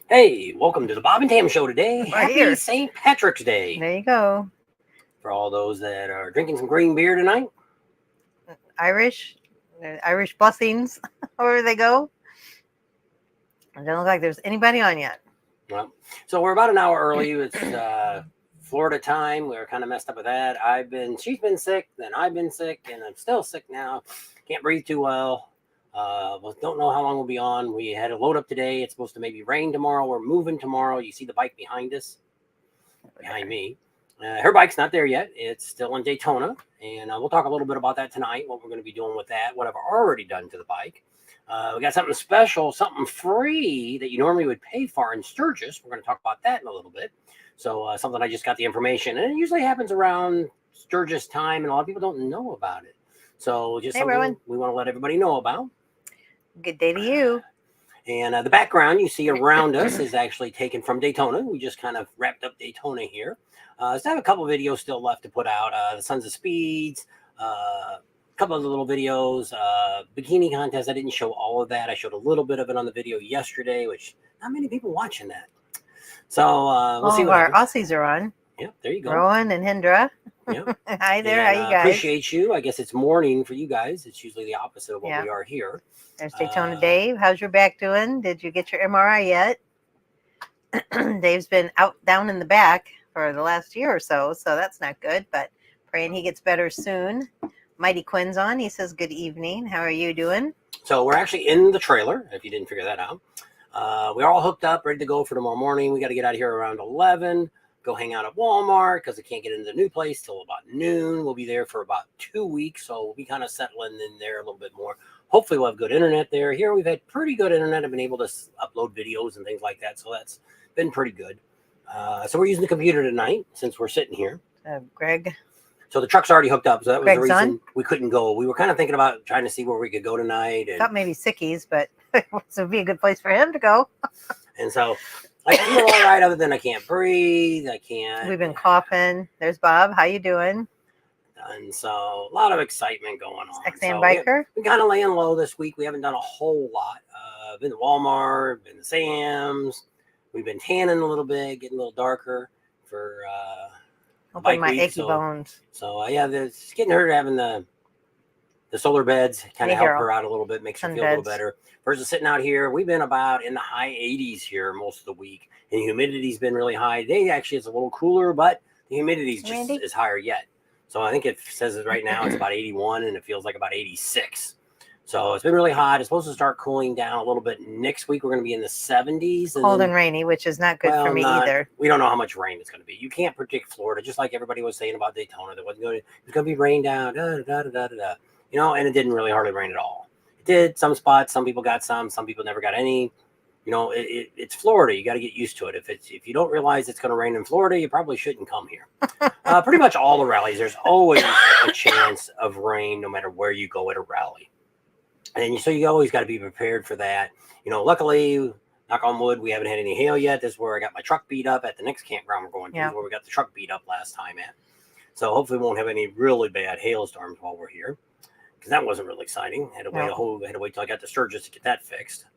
Hey, welcome to the Bob and Tam Show today. We're Happy here. St. Patrick's Day There you go. for all those that are drinking some green beer tonight. Irish, Irish blessings, wherever they go. It doesn't look like there's anybody on yet. Well, so we're about an hour early. It's Florida time. We were kind of messed up with that. She's been sick, then I've been sick, and I'm still sick now. Can't breathe too well. Don't know how long we'll be on. We had a load up today. It's supposed to maybe rain tomorrow. We're moving tomorrow. You see the bike behind us, behind me. Her bike's not there yet. It's still in Daytona, and we'll talk a little bit about that tonight, what we're going to be doing with that, what I've already done to the bike. We got something special, something free that you normally would pay for in Sturgis. We're going to talk about that in a little bit. So something I just got the information, and it usually happens around Sturgis time, and a lot of people don't know about it. So just something everyone. we want to let everybody know about. Good day to you. And the background you see around us is actually taken from Daytona. We just kind of wrapped up Daytona here. So I have a couple videos still left to put out. The Sons of Speeds, a couple of the little videos, bikini contest. I didn't show all of that. I showed a little bit of it on the video yesterday, which not many people watching that. So we'll see All of what our happens. Aussies are on. Yeah, there you go. Rowan and Hendra. Yep. Hi there. And, how you guys? Appreciate you. I guess it's morning for you guys. It's usually the opposite of what we are here. There's Daytona Dave. How's your back doing? Did you get your MRI yet? Dave's been out down in the back for the last year or so that's not good, but praying he gets better soon. Mighty Quinn's on. He says, good evening. How are you doing? So we're actually in the trailer, if you didn't figure that out. We're all hooked up, ready to go for tomorrow morning. We got to get out of here around 11, go hang out at Walmart because I can't get into the new place till about noon. We'll be there for about 2 weeks, so we'll be kind of settling in there a little bit more. Hopefully we'll have good internet there. Here we've had pretty good internet. I've been able to upload videos and things like that, so that's been pretty good. So we're using the computer tonight since we're sitting here. Greg. So the truck's already hooked up, so that was Greg's the reason on? we couldn't go. We were kind of thinking about trying to see where we could go tonight. And thought maybe Sickies, but this would be a good place for him to go. And so I feel all right, other than I can't breathe. I can't. We've been coughing. There's Bob. How you doing? And so a lot of excitement going on. X-Am Biker. We kind of laying low this week. We haven't done a whole lot. Been to Walmart, been to Sam's. We've been tanning a little bit, getting a little darker for bike my week, achy bones. So yeah, it's getting her having the solar beds kind of help her out a little bit, makes her feel a little better. Versus sitting out here, we've been about in the high 80s here most of the week, and the humidity's been really high. Today actually it's a little cooler, but the humidity's just is higher yet. So I think it says it right now it's about 81, and it feels like about 86. So it's been really hot. It's supposed to start cooling down a little bit next week. We're going to be in the 70s. Cold and rainy, which is not good for me either. We don't know how much rain it's going to be. You can't predict Florida, just like everybody was saying about Daytona. It's going to be rain down, and it didn't really hardly rain at all. It did some spots. Some people got some people never got any. It's Florida. You got to get used to it. If you don't realize it's going to rain in Florida, you probably shouldn't come here. Pretty much all the rallies, there's always a chance of rain no matter where you go at a rally. And so you always got to be prepared for that. Luckily, knock on wood, we haven't had any hail yet. This is where I got my truck beat up at the next campground we're going to, where we got the truck beat up last time at. So hopefully we won't have any really bad hailstorms while we're here, because that wasn't really exciting. Had to wait till I got to Sturgis to get that fixed.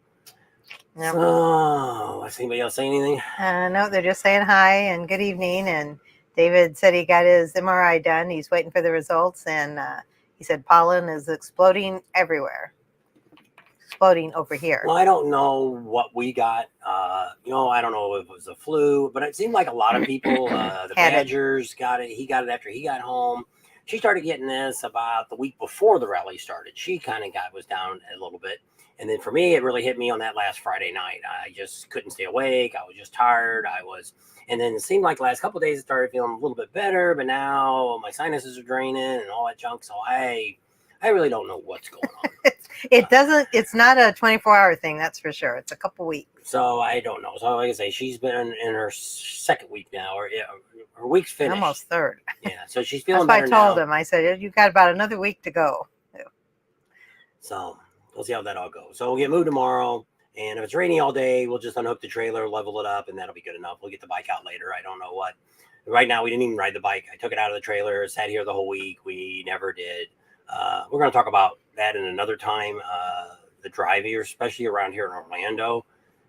Yep. So, is anybody else saying anything? No, they're just saying hi and good evening. And David said he got his MRI done. He's waiting for the results, and he said pollen is exploding everywhere. Exploding over here. Well, I don't know what we got. I don't know if it was the flu, but it seemed like a lot of people, the Badgers got it. He got it after he got home. She started getting this about the week before the rally started. She kind of was down a little bit. And then for me, it really hit me on that last Friday night. I just couldn't stay awake. I was just tired. And then it seemed like the last couple of days, I started feeling a little bit better, but now my sinuses are draining and all that junk. So I really don't know what's going on. It's not a 24-hour thing, that's for sure. It's a couple weeks. So I don't know. So like I say, she's been in her second week now, or her week's finished. Almost third. Yeah, so she's feeling better now. That's why I told him. I said, you've got about another week to go. So we'll see how that all goes. So we'll get moved tomorrow. And if it's rainy all day, we'll just unhook the trailer, level it up, and that'll be good enough. We'll get the bike out later. I don't know what. Right now, we didn't even ride the bike. I took it out of the trailer, sat here the whole week. We never did. We're going to talk about that in another time. The drive here, especially around here in Orlando,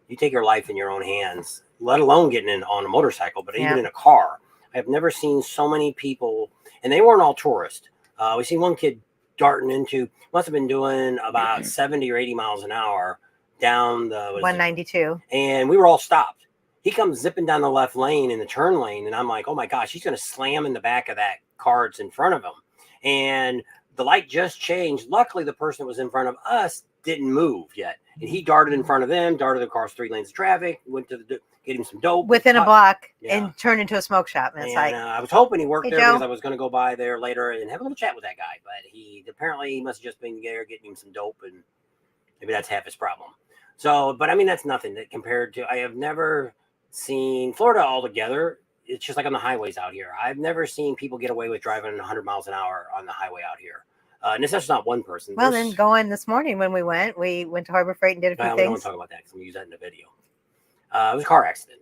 you take your life in your own hands, let alone getting in on a motorcycle, but Yeah. even in a car. I've never seen so many people, and they weren't all tourists. We see one kid darting into, must have been doing about 70 or 80 miles an hour down the 192. and we were all stopped. He comes zipping down the left lane in the turn lane, and I'm like, oh my gosh, he's going to slam in the back of that car that's in front of him. And the light just changed. Luckily, the person that was in front of us didn't move yet. And he darted in front of them, darted across 3 lanes of traffic, went to get him some dope. Within a block Yeah. and turned into a smoke shop. And it's And like, I was hoping he worked Hey, there Joe. because I was going to go by there later and have a little chat with that guy. But he must have just been there getting him some dope, and maybe that's half his problem. So, but I mean, that's nothing that compared to, I have never seen Florida altogether. It's just like on the highways out here. I've never seen people get away with driving 100 miles an hour on the highway out here. And it's just not one person. well, then going this morning when we went to Harbor Freight and did a few I don't want things. to talk about that because I'm going to use that in the video. It was a car accident.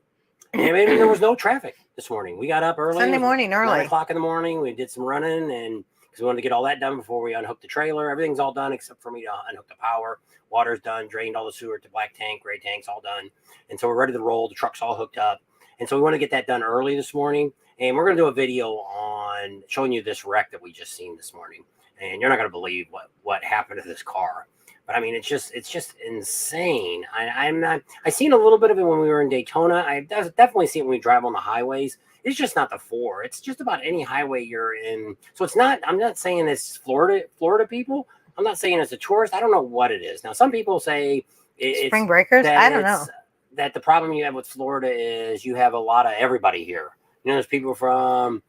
And maybe there was no traffic this morning. We got up early. Sunday morning, 9 early. o'clock in the morning. We did some running, and because we wanted to get all that done before we unhooked the trailer. Everything's all done except for me to unhook the power. Water's done, drained all the sewer to black tank, gray tanks, all done. And so we're ready to roll. The truck's all hooked up. And so we want to get that done early this morning. And we're going to do a video on showing you this wreck that we just seen this morning. And you're not going to believe what happened to this car. But I mean, it's just insane. I seen a little bit of it when we were in Daytona. I definitely see it when we drive on the highways. It's just not the 4. It's just about any highway you're in. So it's not, I'm not saying it's Florida people. I'm not saying it's a tourist. I don't know what it is. Now, some people say it's Spring breakers. I don't know. That the problem you have with Florida is you have a lot of everybody here. You know, there's people from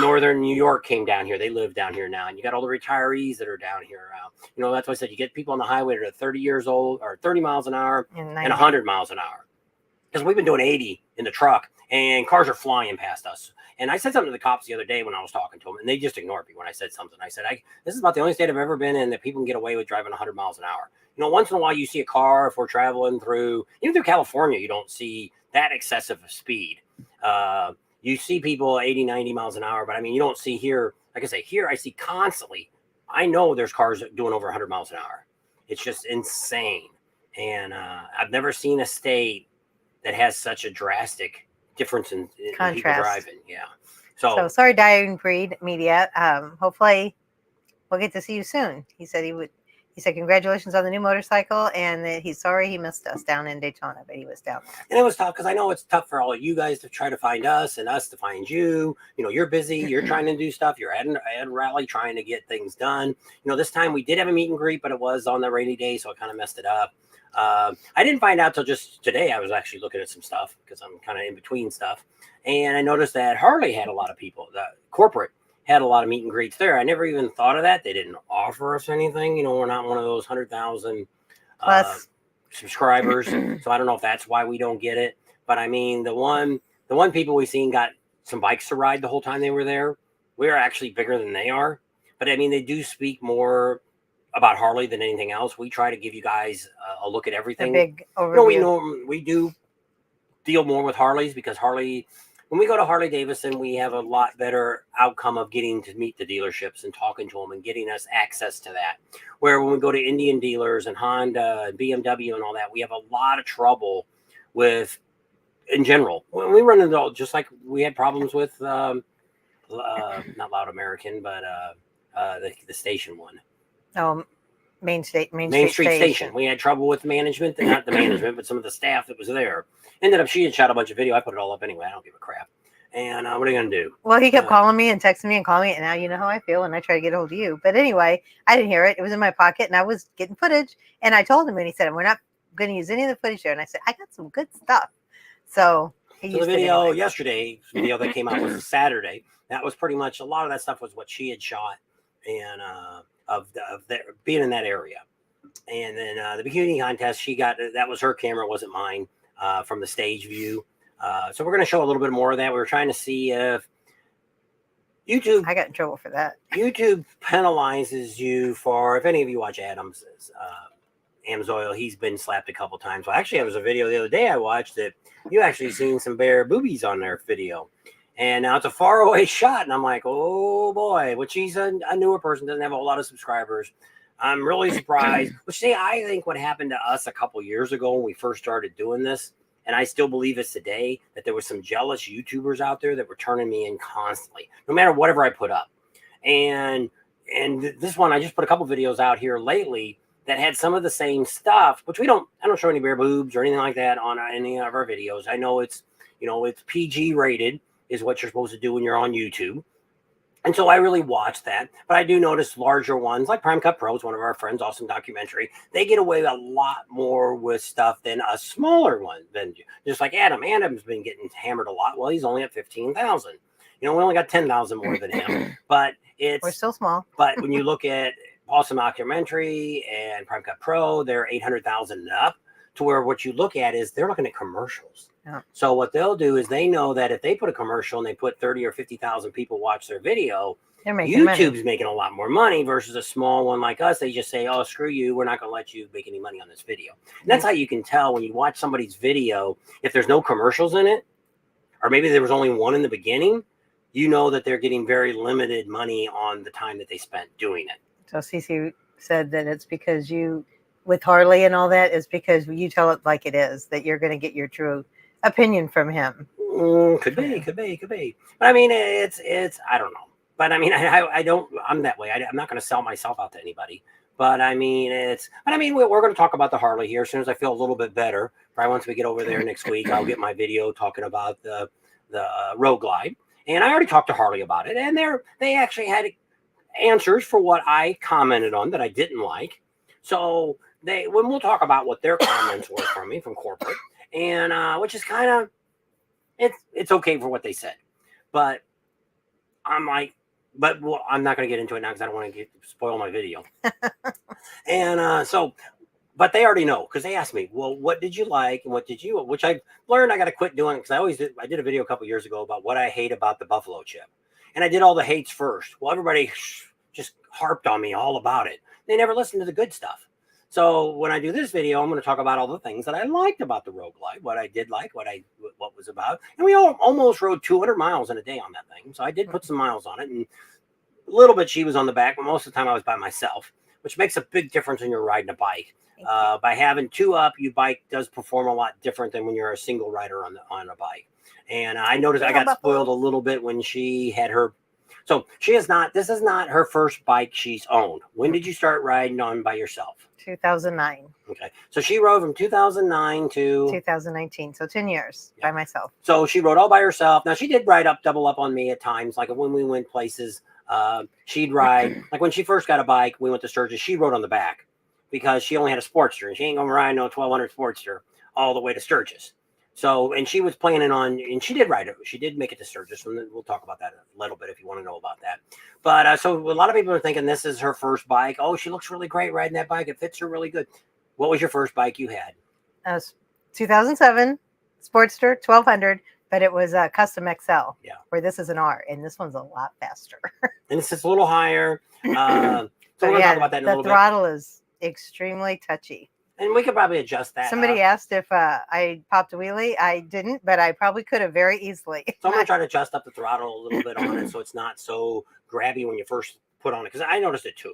northern New York came down here. They live down here now. And you got all the retirees that are down here. You know, that's why I said you get people on the highway that are 30 years old or 30 miles an hour and 100 miles an hour. Because we've been doing 80 in the truck and cars are flying past us. And I said something to the cops the other day when I was talking to them, and they just ignored me when I said something. I said, this is about the only state I've ever been in that people can get away with driving 100 miles an hour. You know, once in a while you see a car, if we're traveling even through California, you don't see that excessive speed. You see people 80, 90 miles an hour, but I mean, you don't see here, like I say, here I see constantly. I know there's cars doing over 100 miles an hour. It's just insane. And I've never seen a state that has such a drastic difference in people driving. Yeah. So sorry, Dying Breed Media. Hopefully we'll get to see you soon. He said he said congratulations on the new motorcycle, and that he's sorry he missed us down in Daytona, but he was down there. And it was tough because I know it's tough for all of you guys to try to find us and us to find you. You know, you're busy, you're trying to do stuff, you're at a rally trying to get things done. You know, this time we did have a meet and greet, but it was on the rainy day, so it kind of messed it up. I didn't find out till just today. I was actually looking at some stuff because I'm kind of in between stuff. And I noticed that Harley had a lot of people, the corporate had a lot of meet and greets there. I never even thought of that. They didn't offer us anything. You know, we're not one of those 100,000 subscribers. So I don't know if that's why we don't get it. But I mean, the one people we've seen got some bikes to ride the whole time they were there. We're actually bigger than they are. But I mean, they do speak more about Harley than anything else. We try to give you guys a look at everything. A big overview. You know, we do deal more with Harleys because Harley, when we go to Harley Davidson, we have a lot better outcome of getting to meet the dealerships and talking to them and getting us access to that. Where when we go to Indian dealers and Honda and BMW and all that, we have a lot of trouble with, in general, when we run into, just like we had problems with, not Loud American, but the station one. Oh, Main Street Station. We had trouble with management, not the management, but some of the staff that was there. Ended up, she had shot a bunch of video. I put it all up anyway. I don't give a crap. And what are you going to do? Well, he kept calling me and texting me and calling me, and now you know how I feel, and I try to get a hold of you. But anyway, I didn't hear it. It was in my pocket, and I was getting footage, and I told him, and he said, we're not going to use any of the footage there. And I said, I got some good stuff. So he used the video anyway. Yesterday, the video that came out was Saturday. That was pretty much, a lot of that stuff was what she had shot and of being in that area. And then the bikini contest, she got, that was her camera, it wasn't mine, from the stage view. So we're going to show a little bit more of that. We were trying to see if YouTube, I got in trouble for that. YouTube penalizes you for, if any of you watch Adams Oil, he's been slapped a couple times. Well, actually, there was a video the other day I watched that you actually seen some bare boobies on their video. And now it's a far away shot. And I'm like, oh boy, which he's a newer person, doesn't have a whole lot of subscribers. I'm really surprised. Which, see, I think what happened to us a couple years ago when we first started doing this, and I still believe this today, that there was some jealous YouTubers out there that were turning me in constantly, no matter whatever I put up. And this one, I just put a couple videos out here lately that had some of the same stuff, which I don't show any bare boobs or anything like that on any of our videos. I know it's PG rated is what you're supposed to do when you're on YouTube. And so I really watch that. But I do notice larger ones like Prime Cut Pros, one of our friends, awesome documentary. They get away a lot more with stuff than a smaller one. Than just like Adam. Adam's been getting hammered a lot. Well, he's only at 15,000. We only got 10,000 more than him. But We're still small. But when you look at Awesome Documentary and Prime Cut Pro, they're 800,000 and up. To where what you look at is they're looking at commercials. Yeah. So what they'll do is they know that if they put a commercial and they put 30 or 50,000 people watch their video, YouTube's making a lot more money versus a small one like us. They just say, oh, screw you. We're not going to let you make any money on this video. And that's how you can tell when you watch somebody's video, if there's no commercials in it, or maybe there was only one in the beginning, you know that they're getting very limited money on the time that they spent doing it. So Cece said that it's because with Harley and all that, is because you tell it like it is, that you're going to get your true opinion from him. Could be. But I mean, it's I don't know. But I mean, I'm that way. I'm not going to sell myself out to anybody. But I mean, we're going to talk about the Harley here as soon as I feel a little bit better. Probably once we get over there next week, I'll get my video talking about the Road Glide. And I already talked to Harley about it. And they actually had answers for what I commented on that I didn't like. So when we'll talk about what their comments were from me from corporate, and which is kind of it's okay for what they said, but I'm like, but I'm not going to get into it now because I don't want to spoil my video. And but they already know because they asked me, well, what did you like and what did you? Which I learned I got to quit doing because I did a video a couple years ago about what I hate about the buffalo chip, and I did all the hates first. Well, everybody just harped on me all about it. They never listened to the good stuff. So when I do this video, I'm going to talk about all the things that I liked about the Road Glide, what I did like, what was about. And we almost rode 200 miles in a day on that thing. So I did put some miles on it, and a little bit she was on the back, but most of the time I was by myself, which makes a big difference when you're riding a bike. By having two up, your bike does perform a lot different than when you're a single rider on a bike. And I noticed I got spoiled a little bit when she had her. So this is not her first bike she's owned. When did you start riding on by yourself? 2009. Okay. So she rode from 2009 to 2019. So 10 years by myself. So she rode all by herself. Now she did double up on me at times. Like when we went places, she'd ride, like when she first got a bike, we went to Sturgis, she rode on the back because she only had a Sportster and she ain't going to ride no 1200 Sportster all the way to Sturgis. So, and she was planning on, and she did ride it. She did make it to Sturgis, and we'll talk about that a little bit if you want to know about that. But so a lot of people are thinking this is her first bike. Oh, she looks really great riding that bike. It fits her really good. What was your first bike you had? 2007 Sportster 1200, but it was a custom XL. Yeah. Where this is an R, and this one's a lot faster. And it's just a little higher. So we're going to talk about that in a little bit. The throttle is extremely touchy. And we could probably adjust that. Somebody asked if I popped a wheelie. I didn't, but I probably could have very easily. So I'm going to try to adjust up the throttle a little bit on it so it's not so grabby when you first put on it. Because I noticed it too.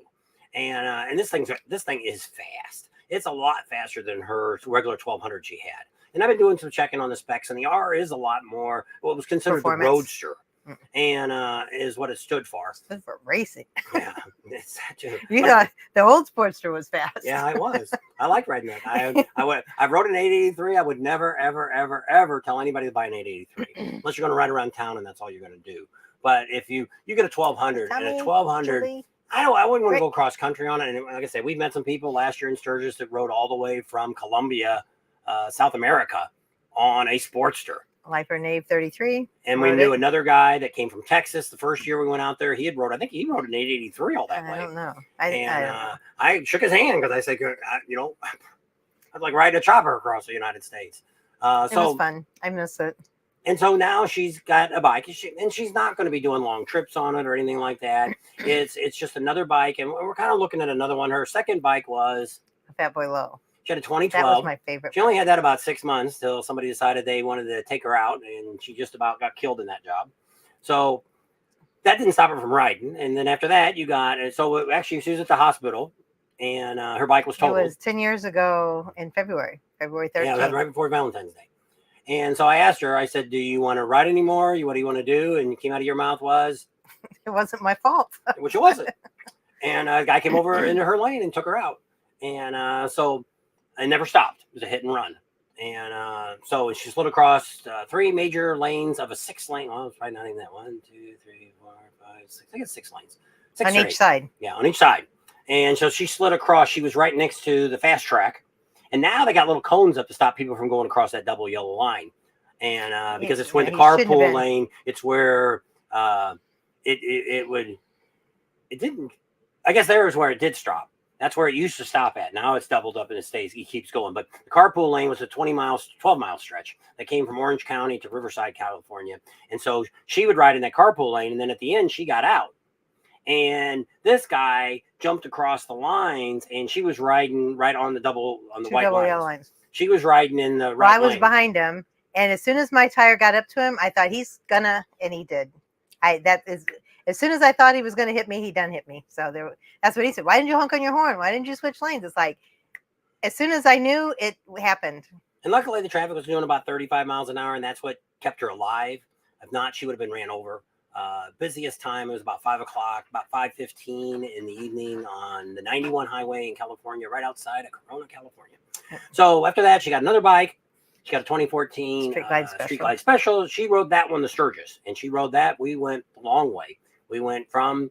And this thing is fast. It's a lot faster than her regular 1200 she had. And I've been doing some checking on the specs, and the R is a lot more what was considered the Roadster. And is what it stood for. It stood for racing. Yeah, it's such a. The old Sportster was fast. Yeah, I was. I like riding that. I rode an 883. I would never, ever, ever, ever tell anybody to buy an 883 unless you're going to ride around town and that's all you're going to do. But if you get a 1200 and a 1200. I wouldn't want to go cross country on it. And like I said, we met some people last year in Sturgis that rode all the way from Colombia, South America, on a Sportster. Lifer Nave 33. And we knew another guy that came from Texas. The first year we went out there, I think he rode an 883 all that way. I don't know. I shook his hand because I said, I'd like riding a chopper across the United States. It was fun. I miss it. And so now she's got a bike, and she's not going to be doing long trips on it or anything like that. It's just another bike, and we're kind of looking at another one. Her second bike was a Fat Boy Low. She had a 2012. That was my favorite. She only had that about 6 months till somebody decided they wanted to take her out, and she just about got killed in that job. So that didn't stop her from riding. And then after that, she was at the hospital, and her bike was It totaled. was 10 years ago in February 13th. Yeah, that was right before Valentine's Day. And so I asked her, I said, do you want to ride anymore? What do you want to do? And it came out of your mouth was, It wasn't my fault. which it wasn't. And a guy came over into her lane and took her out. And so I never stopped. It was a hit and run. And so she slid across 3 major lanes of a 6-lane. Well, it's probably not even that. 1, 2, 3, 4, 5, 6. I guess 6 lanes. 6 On or each 8. side. Yeah, on each side. And so she slid across. She was right next to the fast track. And now they got little cones up to stop people from going across that double yellow line. And because it's when the carpool lane, it's where it didn't. I guess there is where it did stop. That's where it used to stop at. Now it's doubled up and it stays. It keeps going. But the carpool lane was a 12-mile stretch that came from Orange County to Riverside, California. And so she would ride in that carpool lane, and then at the end she got out. And this guy jumped across the lines, and she was riding right on the white yellow lines. She was riding in the right I was lane. behind him, and as soon as my tire got up to him, I thought he's gonna, and he did. As soon as I thought he was gonna hit me, he done hit me. So that's what he said. Why didn't you honk on your horn? Why didn't you switch lanes? It's like, as soon as I knew, it happened. And luckily, the traffic was doing about 35 miles an hour, and that's what kept her alive. If not, she would have been ran over. Busiest time, it was about 5 o'clock, about 5:15 in the evening on the 91 highway in California, right outside of Corona, California. So after that, she got another bike. She got a 2014 Street Glide Special. She rode that one, the Sturgis, and she rode that. We went a long way. We went from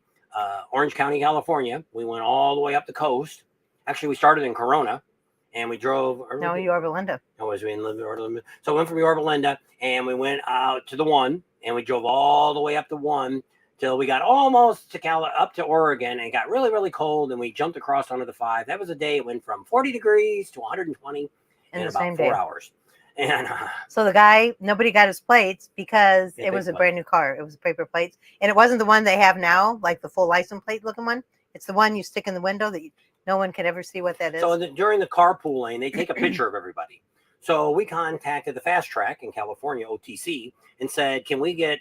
Orange County, California. We went all the way up the coast. Actually, we started in Corona, and we drove. No, Yorba Linda. I was in Yorba Linda. So we went from Yorba Linda, and we went out to the 1, and we drove all the way up the 1 till we got almost to up to Oregon, and it got really, really cold, and we jumped across onto the 5. That was a day. It went from 40 degrees to 120 in about 4 hours. And so the guy, nobody got his plates because it was a brand new car. It was paper plates, and it wasn't the one they have now, like the full license plate looking one. It's the one you stick in the window that no one can ever see what that is. So during the carpool lane, they take a picture of everybody. So we contacted the fast track in California, OTC, and said, can we get,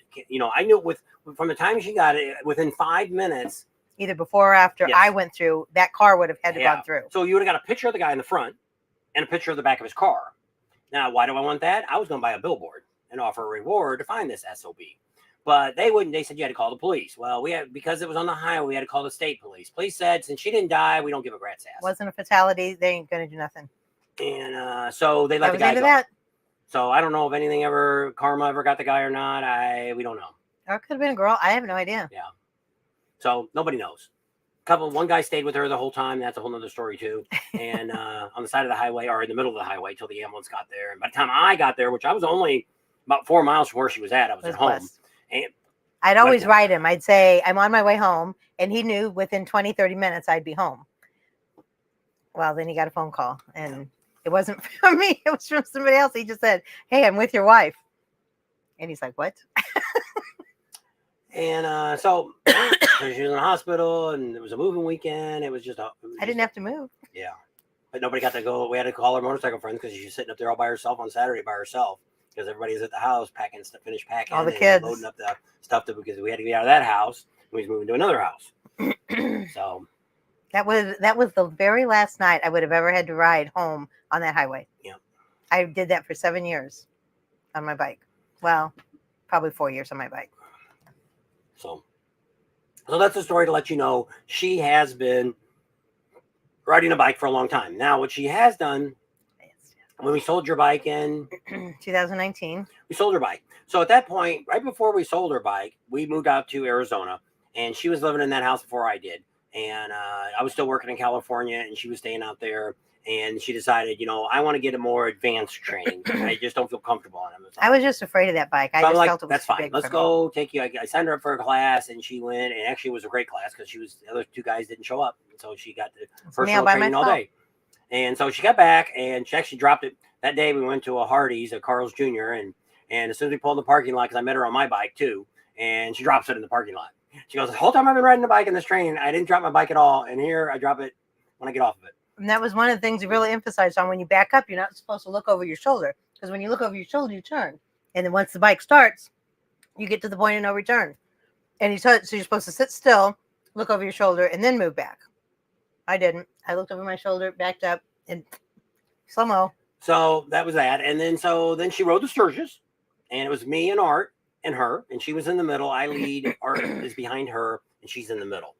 I knew from the time she got it, within 5 minutes. Either before or after I went through, that car would have had to gone through. So you would have got a picture of the guy in the front and a picture of the back of his car. Now, why do I want that? I was going to buy a billboard and offer a reward to find this SOB. But they wouldn't. They said you had to call the police. Well, because it was on the highway, we had to call the state police. Police said, since she didn't die, we don't give a rat's ass. Wasn't a fatality. They ain't going to do nothing. And so they let the guy go. That. So I don't know if anything karma ever got the guy or not. We don't know. Or it could have been a girl. I have no idea. Yeah. So nobody knows. One guy stayed with her the whole time. That's a whole nother story too. And on the side of the highway, or in the middle of the highway, till the ambulance got there. And by the time I got there, which I was only about 4 miles from where she was at, I was at home. And I'd always ride him. I'd say, I'm on my way home. And he knew within 20, 30 minutes I'd be home. Well, then he got a phone call. And it wasn't from me. It was from somebody else. He just said, hey, I'm with your wife. And he's like, what? And so she was in the hospital, and it was a moving weekend. It was just I didn't have to move. Yeah. But nobody got to go. We had to call our motorcycle friends because she was sitting up there all by herself on Saturday by herself because everybody was at the house packing stuff, finished packing. All the kids. Loading up the stuff because we had to get out of that house. We was moving to another house. So that was the very last night I would have ever had to ride home on that highway. Yeah. I did that for 7 years on my bike. Well, probably 4 years on my bike. So that's the story to let you know she has been riding a bike for a long time. Now, what she has done, when we sold your bike in 2019, we sold her bike. So at that point, right before we sold her bike, we moved out to Arizona, and she was living in that house before I did. And I was still working in California, and she was staying out there. And she decided, I want to get a more advanced training. I just don't feel comfortable on them. I was just afraid of that bike. I just felt it was that's fine. Let's go take you. I signed her up for a class, and she went. And actually, it was a great class because the other 2 guys didn't show up, and so she got the personal training all day. And so she got back, and she actually dropped it that day. We went to a Hardee's at Carl's Jr. and as soon as we pulled in the parking lot, because I met her on my bike too, and she drops it in the parking lot. She goes, "The whole time I've been riding the bike in this training, I didn't drop my bike at all, and here I drop it when I get off of it." And that was one of the things we really emphasized on. When you back up, you're not supposed to look over your shoulder, because when you look over your shoulder, you turn. And then once the bike starts, you get to the point of no return. And so you're supposed to sit still, look over your shoulder, and then move back. I didn't. I looked over my shoulder, backed up, and slow-mo. So that was that. And then she rode the Sturgis, and it was me and Art and her, and she was in the middle. I lead, Art is behind her, and she's in the middle.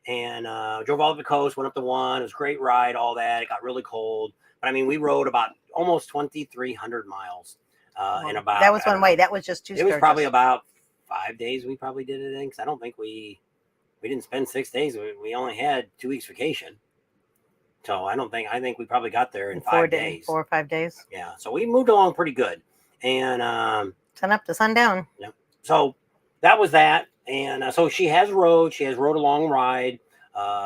And drove all over the coast, went up to one. It was a great ride, all that. It got really cold. But I mean, we rode about almost 2,300 miles in about. That was one way. That was just 2 It Sturgis. was probably about 5 days we probably did it in, because I don't think we didn't spend 6 days. We only had 2 weeks vacation. So I think we probably got there in 5 days. 4 or 5 days. Yeah. So we moved along pretty good. And sun up to sundown. Yeah. So that was that. And so she has rode a long ride.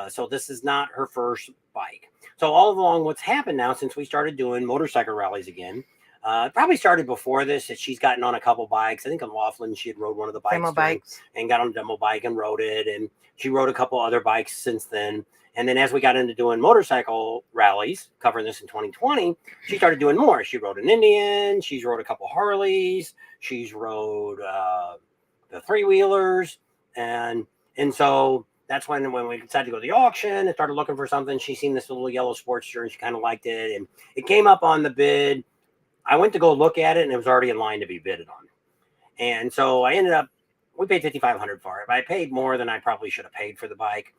So this is not her first bike. So all along, what's happened now since we started doing motorcycle rallies again, probably started before this, that she's gotten on a couple bikes. I think on Laughlin, she had rode one of the bikes. Demo bikes. And got on a demo bike and rode it. And she rode a couple other bikes since then. And then as we got into doing motorcycle rallies, covering this in 2020, she started doing more. She rode an Indian. She's rode a couple Harleys. She's rode the 3-wheelers. And so that's when we decided to go to the auction and started looking for something. She seen this little yellow Sportster and she kind of liked it. And it came up on the bid. I went to go look at it and it was already in line to be bidded on. And so I ended up, we paid $5,500 for it, but I paid more than I probably should have paid for the bike.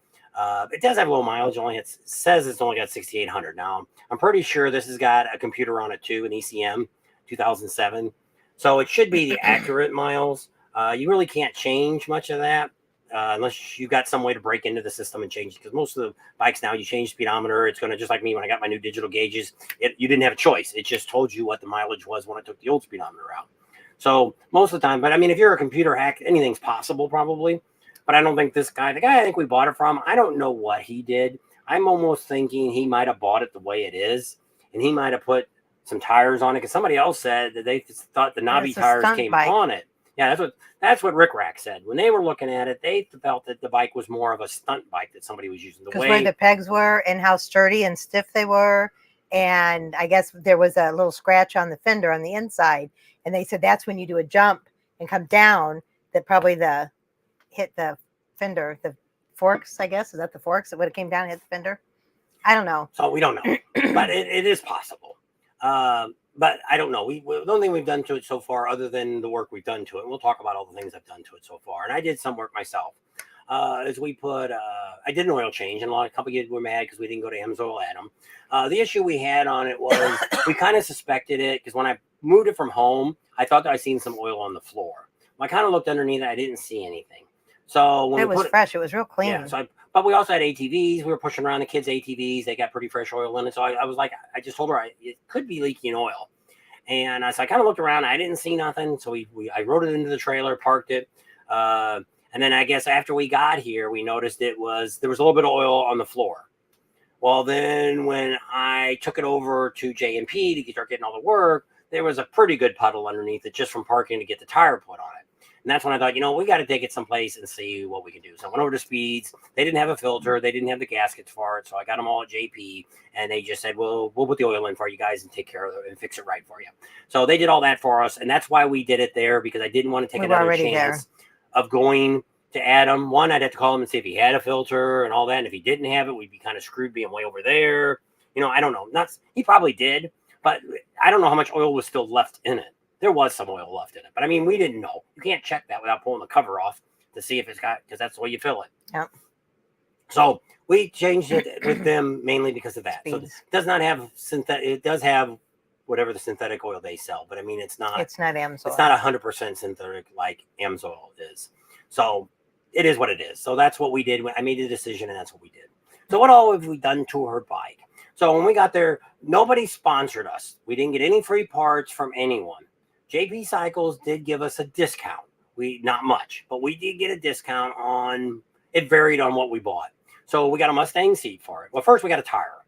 It does have low mileage. It says it's only got 6,800. Now, I'm pretty sure this has got a computer on it too, an ECM 2007. So it should be the accurate miles. You really can't change much of that unless you've got some way to break into the system and change it. Because most of the bikes now, you change speedometer. It's going to, just like me when I got my new digital gauges, you didn't have a choice. It just told you what the mileage was when I took the old speedometer out. So most of the time, but I mean, if you're a computer hack, anything's possible probably. But I don't think the guy I think we bought it from, I don't know what he did. I'm almost thinking he might have bought it the way it is. And he might have put some tires on it. Because somebody else said that they thought the knobby tires came on it. Yeah, that's what Rick Rack said. When they were looking at it, they felt that the bike was more of a stunt bike that somebody was using. Because where the pegs were and how sturdy and stiff they were. And I guess there was a little scratch on the fender on the inside. And they said that's when you do a jump and come down, that probably hit the fender, the forks, I guess. Is that the forks that would have came down and hit the fender? I don't know. So we don't know, but it is possible. But I don't know. The only thing we've done to it so far, other than the work we've done to it, and we'll talk about all the things I've done to it so far. And I did some work myself. Is we put, I did an oil change, and a couple of kids were mad because we didn't go to AMSOIL at them. The issue we had on it was we kind of suspected it because when I moved it from home, I thought that I seen some oil on the floor. I kind of looked underneath it. I didn't see anything. So when it was fresh. It was real clean. Yeah. But we also had ATVs. We were pushing around the kids' ATVs. They got pretty fresh oil in it. So I was like, I just told her it could be leaking oil. And so I kind of looked around. I didn't see nothing. So I rode it into the trailer, parked it. And then I guess after we got here, we noticed there was a little bit of oil on the floor. Well, then when I took it over to J&P to start getting all the work, there was a pretty good puddle underneath it just from parking to get the tire put on it. And that's when I thought, we got to take it someplace and see what we can do. So I went over to Speeds. They didn't have a filter. They didn't have the gaskets for it. So I got them all at JP. And they just said, well, we'll put the oil in for you guys and take care of it and fix it right for you. So they did all that for us. And that's why we did it there, because I didn't want to take another chance of going to Adam. One, I'd have to call him and see if he had a filter and all that. And if he didn't have it, we'd be kind of screwed being way over there. I don't know. He probably did. But I don't know how much oil was still left in it. There was some oil left in it, but I mean, we didn't know. You can't check that without pulling the cover off to see if it's got, because that's the way you fill it. Yeah. So we changed it with them mainly because of that. So it does not have synthetic. It does have whatever the synthetic oil they sell, but I mean, it's not AMSOIL. It's not 100% synthetic like AMSOIL is. So it is what it is. So that's what we did. I made the decision, and that's what we did. So what all have we done to her bike? So when we got there, nobody sponsored us. We didn't get any free parts from anyone. JP Cycles did give us a discount. Not much, but we did get a discount on, it varied on what we bought. So we got a Mustang seat for it. Well, first we got a tire,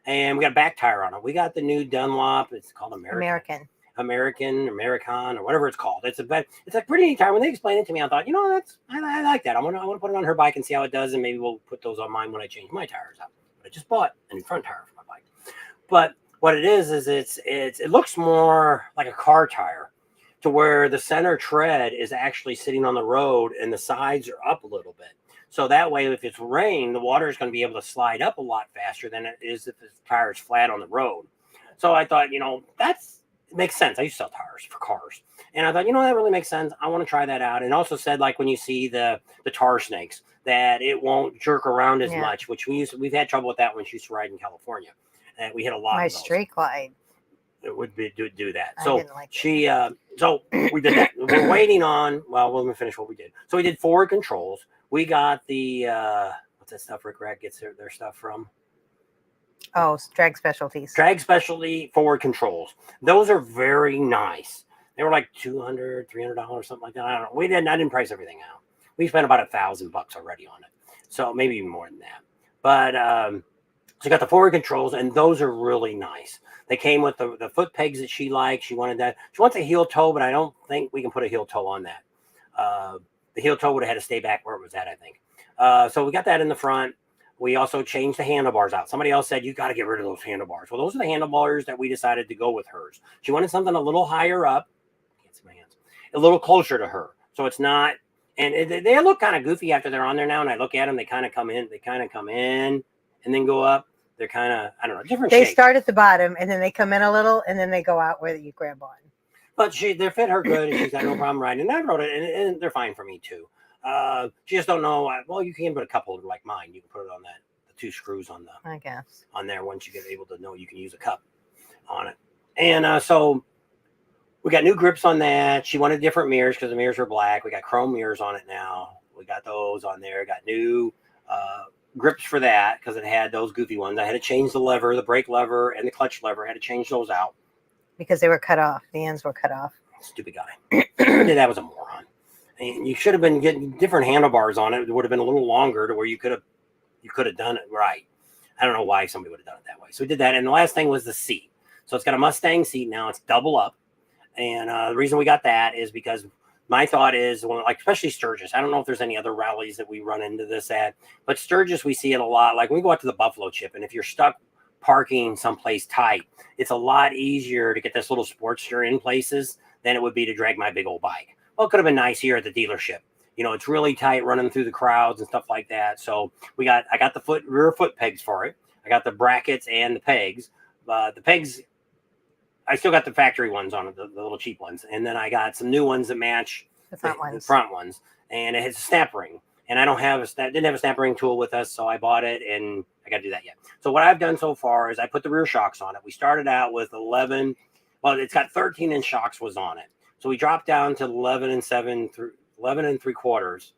and we got a back tire on it. We got the new Dunlop. It's called American, or whatever it's called. It's a pretty neat tire. When they explained it to me, I thought, I like that. I want to put it on her bike and see how it does, and maybe we'll put those on mine when I change my tires out. But I just bought a new front tire for my bike. But what it is it looks more like a car tire, to where the center tread is actually sitting on the road and the sides are up a little bit. So that way, if it's rain, the water is going to be able to slide up a lot faster than it is if the tire is flat on the road. So I thought, it makes sense. I used to sell tires for cars. And I thought, that really makes sense. I want to try that out. And also said, like when you see the tar snakes, that it won't jerk around as much, which we've had trouble with that when she used to ride in California. And we had a lot My of those. Street Glide. It would do that. I So didn't like so we did that. We're waiting on, let me finish what we did. So we did forward controls. We got the, what's that stuff Rick Rack gets their stuff from? Oh, Drag Specialties. Drag Specialty forward controls. Those are very nice. They were like $200, $300, something like that. I don't know. I didn't price everything out. We spent about $1,000 already on it. So maybe even more than that. But so you got the forward controls, and those are really nice. They came with the foot pegs that she likes. She wanted that. She wants a heel toe, but I don't think we can put a heel toe on that. The heel toe would have had to stay back where it was at, I think. So we got that in the front. We also changed the handlebars out. Somebody else said, you got to get rid of those handlebars. Well, those are the handlebars that we decided to go with hers. She wanted something a little higher up. Can't see my hands. A little closer to her. So it's not, and they look kind of goofy after they're on there now. And I look at them, they kind of come in and then go up. They're kind of, I don't know, different They shape. start at the bottom and then they come in a little and then they go out where you grab on. But they fit her good, and she's got no problem riding. And I rode it, and they're fine for me too. She just don't know. Well, you can put a couple like mine. You can put it on the 2 screws on I guess on there. Once you get able to know, you can use a cup on it. And so we got new grips on that. She wanted different mirrors because the mirrors are black. We got chrome mirrors on it now. We got those on there. Got new grips for that because it had those goofy ones. I had to change the lever, the brake lever, and the clutch lever. I had to change those out. because they were cut off. The ends were cut off. Stupid guy. That was a moron. And you should have been getting different handlebars on it. It would have been a little longer to where you could have done it right. I don't know why somebody would have done it that way. So we did that. And the last thing was the seat. So it's got a Mustang seat now. It's double up. And the reason we got that is because my thought is, like especially Sturgis. I don't know if there's any other rallies that we run into this at, but Sturgis, we see it a lot. Like when we go out to the Buffalo Chip, and if you're stuck parking someplace tight, it's a lot easier to get this little Sportster in places than it would be to drag my big old bike. Well, it could have been nice here at the dealership. It's really tight running through the crowds and stuff like that. So I got the rear foot pegs for it. I got the brackets and the pegs. The pegs, I still got the factory ones on it, the little cheap ones. And then I got some new ones that match The front the ones. front ones. And it has a snap ring. And I didn't have a snap ring tool with us, so I bought it, and I got to do that yet. So what I've done so far is I put the rear shocks on it. We started out with 11. Well, it's got 13-inch shocks was on it. So we dropped down to 11 and 3/4.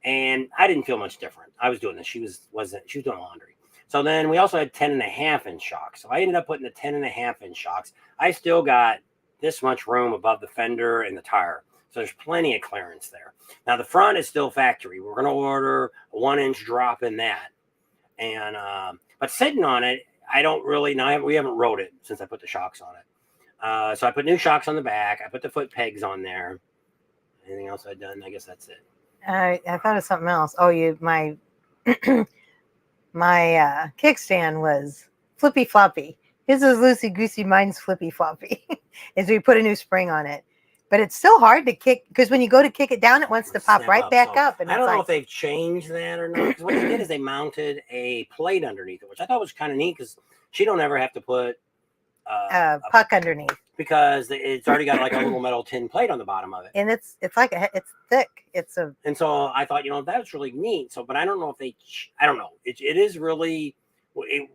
And I didn't feel much different. I was doing this. She was doing laundry. So then we also had 10.5-inch shocks. So I ended up putting the 10.5-inch shocks. I still got this much room above the fender and the tire. So there's plenty of clearance there. Now the front is still factory. We're going to order a 1-inch drop in that. And but sitting on it, I don't really know. We haven't rode it since I put the shocks on it. So I put new shocks on the back. I put the foot pegs on there. Anything else I've done? I guess that's it. I thought of something else. Oh, my my kickstand was flippy floppy. His is loosey goosey. Mine's flippy floppy. Is we put a new spring on it, but it's still hard to kick because when you go to kick it down, it wants to pop Snap right back So up. And I don't it's know like, if they've changed that or not. Because what they did is they mounted a plate underneath it, which I thought was kind of neat because she don't ever have to put a puck underneath, because it's already got like a little metal tin plate on the bottom of it. and it's like it's thick. And so I thought, that's really neat. So, but I don't know if I don't know. It is really,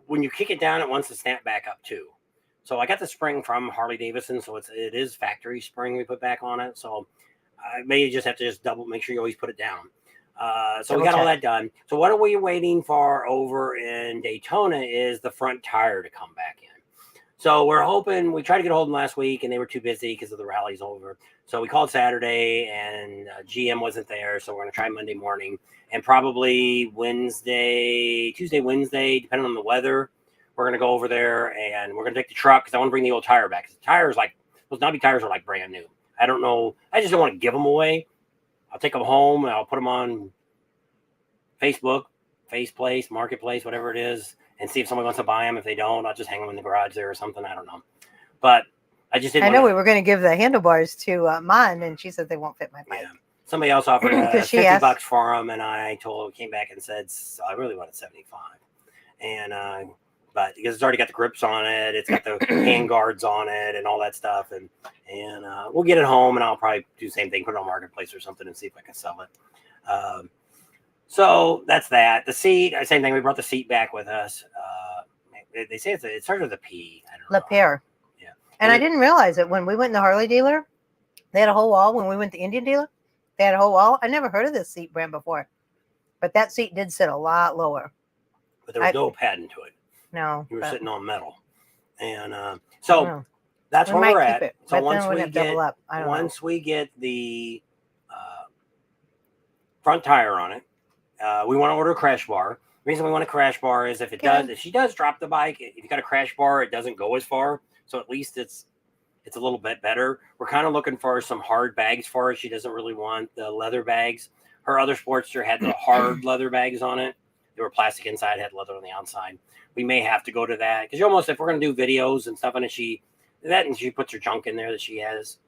when you kick it down, it wants to snap back up too. So I got the spring from Harley Davidson. So it is factory spring we put back on it. So I may just have to make sure you always put it down. So we got all that done. So what are we waiting for over in Daytona is the front tire to come back in. So we're hoping, we tried to get a hold of them last week and they were too busy because of the rally's over. So we called Saturday and GM wasn't there. So we're going to try Monday morning and probably Tuesday, Wednesday, depending on the weather, we're going to go over there and we're going to take the truck because I want to bring the old tire back. The tires, those knobby tires are like brand new. I don't know. I just don't want to give them away. I'll take them home and I'll put them on Facebook, Faceplace, Marketplace, whatever it is, and see if somebody wants to buy them. If they don't, I'll just hang them in the garage there or something. I don't know. But I just didn't. I know we were going to give the handlebars to Mon, and she said they won't fit my bike. Yeah. somebody else offered 'Cause she 50 asked- bucks for them, and I came back and said, "So I really wanted 75." And but because it's already got the grips on it, it's got the hand guards on it, and all that stuff, and we'll get it home, and I'll probably do the same thing, put it on Marketplace or something, and see if I can sell it. So that's that. The seat, same thing. We brought the seat back with us. They say it starts with a P. I don't know. Lapierre. Yeah. And I didn't realize it when we went in the Harley dealer. They had a whole wall. When we went to the Indian dealer, they had a whole wall. I never heard of this seat brand before, but that seat did sit a lot lower. But there was no padding to it. No, You were sitting on metal, and I so don't know. that's We where might we're keep at. it, So but once then we'd we have to double get up. I don't know. we get the front tire on it, we want to order a crash bar. The reason we want a crash bar is if she does drop the bike, if you got a crash bar, it doesn't go as far. So at least it's a little bit better. We're kind of looking for some hard bags for her. She doesn't really want the leather bags. Her other Sportster had the hard leather bags on it. They were plastic inside, had leather on the outside. We may have to go to that because if we're going to do videos and stuff, and she puts her junk in there that she has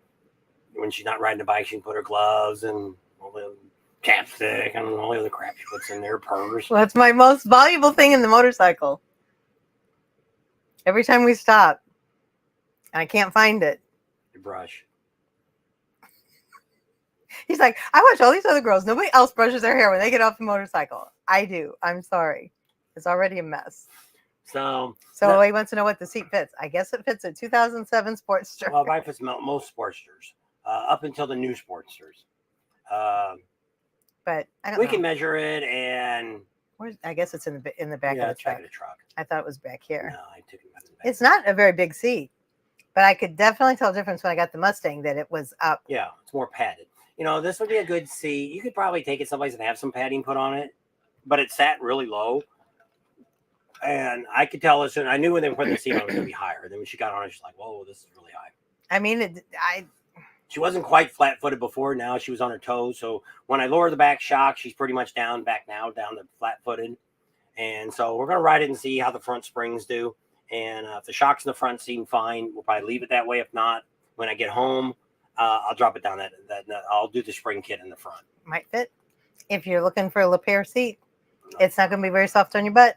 when she's not riding the bike, she can put her gloves and all the chapstick and all the other crap she puts in there, purse. Well, it's my most valuable thing in the motorcycle. Every time we stop, and I can't find it. Your brush. He's like, I watch all these other girls. Nobody else brushes their hair when they get off the motorcycle. I do. I'm sorry. It's already a mess. So he wants to know what the seat fits. I guess it fits a 2007 Sportster. Well, it fits most Sportsters, up until the new Sportsters. But I don't know. We can measure it, and I guess it's in the back of the back truck. of the truck. I thought it was back here. No, I took it out of the back. It's not a very big seat, but I could definitely tell the difference when I got the Mustang that it was up. Yeah, it's more padded. This would be a good seat. You could probably take it someplace and have some padding put on it, but it sat really low. And I could tell as soon I knew when they were putting the seat on it was going to be higher. Then when she got on it, she's like, "Whoa, this is really high." I mean, she wasn't quite flat-footed before. Now she was on her toes. So when I lower the back shock, she's pretty much down to flat-footed. And so we're going to ride it and see how the front springs do. And if the shocks in the front seem fine, we'll probably leave it that way. If not, when I get home, I'll drop it down. I'll do the spring kit in the front. Might fit. If you're looking for a Lapierre seat, it's not going to be very soft on your butt,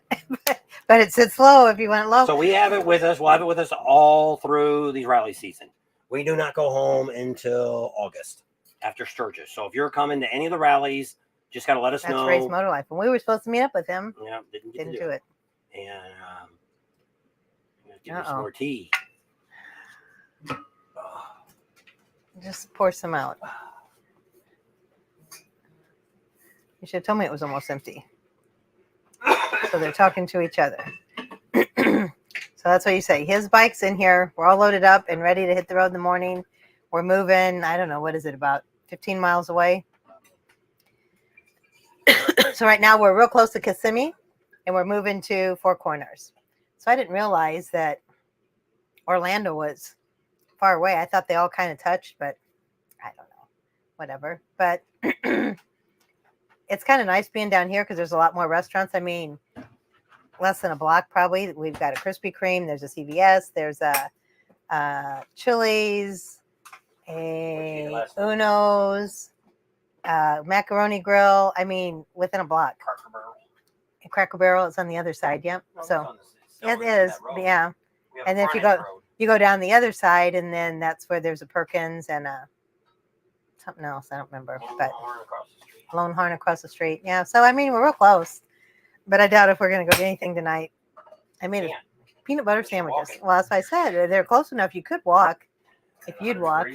but it sits low if you want it low. So we have it with us. We'll have it with us all through the rally season. We do not go home until August after Sturgis. So if you're coming to any of the rallies, just got to let us know. That's Race Motor Life. And we were supposed to meet up with him. Yeah, didn't do it. And give me some more tea. Just pour some out. You should have told me it was almost empty. So they're talking to each other. So that's what you say. His bike's in here. We're all loaded up and ready to hit the road in the morning. We're moving, I don't know, what is it, about 15 miles away? So right now we're real close to Kissimmee, and we're moving to Four Corners. So I didn't realize that Orlando was far away. I thought they all kind of touched, but I don't know. Whatever. But it's kind of nice being down here because there's a lot more restaurants. I mean, less than a block probably. We've got a Krispy Kreme. There's a CVS. There's a Chili's, a Uno's, Macaroni Grill. I mean, within a block. Cracker Barrel. And Cracker Barrel is on the other side. Yep. No, So it it is. Yeah. And then if you go down the other side, and then that's where there's a Perkins and something else. I don't remember. But Lone Horn across the street. Yeah. So, I mean, we're real close. But I doubt if we're going to go to anything tonight. I made peanut butter sandwiches. Well, that's what I said. They're close enough. You could walk. If you'd walk.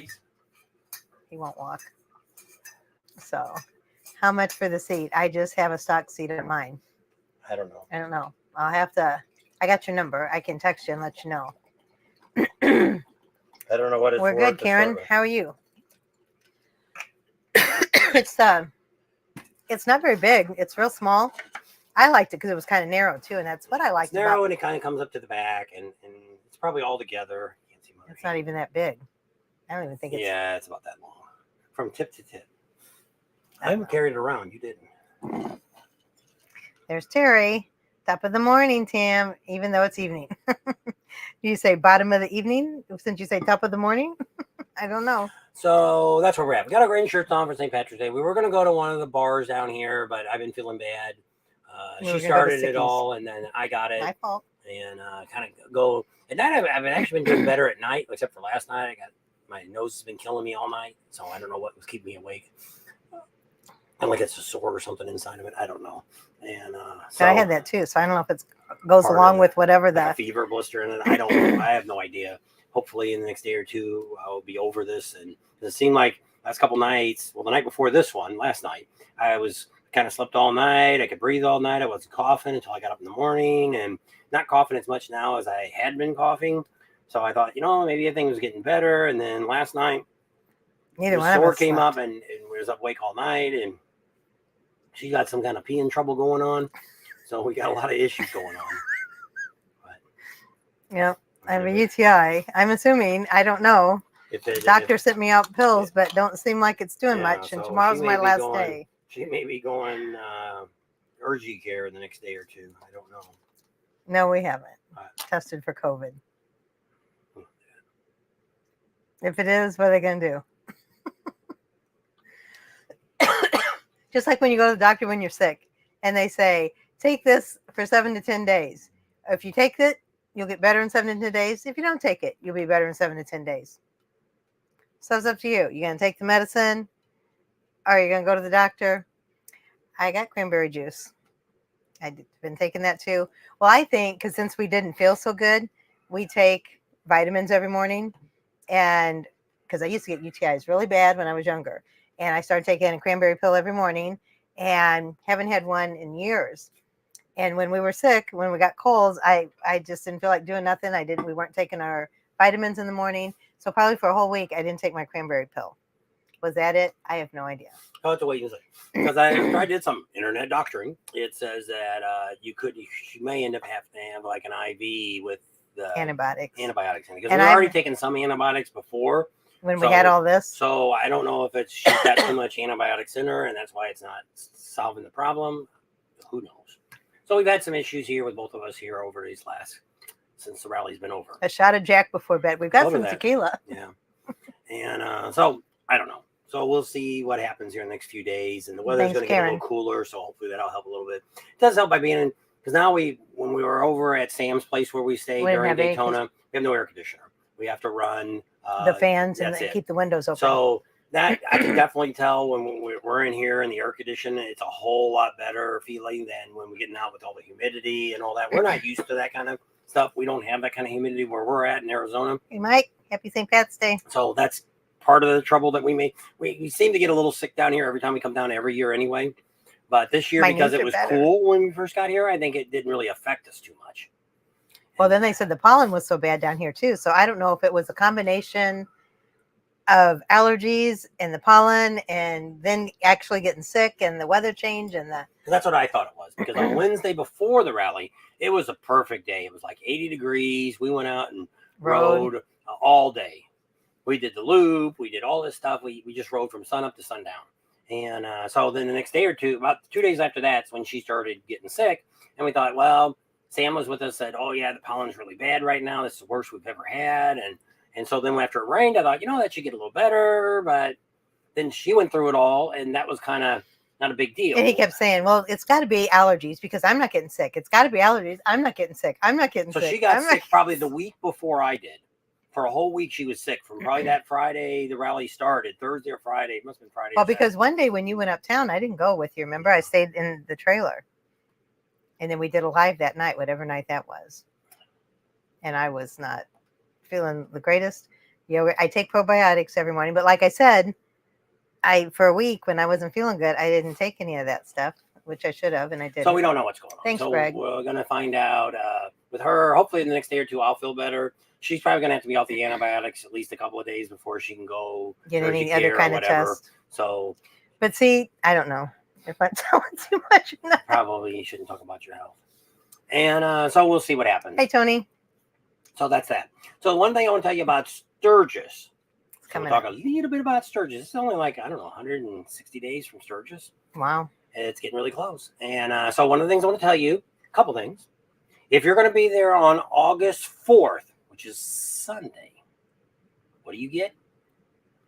He won't walk. So, how much for the seat? I just have a stock seat at mine. I don't know. I don't know. I'll have to. I got your number. I can text you and let you know. I don't know what it's We're good, Karen. How are you? It's not very big. It's real small. I liked it because it was kind of narrow too, and that's what I liked. It's narrow and it kind of comes up to the back, and it's probably all together. Can't see it's not even that big. I don't even think it's. Yeah, it's about that long, from tip to tip. I haven't carried it around. You didn't. There's Terry. Top of the morning, Tim. Even though it's evening. Do you say bottom of the evening since you say top of the morning? I don't know. So that's where we're at. We got our green shirts on for St. Patrick's Day. We were going to go to one of the bars down here, but I've been feeling bad. We were She gonna go to started it Sickies. all, and then I got it. My fault. And kind of go at night. I've actually been doing better at night, except for last night. I got my nose has been killing me all night, so I don't know what was keeping me awake. And like it's a sore or something inside of it. I don't know. And so I had that too, so I don't know if it goes part along of with whatever like a the. fever blister in it. I don't know. I have no idea. Hopefully in the next day or two I'll be over this. And it seemed like last couple nights, well, the night before this one, last night, I was kind of slept all night. I could breathe all night. I wasn't coughing until I got up in the morning, and not coughing as much now as I had been coughing. So I thought, maybe everything was getting better. And then last night, Neither the one of sore us came slept. up, and we was up awake all night, and she got some kind of peeing trouble going on. So we got a lot of issues going on. But Yep. I have a UTI. I'm assuming. I don't know. Doctor sent me out pills, but don't seem like it's doing much. And so tomorrow's she my may be last going- day. She may be going urgent care the next day or two. I don't know. No, we haven't Right. tested for COVID. If it is, what are they going to do? Just like when you go to the doctor when you're sick and they say, take this for 7 to 10 days. If you take it, you'll get better in 7 to 10 days. If you don't take it, you'll be better in 7 to 10 days. So it's up to you. You're going to take the medicine or you're going to go to the doctor. I got cranberry juice. I've been taking that too. Well, I think because since we didn't feel so good, we take vitamins every morning. And because I used to get UTIs really bad when I was younger. And I started taking a cranberry pill every morning and haven't had one in years. And when we were sick, when we got colds, I just didn't feel like doing nothing. We weren't taking our vitamins in the morning. So probably for a whole week, I didn't take my cranberry pill. Was that it? I have no idea. I'll have to wait and see. Because I did some internet doctoring. It says that you may end up having to have like an IV with the Antibiotics. in it. Because And we've already taken some antibiotics before. When we had all this. So I don't know if she's got too much antibiotics in her and that's why it's not solving the problem. Who knows? So we've had some issues here with both of us here over these since the rally's been over. A shot of Jack before bed. We've got Over some that. tequila. Yeah. And so I don't know. So we'll see what happens here in the next few days. And the weather's Thanks, going to get a Karen. little cooler. So hopefully that'll help a little bit. It does help by being in, because now when we were over at Sam's place where we stayed We didn't during have air Daytona, we have no air conditioner. We have to run The fans and that's it. keep the windows open. So that I can definitely tell when we're in here in the air conditioning, it's a whole lot better feeling than when we're getting out with all the humidity and all that. We're not used to that kind of stuff. We don't have that kind of humidity where we're at in Arizona. Hey, Mike, happy St. Pat's Day. So that's part of the trouble that we seem to get a little sick down here every time we come down every year anyway. But this year, My because knees it are was better. cool when we first got here, I think it didn't really affect us too much. Well, then they said the pollen was so bad down here too. So I don't know if it was a combination of allergies and the pollen and then actually getting sick and the weather change and the. That's what I thought it was, because on Wednesday before the rally, it was a perfect day. It was like 80 degrees. We went out and rode all day. We did the loop. We did all this stuff. We just rode from sun up to sundown. And so then the next day or two, about 2 days after that's when she started getting sick. And we thought, well, Sam was with us, said, oh, yeah, the pollen's really bad right now. This is the worst we've ever had. And so then after it rained, I thought, that should get a little better. But then she went through it all, and that was kind of not a big deal. And he kept saying, well, it's got to be allergies because I'm not getting sick. It's got to be allergies. I'm not getting sick. I'm not getting sick. So she got sick probably the week before I did. For a whole week, she was sick from probably that Friday the rally started, Thursday or Friday. It must have been Friday. Well, because one day when you went uptown, I didn't go with you. Remember, I stayed in the trailer. And then we did a live that night, whatever night that was. And I was not feeling the greatest. I take probiotics every morning. But like I said, for a week when I wasn't feeling good, I didn't take any of that stuff, which I should have, and I didn't. So we don't know what's going on. Thanks, so Greg. We're going to find out with her. Hopefully in the next day or two, I'll feel better. She's probably going to have to be off the antibiotics at least a couple of days before she can go get urgent any care other or kind of whatever. test. So, but see, I don't know if I'm telling too much. Or not. Probably you shouldn't talk about your health. And so we'll see what happens. Hey, Tony. So that's that. So one thing I want to tell you about Sturgis. So we'll talk up. a little bit about Sturgis. It's only like, 160 days from Sturgis. Wow. It's getting really close. And so one of the things I want to tell you, a couple things. If you're going to be there on August 4th, which is Sunday, what do you get?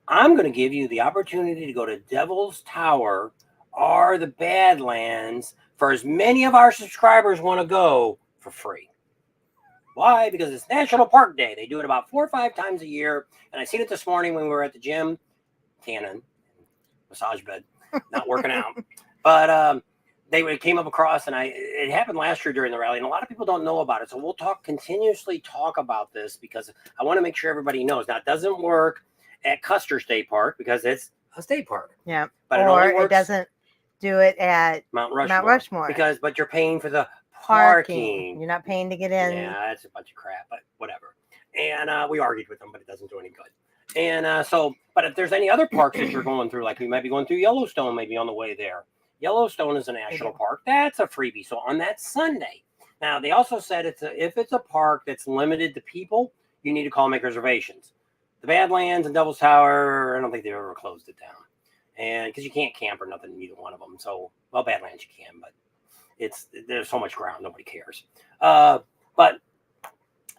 I'm going to give you the opportunity to go to Devil's Tower or the Badlands for as many of our subscribers want to go for free. Why? Because it's National Park Day. They do it about 4 or 5 times a year. And I seen it this morning when we were at the gym, tanning, massage bed, not working out. But they came up across, and it happened last year during the rally, and a lot of people don't know about it. So we'll continuously talk about this because I want to make sure everybody knows. Now, it doesn't work at Custer State Park because it's a state park. Yeah. But or it doesn't do it at Mount Rushmore. But you're paying for the parking. You're not paying to get in. Yeah, that's a bunch of crap, but whatever. And we argued with them, but it doesn't do any good. And but if there's any other parks that you're going through, like we might be going through Yellowstone, maybe on the way there. Yellowstone is a national park. That's a freebie. So on that Sunday, now they also said if it's a park that's limited to people, you need to call and make reservations. The Badlands and Devil's Tower, I don't think they've ever closed it down. And because you can't camp or nothing in either one of them. So, well, Badlands you can, but there's so much ground, nobody cares. But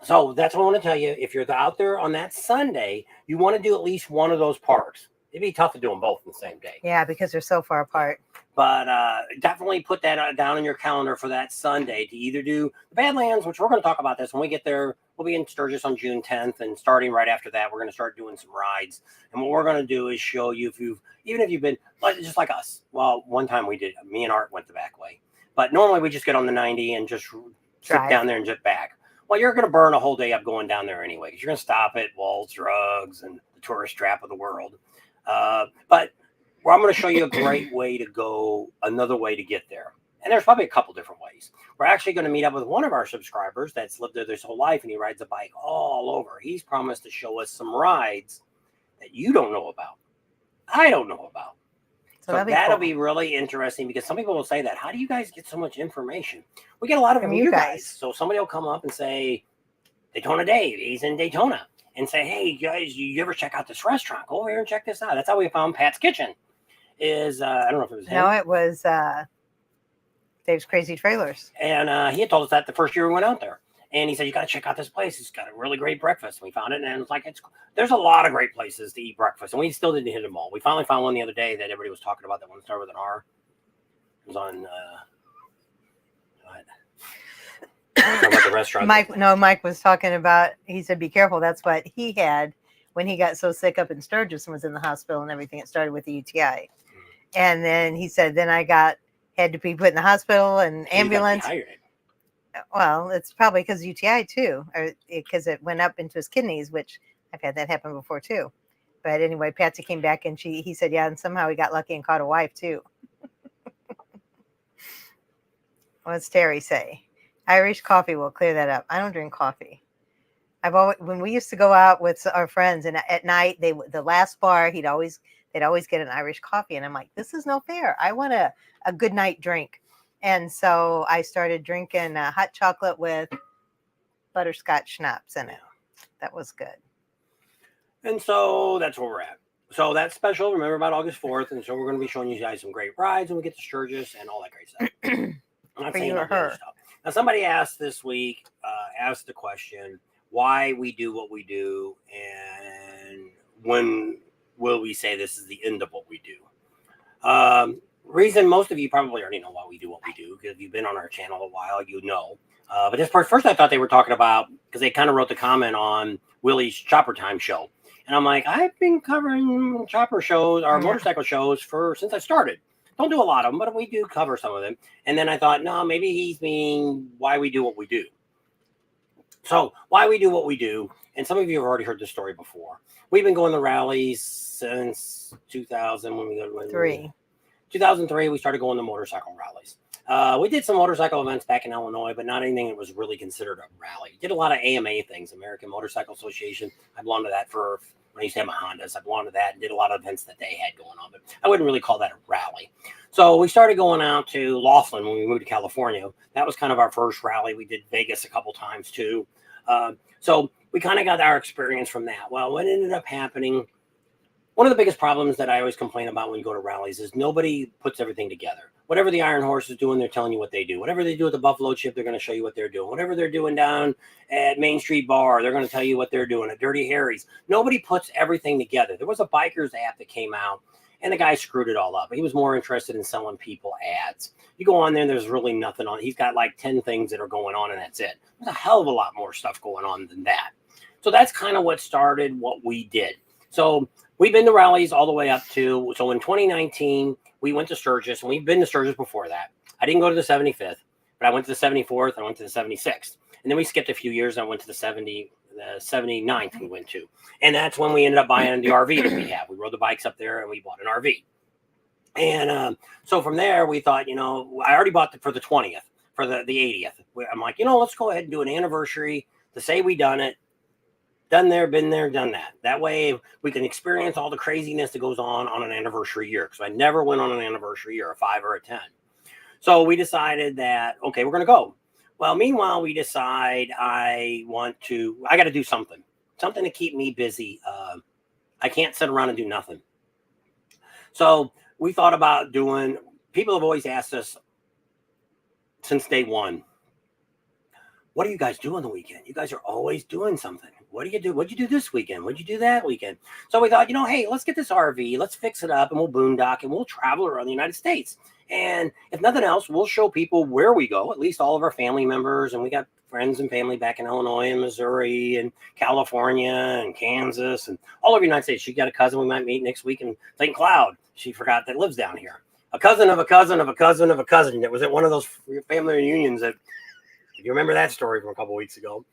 so that's what I want to tell you. If you're out there on that Sunday, you want to do at least one of those parks. It'd be tough to do them both in the same day. Yeah, because they're so far apart. But definitely put that down on your calendar for that Sunday to either do the Badlands, which we're going to talk about this when we get there. We'll be in Sturgis on June 10th, and starting right after that, we're going to start doing some rides. And what we're going to do is show you even if you've been just like us. Well, one time we did. Me and Art went the back way, but normally we just get on the 90 and just sit down there and jet back. Well, you're going to burn a whole day up going down there anyway, because you're going to stop at Walt's Drugs and the tourist trap of the world. But I'm going to show you a great way to go, another way to get there. And there's probably a couple different ways. We're actually going to meet up with one of our subscribers that's lived there his whole life, and he rides a bike all over. He's promised to show us some rides that you don't know about. I don't know about. So that'll be really interesting, because some people will say that. How do you guys get so much information? We get a lot of from you guys. So somebody will come up and say, Daytona Dave, he's in Daytona, and say, hey, guys, you ever check out this restaurant? Go over here and check this out. That's how we found Pat's Kitchen. I don't know if it was him. No, it was Dave's Crazy Trailers. And he had told us that the first year we went out there. And he said, you got to check out this place. It's got a really great breakfast. And we found it. And it's like, there's a lot of great places to eat breakfast. And we still didn't hit them all. We finally found one the other day that everybody was talking about, that one started with an R. It was on, about the restaurant. Mike was talking about, he said, be careful. That's what he had when he got so sick up in Sturgis and was in the hospital and everything. It started with the UTI. And then he said, then I had to be put in the hospital and ambulance. Well, it's probably because of UTI too, or because it went up into his kidneys, which I've had that happen before too. But anyway, Patsy came back and he said, yeah, and somehow he got lucky and caught a wife too. What's Terry say? Irish coffee will clear that up. I don't drink coffee. When we used to go out with our friends, and at night the last bar they'd always get an Irish coffee, and I'm like, this is no fair. I want a good night drink. And so I started drinking hot chocolate with butterscotch schnapps in it. That was good. And so that's where we're at. So that's special. Remember about August 4th. And so we're going to be showing you guys some great rides when we get to Sturgis and all that great stuff. I'm not saying all that stuff. Now, somebody asked this week, asked the question, why we do what we do, and when will we say this is the end of what we do? Reason most of you probably already know why we do what we do, because if you've been on our channel a while, you know. But this first I thought they were talking about, because they kind of wrote the comment on Willie's Chopper Time show. And I'm like, I've been covering chopper shows or motorcycle shows since I started. Don't do a lot of them, but we do cover some of them. And then I thought, no, maybe he's meaning why we do what we do. So why we do what we do, and some of you have already heard this story before. We've been going to rallies since 2003. 2003, we started going to motorcycle rallies. We did some motorcycle events back in Illinois, but not anything that was really considered a rally. Did a lot of AMA things, American Motorcycle Association. I belonged to that when I used to have my Hondas. I belonged to that and did a lot of events that they had going on, but I wouldn't really call that a rally. So we started going out to Laughlin when we moved to California. That was kind of our first rally. We did Vegas a couple times too. So we kind of got our experience from that. Well, what ended up happening, one of the biggest problems that I always complain about when you go to rallies is nobody puts everything together. Whatever the Iron Horse is doing, they're telling you what they do. Whatever they do at the Buffalo Chip, they're going to show you what they're doing. Whatever they're doing down at Main Street Bar, they're going to tell you what they're doing at Dirty Harry's. Nobody puts everything together. There was a bikers app that came out, and the guy screwed it all up. He was more interested in selling people ads. You go on there, and there's really nothing on. He's got like 10 things that are going on, and that's it. There's a hell of a lot more stuff going on than that. So that's kind of what started what we did. So we've been to rallies all the way up to, so in 2019, we went to Sturgis, and we've been to Sturgis before that. I didn't go to the 75th, but I went to the 74th, I went to the 76th. And then we skipped a few years, and I went to the 79th we went to. And that's when we ended up buying the RV that we have. We rode the bikes up there, and we bought an RV. And so from there, we thought, you know, I already bought for the 20th, for the 80th. I'm like, you know, let's go ahead and do an anniversary to say we done it. Done there, been there, done that. That way we can experience all the craziness that goes on an anniversary year. Because I never went on an anniversary year, a 5 or a 10. So we decided that, okay, we're going to go. Well, meanwhile, we decide I got to do something to keep me busy. I can't sit around and do nothing. So we thought about people have always asked us since day one, what do you guys do on the weekend? You guys are always doing something. What do you do? What'd you do this weekend? What'd you do that weekend? So we thought, you know, hey, let's get this RV, let's fix it up, and we'll boondock, and we'll travel around the United States. And if nothing else, we'll show people where we go, at least all of our family members. And we got friends and family back in Illinois and Missouri and California and Kansas and all over the United States. She got a cousin we might meet next week in St. Cloud. She forgot that lives down here. A cousin of a cousin of a cousin of a cousin that was at one of those family reunions that, if you remember that story from a couple of weeks ago.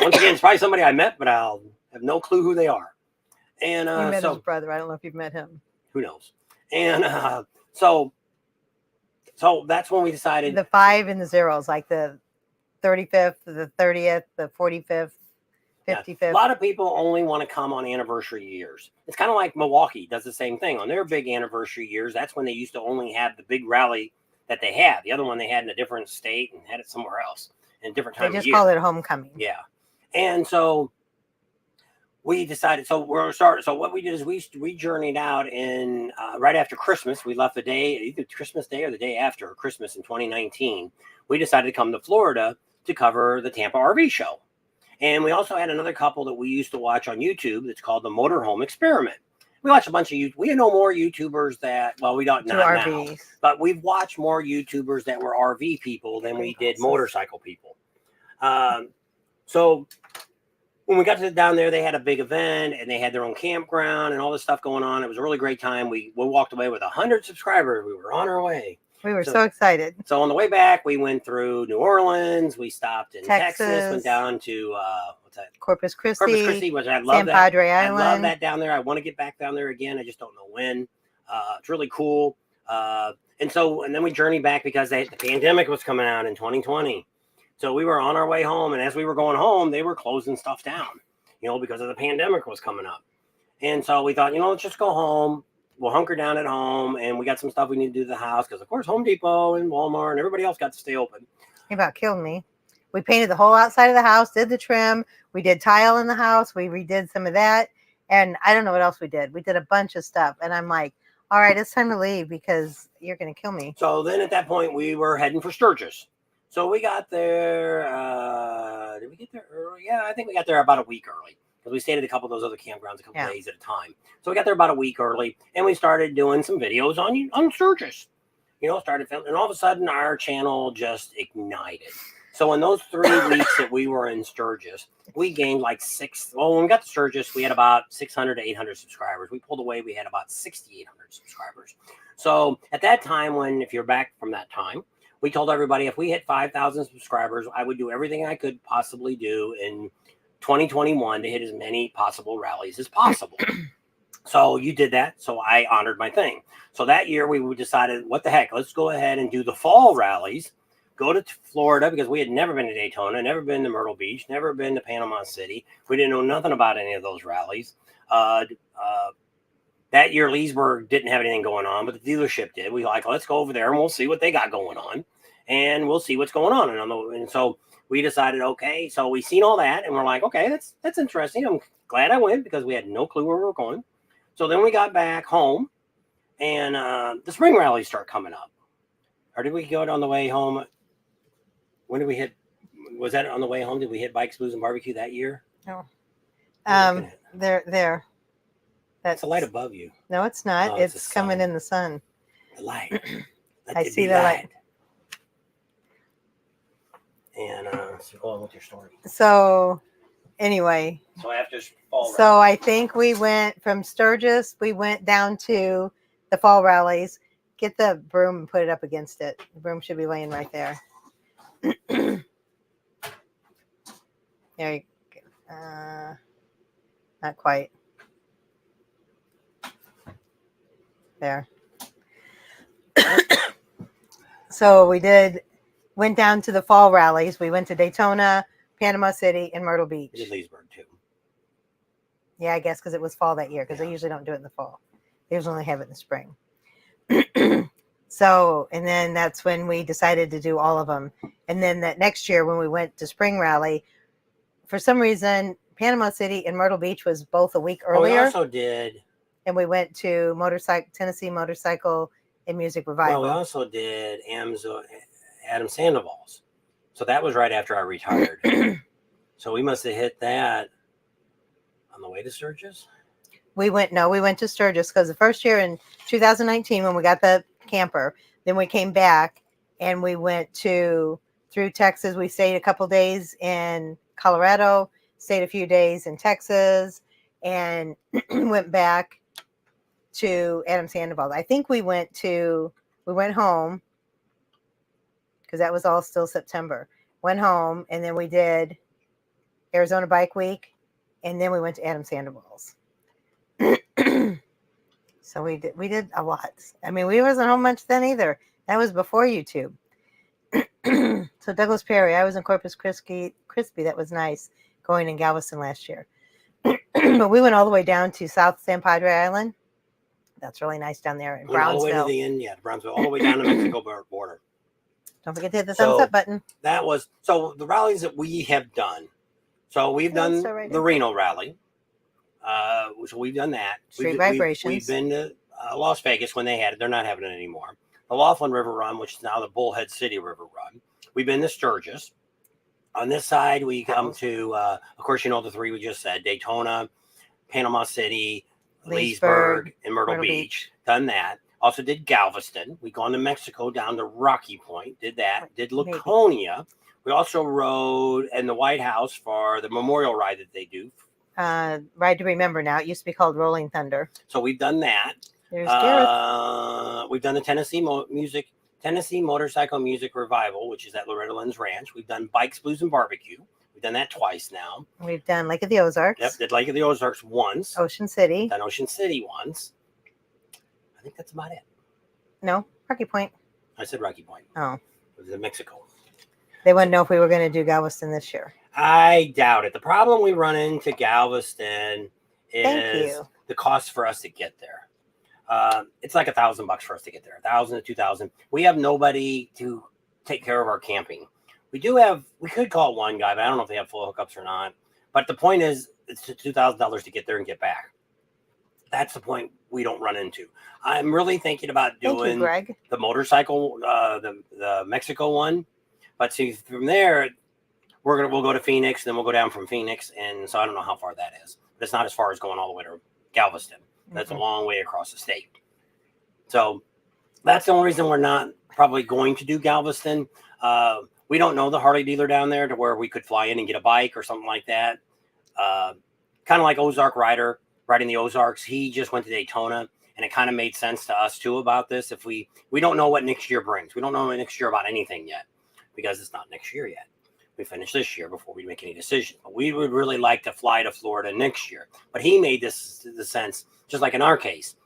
Once again, it's probably somebody I met, but I'll have no clue who they are. And you met his brother. I don't know if you've met him. Who knows? And so that's when we decided. The 5 and the zeros, like the 35th, the 30th, the 45th, 55th. Yeah. A lot of people only want to come on anniversary years. It's kind of like Milwaukee does the same thing. On their big anniversary years, that's when they used to only have the big rally that they had. The other one they had in a different state and had it somewhere else in a different time of year. They just call it homecoming. Yeah. And so we decided, so we're going to start. So what we did is we journeyed out in right after Christmas. We left the day, either Christmas Day or the day after Christmas in 2019. We decided to come to Florida to cover the Tampa RV show. And we also had another couple that we used to watch on YouTube that's called the Motorhome Experiment. We watch a bunch of YouTube. We know more YouTubers that, well, we don't know now, but we've watched more YouTubers that were RV people than we did motorcycle people. So when we got down there, they had a big event and they had their own campground and all this stuff going on. It was a really great time. We walked away with 100 subscribers. We were on our way. We were so excited. So on the way back, we went through New Orleans. We stopped in Texas, went down to what's that? Corpus Christi. Corpus Christi, which I love. San Padre Island. I love that down there. I want to get back down there again. I just don't know when. It's really cool. And then we journeyed back because the pandemic was coming out in 2020. So we were on our way home, and as we were going home, they were closing stuff down, because of the pandemic was coming up. And so we thought, let's just go home. We'll hunker down at home, and we got some stuff we need to do to the house because, of course, Home Depot and Walmart and everybody else got to stay open. He about killed me. We painted the whole outside of the house, did the trim. We did tile in the house. We redid some of that. And I don't know what else we did. We did a bunch of stuff. And I'm like, all right, it's time to leave because you're going to kill me. So then at that point, we were heading for Sturgis. So we got there. Did we get there early? Yeah, I think we got there about a week early because we stayed at a couple of those other campgrounds a couple days at a time. So we got there about a week early, and we started doing some videos on Sturgis. Started filming, and all of a sudden our channel just ignited. So in those 3 weeks that we were in Sturgis, we gained like when we got to Sturgis, we had about 600 to 800 subscribers. We pulled away, we had about 6,800 subscribers. So at that time, if you're back from that time, we told everybody if we hit 5,000 subscribers, I would do everything I could possibly do in 2021 to hit as many possible rallies as possible. So you did that. So I honored my thing. So that year we decided, what the heck, let's go ahead and do the fall rallies. Go to Florida because we had never been to Daytona, never been to Myrtle Beach, never been to Panama City. We didn't know nothing about any of those rallies. That year, Leesburg didn't have anything going on, but the dealership did. We let's go over there and we'll see what they got going on, and we'll see what's going on. And so we decided, okay, so we seen all that, and we're like, okay, that's interesting. I'm glad I went because we had no clue where we were going. So then we got back home, and the spring rallies start coming up. Or did we go on the way home? When did we hit? Was that on the way home? Did we hit Bikes, Blues, and Barbecue that year? No. What are you looking at? There. That's a light above you. No, it's not. Oh, it's it's the coming sun. in the sun. The light. Let I it see be the light. And so go on with your story. So anyway, So after fall so I think we went from Sturgis, we went down to the fall rallies. Get the broom and put it up against it. The broom should be laying right there. There you go. Not quite. There. So we went down to the fall rallies. We went to Daytona, Panama City, and Myrtle Beach. we did Leesburg too. Yeah, I guess because it was fall that year, because Yeah. they usually don't do it in the fall. They usually only have it in the spring. So, and then that's when we decided to do all of them. And then that next year when we went to spring rally, for some reason, Panama City and Myrtle Beach was both a week Oh, we earlier. also did. And we went to Tennessee Motorcycle and Music Revival. Well, we also did Adam Sandoval's. So that was right after I retired. So we must have hit that on the way to Sturgis. We went to Sturgis because the first year in 2019 when we got the camper, then we came back and we went through Texas. We stayed a couple days in Colorado, stayed a few days in Texas, and went back to Adam Sandoval. I think we went home because that was all still September. Went home and then we did Arizona Bike Week, and then we went to Adam Sandoval's. So we did a lot. I mean, we wasn't home much then either. That was before YouTube. So Douglas Perry, I was in Corpus Christi. That was nice going in Galveston last year. But we went all the way down to South San Padre Island. That's really nice down there in Went all the way to Brownsville. the end, Brownsville, all the way down to Mexico border. Don't forget to hit the thumbs up button. That was so the rallies that we have done. So we've done start right the in. Reno rally. So we've done that. Street We've Vibrations. been to Las Vegas when they had it. They're not having it anymore. The Laughlin River Run, which is now the Bullhead City River Run. We've been to Sturgis. On this side, we come to, of course, you know the three we just said: Daytona, Panama City, Leesburg, and Myrtle Beach. Done that. Also did Galveston. We gone to Mexico down to Rocky Point. Did that. Did Laconia. We also rode in the White House for the memorial ride that they do. Ride to Remember now. It used to be called Rolling Thunder. So we've done that. There's Gareth. We've done the Tennessee Motorcycle Music Revival, which is at Loretta Lynn's Ranch. We've done Bikes, Blues, and Barbecue. We've done that twice now. We've done Lake of the Ozarks. Yep, did Lake of the Ozarks once. Ocean City. Done Ocean City once. I think that's about it. No, Rocky Point. I said Rocky Point. Oh. It was in Mexico. They wouldn't know if we were going to do Galveston this year. I doubt it. The problem we run into Galveston is the cost for us to get there. It's like $1,000 for us to get there, $1,000 to $2,000. We have nobody to take care of our camping. We could call one guy, but I don't know if they have full hookups or not. But the point is, it's $2,000 to get there and get back. That's the point we don't run into. I'm really thinking about doing the motorcycle, the Mexico one. But see, from there, we'll go to Phoenix, then we'll go down from Phoenix, and so I don't know how far that is. But it's not as far as going all the way to Galveston. That's a long way across the state. So that's the only reason we're not probably going to do Galveston. We don't know the Harley dealer down there to where we could fly in and get a bike or something like that. Kind of like Ozark Rider riding the Ozarks. He just went to Daytona, and it kind of made sense to us too about this. If we don't know what next year brings. We don't know next year about anything yet because it's not next year yet. We finish this year before we make any decisions. But we would really like to fly to Florida next year. But he made the sense, just like in our case.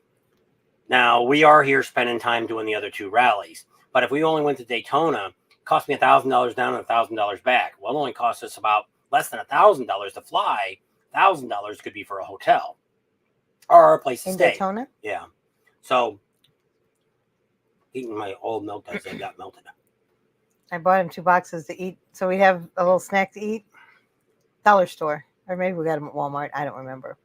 Now, we are here spending time doing the other two rallies. But if we only went to Daytona, it cost me $1,000 down and $1,000 back. Well, it only cost us about less than $1,000 to fly. $1,000 could be for a hotel or a place to stay. In Daytona? Yeah. So, eating my old milk as they got melted. I bought him 2 boxes to eat, so we have a little snack to eat. Dollar store, or maybe we got them at Walmart. I don't remember.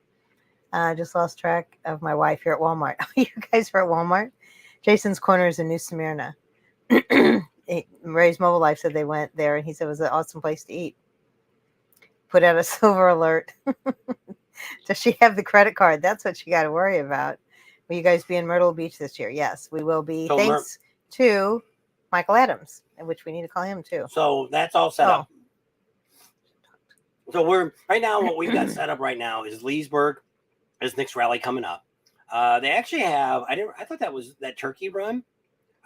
I just lost track of my wife here at Walmart. You guys are at Walmart? Jason's Corner is in New Smyrna. Ray's Mobile Life said they went there, and he said it was an awesome place to eat. Put out a silver alert. Does she have the credit card? That's what you got to worry about. Will you guys be in Myrtle Beach this year? Yes, we will be. So thanks to Michael Adams, which we need to call him too. So that's all set up. So we're right now. What we've got set up right now is Leesburg is next rally coming up. They actually have. I thought that was that turkey run.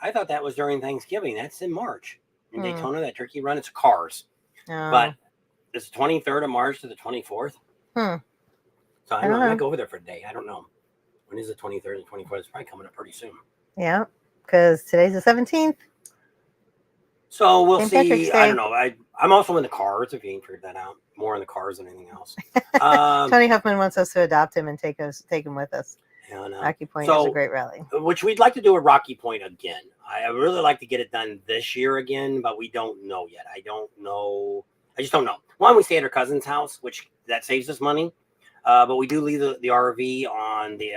I thought that was during Thanksgiving. That's in March in Daytona. That turkey run. It's cars, but it's the 23rd of March to the 24th. So I might go over there for a day. I don't know. When is the 23rd and 24th? It's probably coming up pretty soon. Yeah, because today's the 17th. So we'll see. I don't know. I'm also in the cars, if you ain't figured that out. More in the cars than anything else. Tony Huffman wants us to adopt him and take him with us. Yeah, no. Rocky Point is a great rally. Which we'd like to do at Rocky Point again. I really like to get it done this year again, but we don't know yet. I don't know. I just don't know. One, we stay at her cousin's house, which that saves us money. But we do leave the RV on the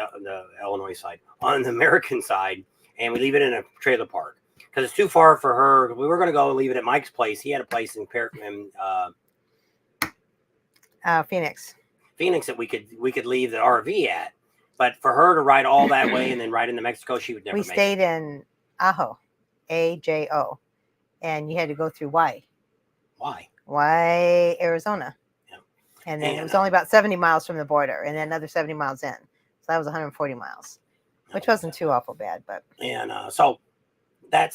Illinois side, on the American side, and we leave it in a trailer park because it's too far for her. We were going to go and leave it at Mike's place. He had a place in Phoenix that we could leave the RV at, but for her to ride all that way and then ride into Mexico, she would never. We stayed in Ajo, AJO, and you had to go through Arizona. And then it was only about 70 miles from the border and then another 70 miles in. So that was 140 miles, which wasn't too awful bad. But so that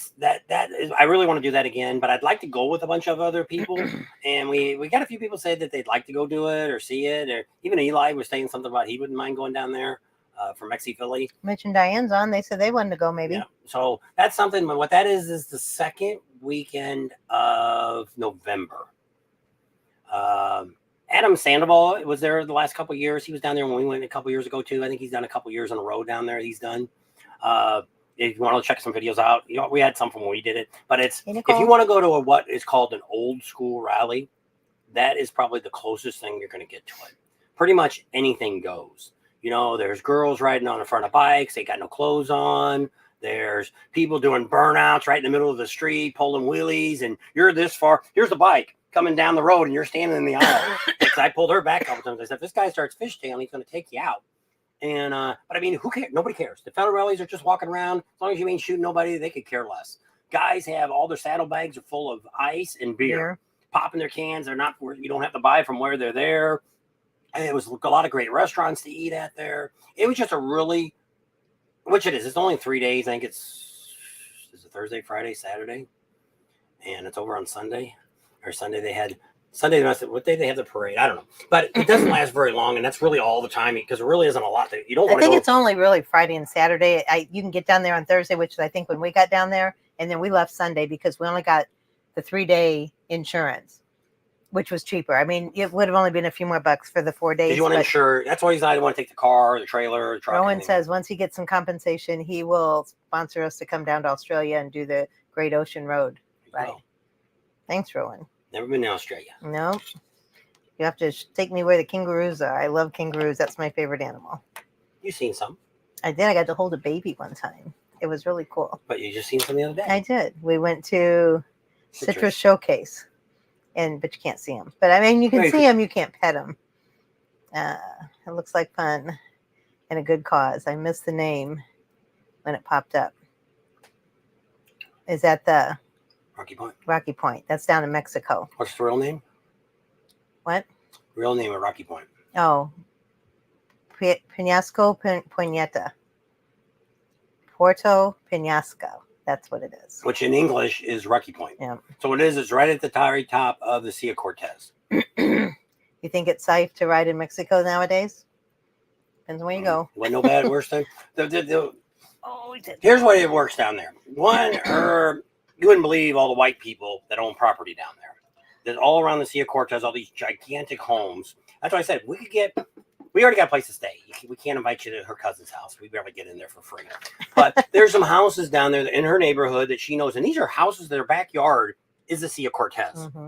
is, I really want to do that again, but I'd like to go with a bunch of other people. And we got a few people say that they'd like to go do it or see it. Or even Eli was saying something about he wouldn't mind going down there for Mexi Philly. Mitch and Diane's on. They said they wanted to go maybe. Yeah. So that's something. What that is the second weekend of November. Adam Sandoval was there the last couple of years. He was down there when we went a couple years ago too. I think he's done a couple of years on the road down there. He's done. If you want to check some videos out, we had some from when we did it. But it's if you want to go to what is called an old school rally, that is probably the closest thing you're going to get to it. Pretty much anything goes. There's girls riding on the front of bikes. They got no clothes on. There's people doing burnouts right in the middle of the street, pulling wheelies, and you're this far. Here's the bike coming down the road, and you're standing in the aisle. I pulled her back a couple times. I said, if this guy starts fishtailing, he's going to take you out. And but I mean, who cares? Nobody cares. The federal rallies are just walking around. As long as you ain't shooting nobody, they could care less. Guys have all their saddlebags are full of ice and beer, popping their cans. They're not. You don't have to buy from where they're there. And it was a lot of great restaurants to eat at there. It was just a really, which it is. It's only 3 days. I think is it Thursday, Friday, Saturday, and it's over on Sunday. Or Sunday, what day they have the parade? I don't know. But it doesn't last very long, and that's really all the time because it really isn't a lot. You don't want to go. I think it's only really Friday and Saturday. You can get down there on Thursday, which is I think when we got down there, and then we left Sunday because we only got the 3-day insurance, which was cheaper. I mean, it would have only been a few more bucks for the 4 days. Did you want to insure? That's why he's not want to take the car, or the trailer, or the truck. Rowan says once he gets some compensation, he will sponsor us to come down to Australia and do the Great Ocean Road. Right. Thanks, Rowan. Never been to Australia. No. You have to take me where the kangaroos are. I love kangaroos. That's my favorite animal. You've seen some. I did. I got to hold a baby one time. It was really cool. But you just seen some the other day. I did. We went to Citrus Showcase, but you can't see them. But I mean, you can see them. You can't pet them. It looks like fun and a good cause. I missed the name when it popped up. Is that the Rocky Point? Rocky Point. That's down in Mexico. What's the real name? What? Real name of Rocky Point. Oh, Penasco Puñeta. Puerto Penasco. That's what it is. Which in English is Rocky Point. Yeah. So it is. It's right at the very top of the Sea of Cortez. You think it's safe to ride in Mexico nowadays? Depends on where you go. Well, no bad, worse thing. Here's what it works down there. One, you wouldn't believe all the white people that own property down there. There's all around the Sea of Cortez, all these gigantic homes. That's why I said we already got a place to stay. We can't invite you to her cousin's house. We barely get in there for free. But there's some houses down there in her neighborhood that she knows. And these are houses that are backyard is the Sea of Cortez. Mm-hmm.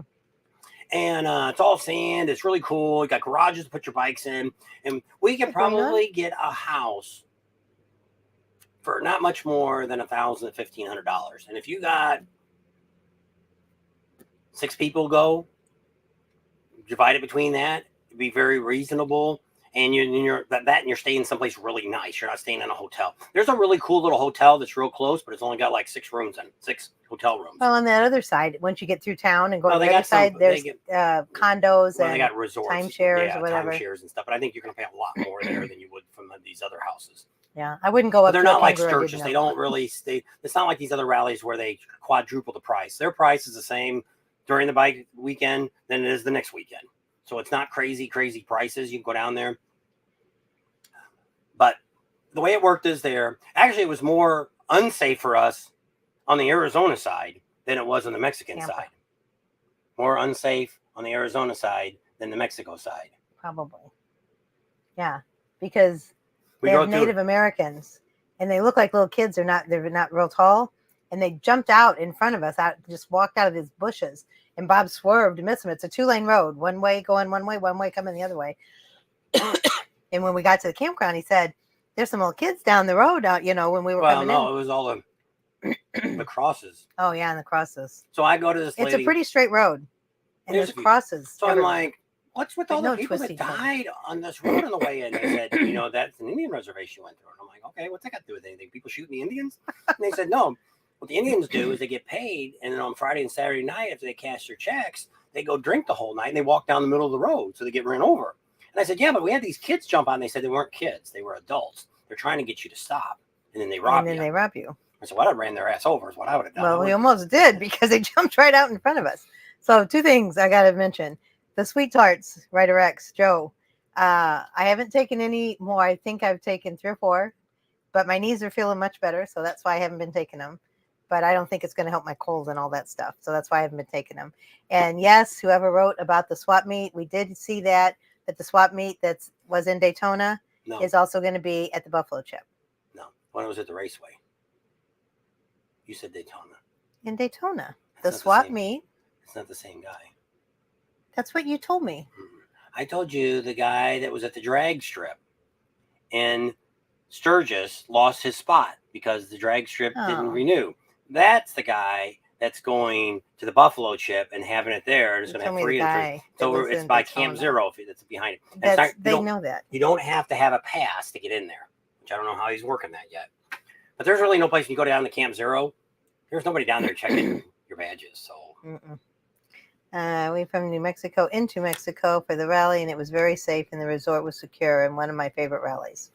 And it's all sand. It's really cool. You got garages to put your bikes in. And we can probably get a house for not much more than $1,000 to $1,500. And if you got 6 people go, divide it between that, it'd be very reasonable. And you're staying someplace really nice. You're not staying in a hotel. There's a really cool little hotel that's real close, but it's only got like 6 rooms in it, 6 hotel rooms. Well, on that other side, once you get through town and go Well, to they the other got some- side, there's they get- condos Well, they and got resorts, timeshares or whatever. timeshares and stuff. But I think you're going to pay a lot more there than you would from these other houses. yeah, I wouldn't go But up they're to a not like kangaroo I didn't Sturgis. know They about. don't really stay. It's not like these other rallies where they quadruple the price. Their price is the same during the bike weekend than it is the next weekend. So it's not crazy prices. You can go down there. But the way it worked is it was more unsafe for us on the Arizona side than it was on the Mexican Tampa. side. More unsafe on the Arizona side than the Mexico side. Probably. Yeah, because We they go have through- Native Americans, and they look like little kids. They're not real tall, and they jumped out in front of us, just walked out of these bushes, and Bob swerved to miss them. It's a 2-lane road, one way going one way coming the other way. And when we got to the campground, he said, "There's some little kids down the road out, when we were coming no, in." it was all the crosses. Oh yeah, and the crosses. So I go to this It's lady. a pretty straight road, and There's there's a few- crosses. So I'm everywhere. like, what's with There's all the no people that twisty thing. died on this road on the way in? They said, that's an Indian reservation you went through. And I'm like, okay, what's that got to do with anything? People shooting the Indians? And they said, no. What the Indians do is they get paid, and then on Friday and Saturday night, after they cash their checks, they go drink the whole night, and they walk down the middle of the road, so they get run over. And I said, yeah, but we had these kids jump on. They said they weren't kids. They were adults. They're trying to get you to stop, and then they rob and then you. they rob you. I said, well, I ran their ass over is what I would have done. Well, we almost did because they jumped right out in front of us. So 2 things I got to mention. The Sweet Tarts, Ryder X, Joe. I haven't taken any more. I think I've taken 3 or 4, but my knees are feeling much better. So that's why I haven't been taking them. But I don't think it's going to help my cold and all that stuff. So that's why I haven't been taking them. And yes, whoever wrote about the swap meet, we did see that the swap meet that was in Daytona No, is also going to be at the Buffalo Chip no. When it was at the Raceway. You said Daytona. in Daytona. It's The not the swap same. meet. It's not the same guy. That's what you told me. I told you the guy that was at the drag strip in Sturgis lost his spot because the drag strip didn't Oh. renew. That's the guy that's going to the Buffalo Chip and having it there. It's You going to told have me the free entry. guy that So was it's in by Daytona. Camp Zero that's behind it. And it's That's, not- they you don't- know that. You don't have to have a pass to get in there, which I don't know how he's working that yet. But there's really no place when you go down to Camp Zero. There's nobody down there checking your badges. So Mm-mm. We from New Mexico into Mexico for the rally, and it was very safe, and the resort was secure, and one of my favorite rallies.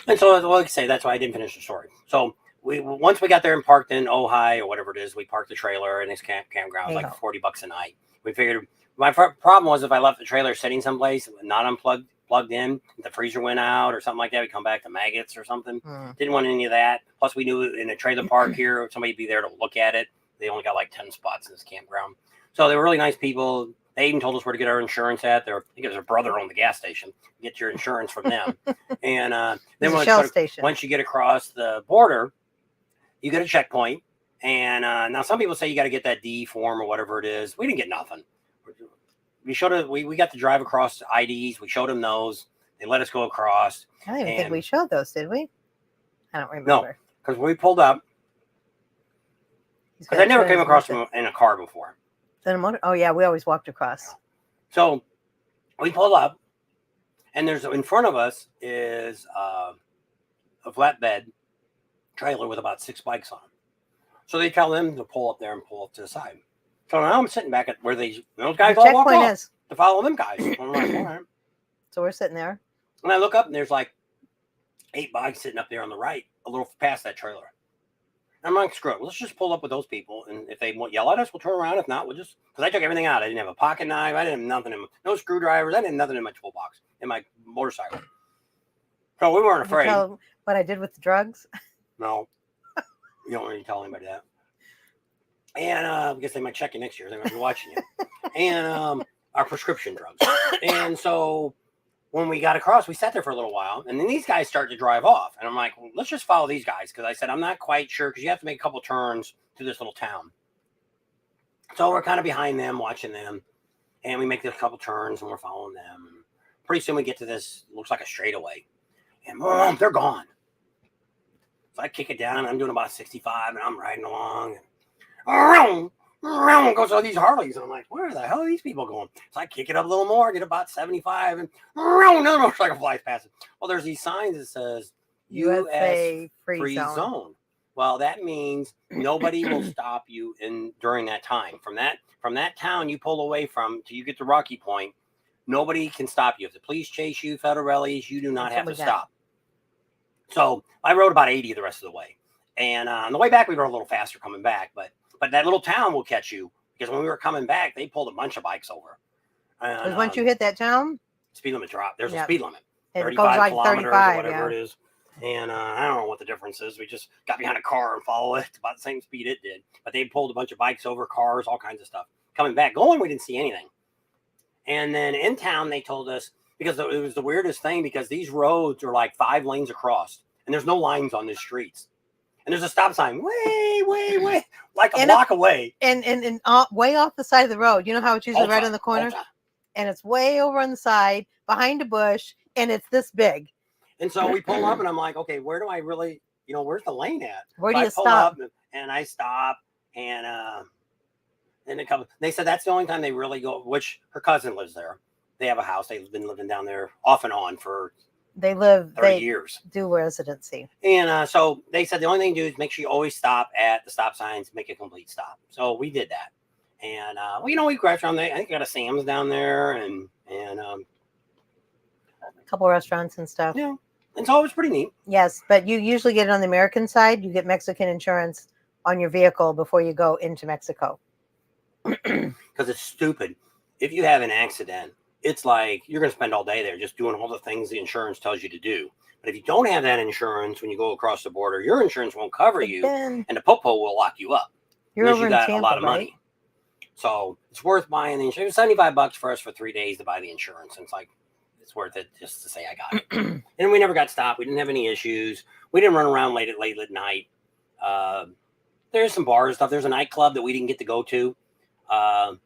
And so, like I say, that's why I didn't finish the story. So once we got there and parked in Ojai or whatever it is, we parked the trailer, and this campground was like $40 a night. We figured my problem was if I left the trailer sitting someplace, not plugged in, if the freezer went out or something like that, we come back to maggots or something. Didn't want any of that. Plus, we knew in a trailer park here, somebody'd be there to look at it. They only got like 10 spots in this campground. So they were really nice people. They even told us where to get our insurance at. I think it was their brother owned the gas station. Get your insurance from them. And then Shell station. once you get across the border, you get a checkpoint. And now some people say you got to get that D form or whatever it is. We didn't get nothing. We showed it. We got to drive across IDs. We showed them those. They let us go across. I don't even think and- we showed those, did we? I don't remember. Because when we pulled up, He's because got I never to came his across motor. them in a car before. Then a motor. Oh yeah, we always walked across. So we pull up, and there's in front of us is a flatbed trailer with about 6 bikes on it. So they tell them to pull up there and pull up to the side. So now I'm sitting back at where those guys The all walk checkpoint off is. to follow them guys. I'm like, all right. So we're sitting there. And I look up and there's like 8 bikes sitting up there on the right, a little past that trailer. I'm like, screw it. Let's just pull up with those people. And if they won't yell at us, we'll turn around. If not, we'll just, because I took everything out. I didn't have a pocket knife. I didn't have nothing in no screwdrivers. I didn't have nothing in my toolbox, in my motorcycle. So we weren't Did you afraid. tell them what I did with the drugs? No, you don't really tell anybody that. And I guess they might check you next year. They might be watching you. And our prescription drugs. And so when we got across, we sat there for a little while. And then these guys start to drive off. And I'm like, well, let's just follow these guys. Because I said, I'm not quite sure. Because you have to make a couple turns through this little town. So we're kind of behind them, watching them, and we make a couple turns and we're following them. Pretty soon we get to this, looks like a straightaway, and boom, they're gone. So I kick it down. I'm doing about 65, and I'm riding along. And goes all these Harleys, and I'm like, where the hell are these people going? So I kick it up a little more, get about 75, and another motorcycle flies past it. Well, there's these signs that says USA free zone. Well, that means nobody will stop you during that time. From that town you pull away from till you get to Rocky Point, nobody can stop you. If the police chase you, federales, you do not have to stop. So I rode about 80 the rest of the way. And on the way back, we rode a little faster coming back. But that little town will catch you, because when we were coming back, they pulled a bunch of bikes over. And once you hit that town, speed limit drop. There's a speed limit. It goes like 35, or whatever it is. And I don't know what the difference is. We just got behind a car and followed it about the same speed it did. But they pulled a bunch of bikes over, cars, all kinds of stuff. Coming back, going, we didn't see anything. And then in town, they told us, because it was the weirdest thing, because these roads are like 5 lanes across, and there's no lines on the streets. And there's a stop sign way, like a block away. And way off the side of the road. You know how it's usually right on the corner? And it's way over on the side, behind a bush, and it's this big. And so we pull up, and I'm like, okay, where do I really, where's the lane at? Where do you stop? And I stop, and then they said that's the only time they really go, which her cousin lives there. They have a house. They've been living down there off and on for 30 years. Do residency. And so they said the only thing to do is make sure you always stop at the stop signs, make a complete stop. So we did that. And, we crashed around there. I think we got a Sam's down there and a couple restaurants and stuff. Yeah. And so it was pretty neat. Yes, but you usually get it on the American side. You get Mexican insurance on your vehicle before you go into Mexico. Because it's stupid. If you have an accident, it's like you're going to spend all day there just doing all the things the insurance tells you to do. But if you don't have that insurance when you go across the border, your insurance won't cover you, and the popo will lock you up. You're over in Tampa, a lot of money. So it's worth buying the insurance. It was $75 for us for 3 days to buy the insurance. And it's like, it's worth it just to say I got it. And we never got stopped. We didn't have any issues. We didn't run around late at night. There's some bars and stuff. There's a nightclub that we didn't get to go to.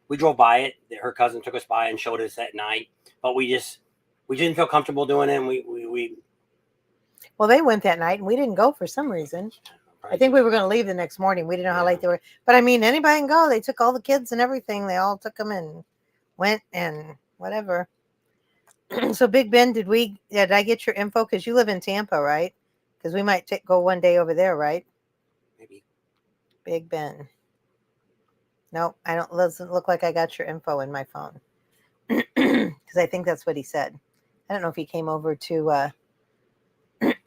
We drove by it. Her cousin took us by and showed us at night, but we didn't feel comfortable doing it. And well, they went that night and we didn't go for some reason. I think we were going to leave the next morning. We didn't know how late they were, but I mean, anybody can go. They took all the kids and everything. They all took them and went and whatever. So Big Ben, did I get your info? Cause you live in Tampa, right? Cause we might go one day over there, right? Maybe. Big Ben. Nope, doesn't look like I got your info in my phone. Because I think that's what he said. I don't know if he came over to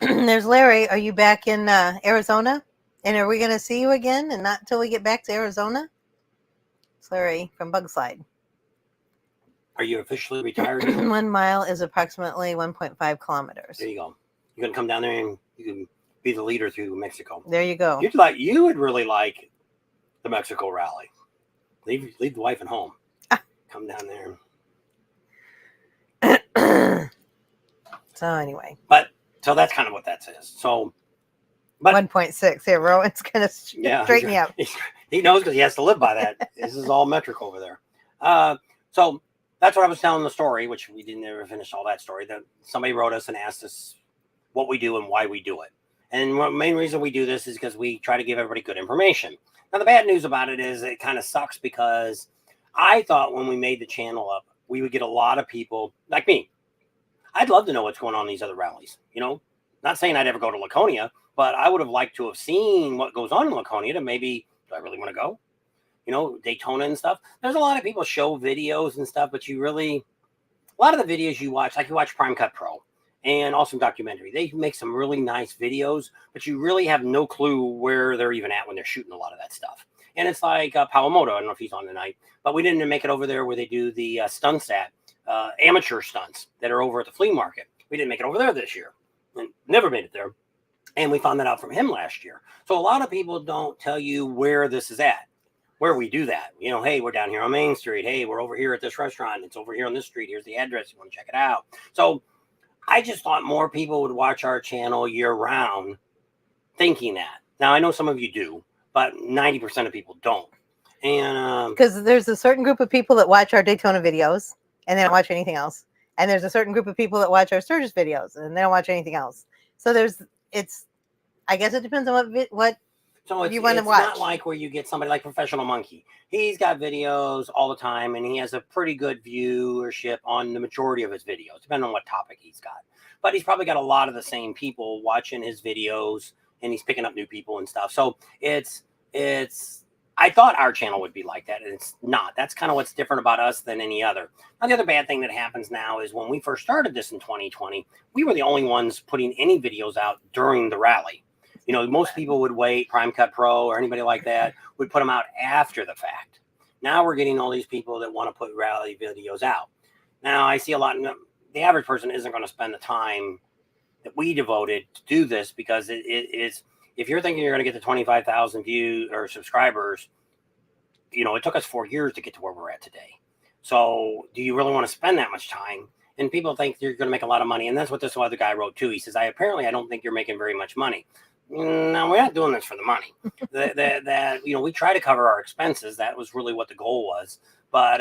there's Larry. Are you back in Arizona? And are we gonna see you again and not until we get back to Arizona? It's Larry from Bugslide. Are you officially retired? 1 mile is approximately 1.5 kilometers. There you go. You're gonna come down there and you can be the leader through Mexico. There you go. You would really like the Mexico rally. Leave the wife at home. Come down there. So anyway. So that's kind of what that says. So, 1.6. Here, Rowan's gonna straighten you up. He knows because he has to live by that. This is all metric over there. So that's what I was telling the story, which we didn't ever finish all that story. That somebody wrote us and asked us what we do and why we do it. And the main reason we do this is because we try to give everybody good information. Now, the bad news about it is it kind of sucks because I thought when we made the channel up, we would get a lot of people like me. I'd love to know what's going on in these other rallies. Not saying I'd ever go to Laconia, but I would have liked to have seen what goes on in Laconia to maybe, do I really want to go? Daytona and stuff. There's a lot of people show videos and stuff, but a lot of the videos you watch, like you watch Prime Cut Pro and Awesome Documentary, they make some really nice videos, but you really have no clue where they're even at when they're shooting a lot of that stuff. And it's like Pawamoto, I don't know if he's on tonight, but we didn't make it over there where they do the stunts amateur stunts that are over at the flea market. We didn't make it over there this year. And never made it there. And we found that out from him last year. So a lot of people don't tell you where this is at, where we do that. Hey, we're down here on Main Street. Hey, we're over here at this restaurant. It's over here on this street. Here's the address. You want to check it out. So I just thought more people would watch our channel year round thinking that. Now, I know some of you do, but 90% of people don't. And Because there's a certain group of people that watch our Daytona videos and they don't watch anything else. And there's a certain group of people that watch our Sturgis videos and they don't watch anything else. So I guess it depends on what so you want to it's not watch. like where you get somebody like Professional Monkey. He's got videos all the time, and he has a pretty good viewership on the majority of his videos, depending on what topic he's got. But he's probably got a lot of the same people watching his videos, and he's picking up new people and stuff. So it's I thought our channel would be like that, and it's not. That's kind of what's different about us than any other. Now, the other bad thing that happens now is when we first started this in 2020, we were the only ones putting any videos out during the rally. You know, most people would wait, Prime Cut Pro or anybody like that would put them out after the fact. Now we're getting all these people that want to put rally videos out. Now, I see a lot, the average person isn't going to spend the time that we devoted to do this because it is, if you're thinking you're going to get to 25,000 views or subscribers, you know, it took us 4 years to get to where we're at today. So do you really want to spend that much time? And people think you're going to make a lot of money. And that's what this other guy wrote too. He says, I don't think you're making very much money. No, we're not doing this for the money. that you know, we try to cover our expenses. That was really what the goal was. But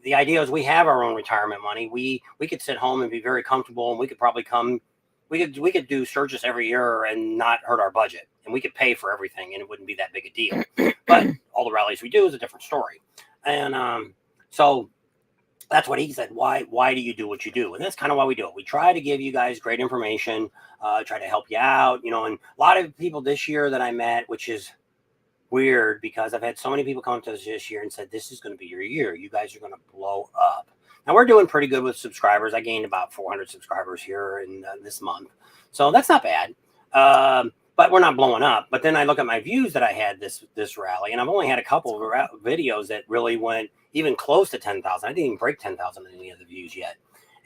the idea is we have our own retirement money. We could sit home and be very comfortable, and we could probably come. We could do Sturgis every year and not hurt our budget, and we could pay for everything, and it wouldn't be that big a deal. But all the rallies we do is a different story, and so that's what he said. Why do you do what you do? And that's kind of why we do it. We try to give you guys great information, try to help you out, you know. And a lot of people this year that I met, which is weird because I've had so many people come to us this year and said, this is going to be your year. You guys are going to blow up. Now, we're doing pretty good with subscribers. I gained about 400 subscribers here in this month. So that's not bad. But we're not blowing up. But then I look at my views that I had this rally, and I've only had a couple of videos that really went even close to 10,000. I didn't even break 10,000 in any of the views yet.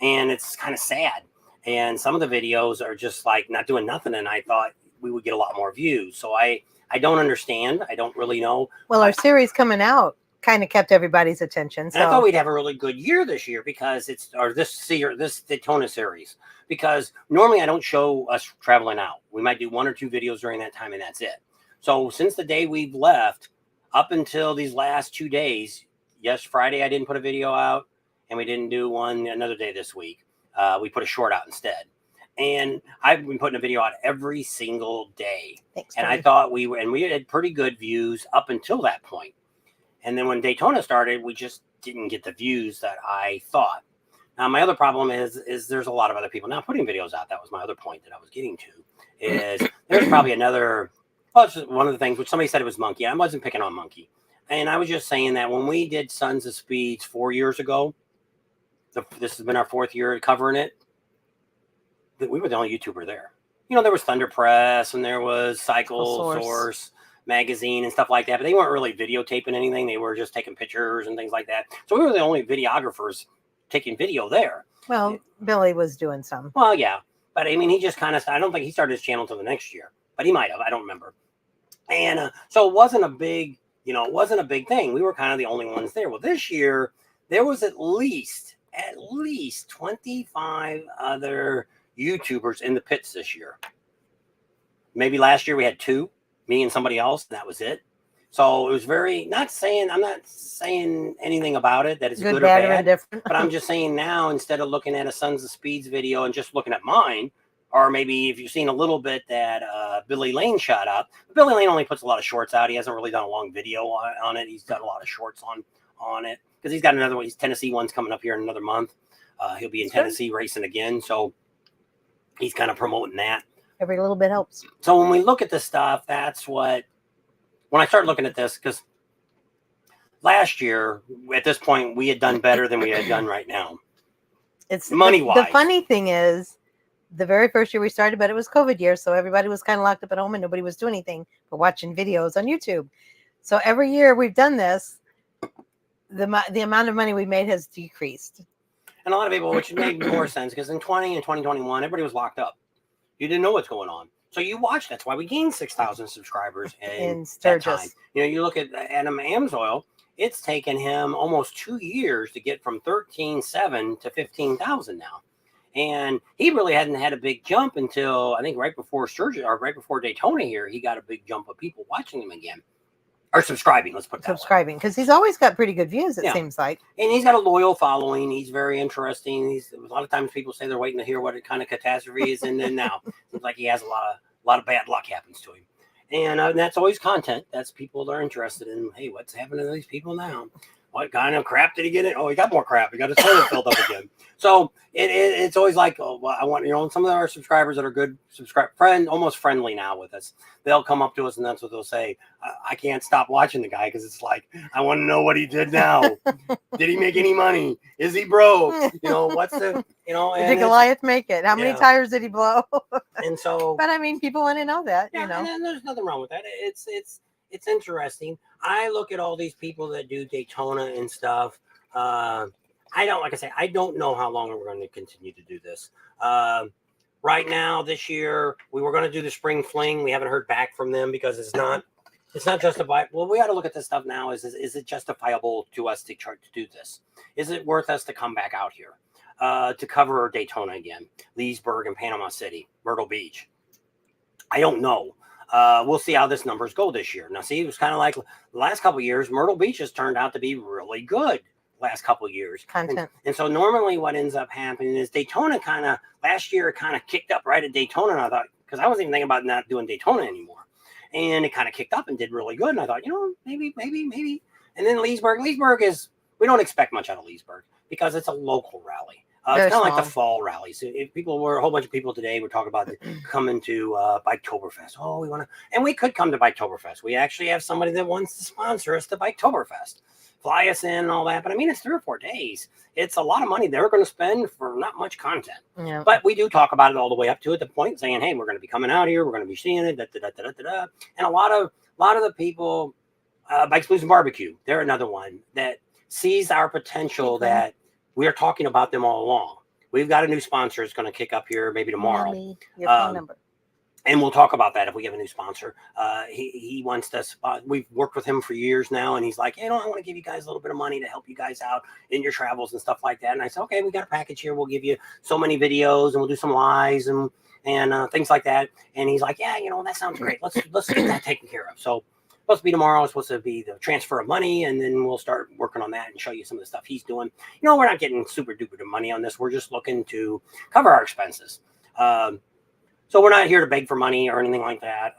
And it's kind of sad. And some of the videos are just like not doing nothing. And I thought we would get a lot more views. So I don't understand. I don't really know. Well, our series coming out kind of kept everybody's attention. So and I thought we'd have a really good year this year because this Daytona series, because normally I don't show us traveling out. We might do 1 or 2 videos during that time, and that's it. So since the day we've left up until these last 2 days, yes, Friday I didn't put a video out, and we didn't do one another day this week. We put a short out instead. And I've been putting a video out every single day. Thanks, and I thought we had pretty good views up until that point. And then when Daytona started, we just didn't get the views that I thought. Now, my other problem is there's a lot of other people now putting videos out. That was my other point that I was getting to, is there's probably another, well, it's just one of the things which somebody said it was Monkey. I wasn't picking on Monkey. And I was just saying that when we did Sons of Speeds 4 years ago, this has been our 4th year covering it, that we were the only YouTuber there. You know, there was Thunder Press and there was Cycle Source magazine and stuff like that, but they weren't really videotaping anything. They were just taking pictures and things like that. So we were the only videographers taking video there. Well, Billy was doing some. Well, yeah, but I mean, he just kind of, I don't think he started his channel until the next year, but he might have, I don't remember. And so it wasn't a big, it wasn't a big thing. We were kind of the only ones there. Well, this year there was at least 25 other YouTubers in the pits this year. Maybe last year we had 2, me and somebody else, and that was it. So it was I'm not saying anything about it, that it's good or bad, or indifferent. But I'm just saying now, instead of looking at a Sons of Speeds video and just looking at mine, or maybe if you've seen a little bit that Billy Lane shot up, Billy Lane only puts a lot of shorts out. He hasn't really done a long video on it. He's done a lot of shorts on it because he's got another one. His Tennessee one's coming up here in another month. He'll be in Tennessee racing again. So he's kind of promoting that. Every little bit helps. So when we look at this stuff, that's when I started looking at this, because last year at this point we had done better than we had done right now. It's money-wise. The funny thing is, the very first year we started, but it was COVID year, so everybody was kind of locked up at home and nobody was doing anything but watching videos on YouTube. So every year we've done this, the amount of money we made has decreased. And a lot of people, which made more sense, because in 20 and 2021, everybody was locked up. You didn't know what's going on. So you watched. That's why we gained 6,000 subscribers in Sturgis. That time. You look at Adam Amsoil, it's taken him almost 2 years to get from 13,700 to 15,000 now. And he really hadn't had a big jump until, I think, right before Sturgis, or right before Daytona here, he got a big jump of people watching him again. or subscribing. Let's put it that way. Subscribing, because he's always got pretty good views, it Yeah. seems like. And he's got a loyal following. He's very interesting. A lot of times people say they're waiting to hear what kind of catastrophe is, and then now seems like he has a lot of bad luck happens to him. And that's always content. That's people that are interested in. Hey, what's happening to these people now? What kind of crap did he get in? Oh, he got more crap. He got his toilet filled up again. So it's always like, oh, well, I want, some of our subscribers that are good almost friendly now with us. They'll come up to us and that's what they'll say. I can't stop watching the guy because it's like, I want to know what he did now. Did he make any money? Is he broke? What's the, and did Goliath make it? How many tires did he blow? And so, but I mean, people want to know that, and there's nothing wrong with that. It's interesting. I look at all these people that do Daytona and stuff. I don't know how long we're going to continue to do this. Right now, this year, we were going to do the spring fling. We haven't heard back from them because it's not justifiable. Well, we got to look at this stuff now. Is it justifiable to us to do this? Is it worth us to come back out here to cover Daytona again, Leesburg and Panama City, Myrtle Beach? I don't know. We'll see how this numbers go this year. Now, see, it was kind of like the last couple of years, Myrtle Beach has turned out to be really good last couple of years. Content. And so normally what ends up happening is Daytona last year, it kind of kicked up right at Daytona. And I thought, because I wasn't even thinking about not doing Daytona anymore. And it kind of kicked up and did really good. And I thought, maybe. And then Leesburg we don't expect much out of Leesburg because it's a local rally. It's kind of like the fall rallies. A whole bunch of people today were talking about coming to Biketoberfest. Oh, we want to, and we could come to Biketoberfest. We actually have somebody that wants to sponsor us to Biketoberfest, fly us in and all that. But I mean, it's 3 or 4 days. It's a lot of money they're going to spend for not much content. Yeah. But we do talk about it all the way up to the point saying, hey, we're going to be coming out here. We're going to be seeing it. And a lot of the people, Bikes, Blues, and Barbecue, they're another one that sees our potential that we are talking about them all along. We've got a new sponsor that's going to kick up here maybe tomorrow. Your phone number. And we'll talk about that if we have a new sponsor. He wants to spot. We've worked with him for years now, and he's like, I want to give you guys a little bit of money to help you guys out in your travels and stuff like that. And I said, okay, we got a package here. We'll give you so many videos, and we'll do some lives and things like that. And he's like, yeah, that sounds great. Let's get that taken care of. So supposed to be tomorrow. It's supposed to be the transfer of money, and then we'll start working on that and show you some of the stuff he's doing. We're not getting super duper money on this. We're just looking to cover our expenses. So we're not here to beg for money or anything like that.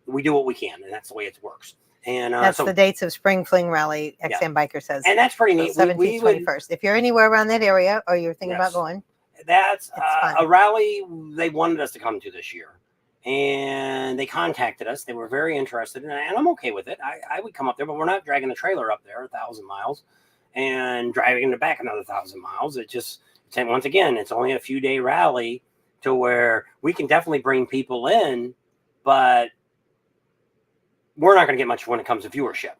We do what we can, and that's the way it works. And that's the dates of Spring Fling Rally, XM Biker says. And that's pretty neat. 17th, 21st. If you're anywhere around that area or you're thinking about going. That's a rally they wanted us to come to this year. And they contacted us. They were very interested, and I'm okay with it. I would come up there, but we're not dragging the trailer up there 1,000 miles and driving it back another 1,000 miles. Once again, it's only a few day rally to where we can definitely bring people in, but we're not going to get much when it comes to viewership.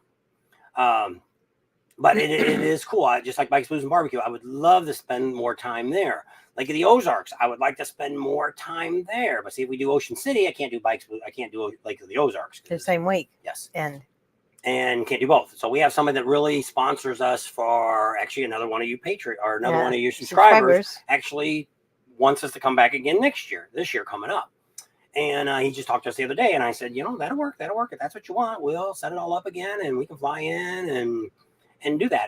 But it is cool. Just like Bikes, Blues, and Barbecue, I would love to spend more time there. Like the Ozarks, I would like to spend more time there. But see, if we do Ocean City, I can't do Bikes. I can't do like the Ozarks. The same week. Yes. And can't do both. So we have somebody that really sponsors us for actually another one of you one of your subscribers actually wants us to come back again this year coming up. And he just talked to us the other day, and I said, that'll work. If that's what you want, we'll set it all up again, and we can fly in and do that.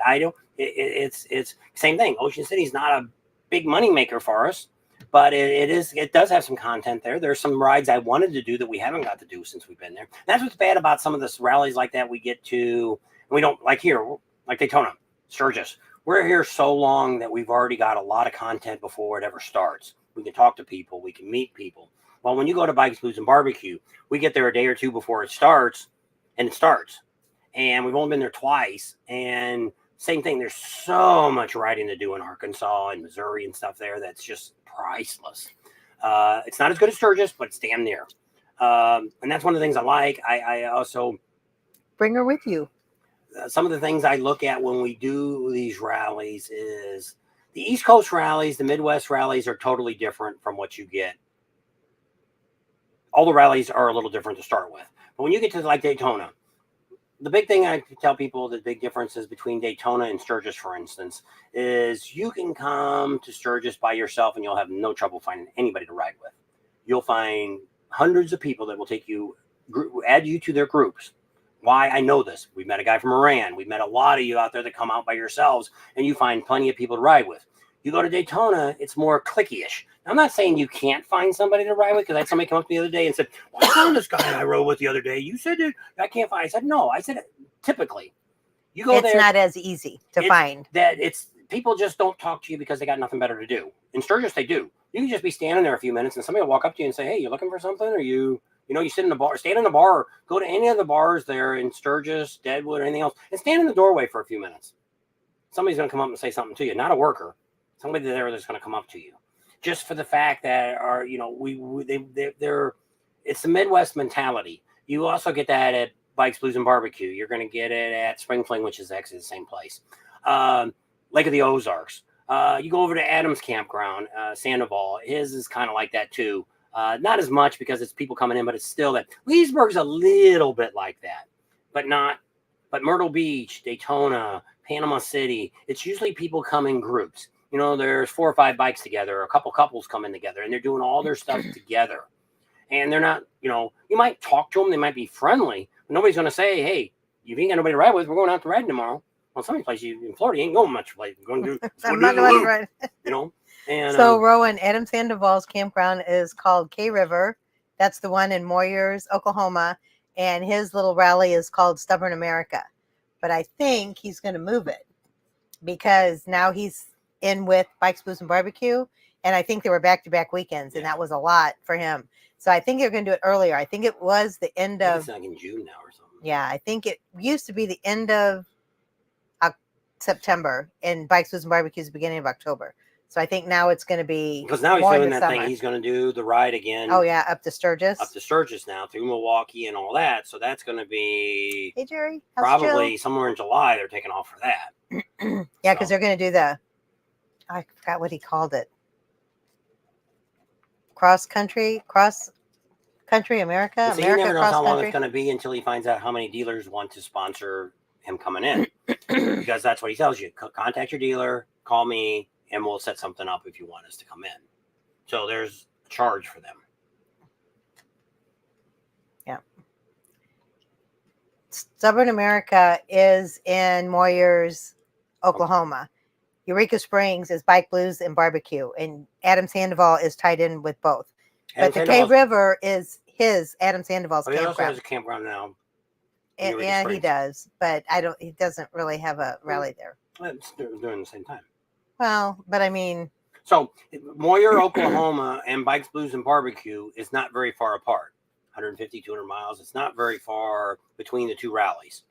It's same thing. Ocean City is not a big money maker for us, but it does have some content there. There's some rides I wanted to do that we haven't got to do since we've been there. And that's what's bad about some of this rallies like that we get to. We don't like here, like Daytona, Sturgis. We're here so long that we've already got a lot of content before it ever starts. We can talk to people. We can meet people. Well, when you go to Bikes, Blues, and Barbecue, we get there a day or two before it starts, and it starts. And we've only been there twice. And same thing. There's so much riding to do in Arkansas and Missouri and stuff there that's just priceless. It's not as good as Sturgis, but it's damn near. And that's one of the things I like. I also bring her with you. Some of the things I look at when we do these rallies is the East Coast rallies, the Midwest rallies are totally different from what you get. All the rallies are a little different to start with. But when you get to like Daytona, the big thing I tell people, the big differences between Daytona and Sturgis, for instance, is you can come to Sturgis by yourself and you'll have no trouble finding anybody to ride with. You'll find hundreds of people that will add you to their groups. Why? I know this. We met a guy from Iran. We met a lot of you out there that come out by yourselves, and you find plenty of people to ride with. You go to Daytona, it's more clicky-ish. Now, I'm not saying you can't find somebody to ride with, because I had somebody come up to me the other day and said, well, I found this guy I rode with the other day. You said that I can't find. I said, no. I said, typically, you go It's there. not as easy to find. That it's people just don't talk to you because they got nothing better to do. In Sturgis, they do. You can just be standing there a few minutes, and somebody will walk up to you and say, hey, you looking for something? Or you sit in the bar, stand in the bar, go to any of the bars there in Sturgis, Deadwood, or anything else, and stand in the doorway for a few minutes. Somebody's going to come up and say something to you, not a worker. Somebody there that's going to come up to you, just for the fact that it's the Midwest mentality. You also get that at Bikes, Blues, and Barbecue. You're going to get it at Spring Fling, which is actually the same place. Lake of the Ozarks. You go over to Adams Campground, Sandoval. His is kind of like that too. Not as much because it's people coming in, but it's still that. Leesburg's a little bit like that, but not. But Myrtle Beach, Daytona, Panama City, it's usually people come in groups. There's 4 or 5 bikes together, a couple couples coming together, and they're doing all their stuff together. And they're not, you might talk to them, they might be friendly, but nobody's going to say, hey, you ain't got nobody to ride with, we're going out to ride tomorrow. Well, some places in Florida, you ain't going much. Like, going to do, I'm not going to ride. And so Rowan, Adam Sandoval's campground is called K River. That's the one in Moyers, Oklahoma. And his little rally is called Stubborn America. But I think he's going to move it because now he's in with Bikes, Blues, and Barbecue. And I think they were back-to-back weekends, and that was a lot for him. So I think they're going to do it earlier. I think it was the end of... It's like in June now or something. Yeah, I think it used to be the end of September, and Bikes, Blues, and Barbecue is the beginning of October. So I think now it's going to be because now he's doing that summer. thing. He's going to do the ride again. Oh yeah, up to Sturgis. Up to Sturgis now through Milwaukee and all that. So that's going to be Jerry, probably somewhere in July. They're taking off for that. Yeah, because they're going to do I forgot what he called it. Cross country America. See, he never knows how long it's going to be until he finds out how many dealers want to sponsor him coming in, because that's what he tells you. Contact your dealer, call me, and we'll set something up if you want us to come in. So there's a charge for them. Yeah. Stubborn America is in Moyers, Oklahoma. Eureka Springs is Bike, Blues, and Barbecue. And Adam Sandoval is tied in with both. But the K River is Adam Sandoval's campground. He also has a campground now. Yeah, he does. But he doesn't really have a rally there. It's during the same time. Well, but I mean... So, Moyer, Oklahoma, and Bikes, Blues, and Barbecue is not very far apart. 150, 200 miles. It's not very far between the two rallies.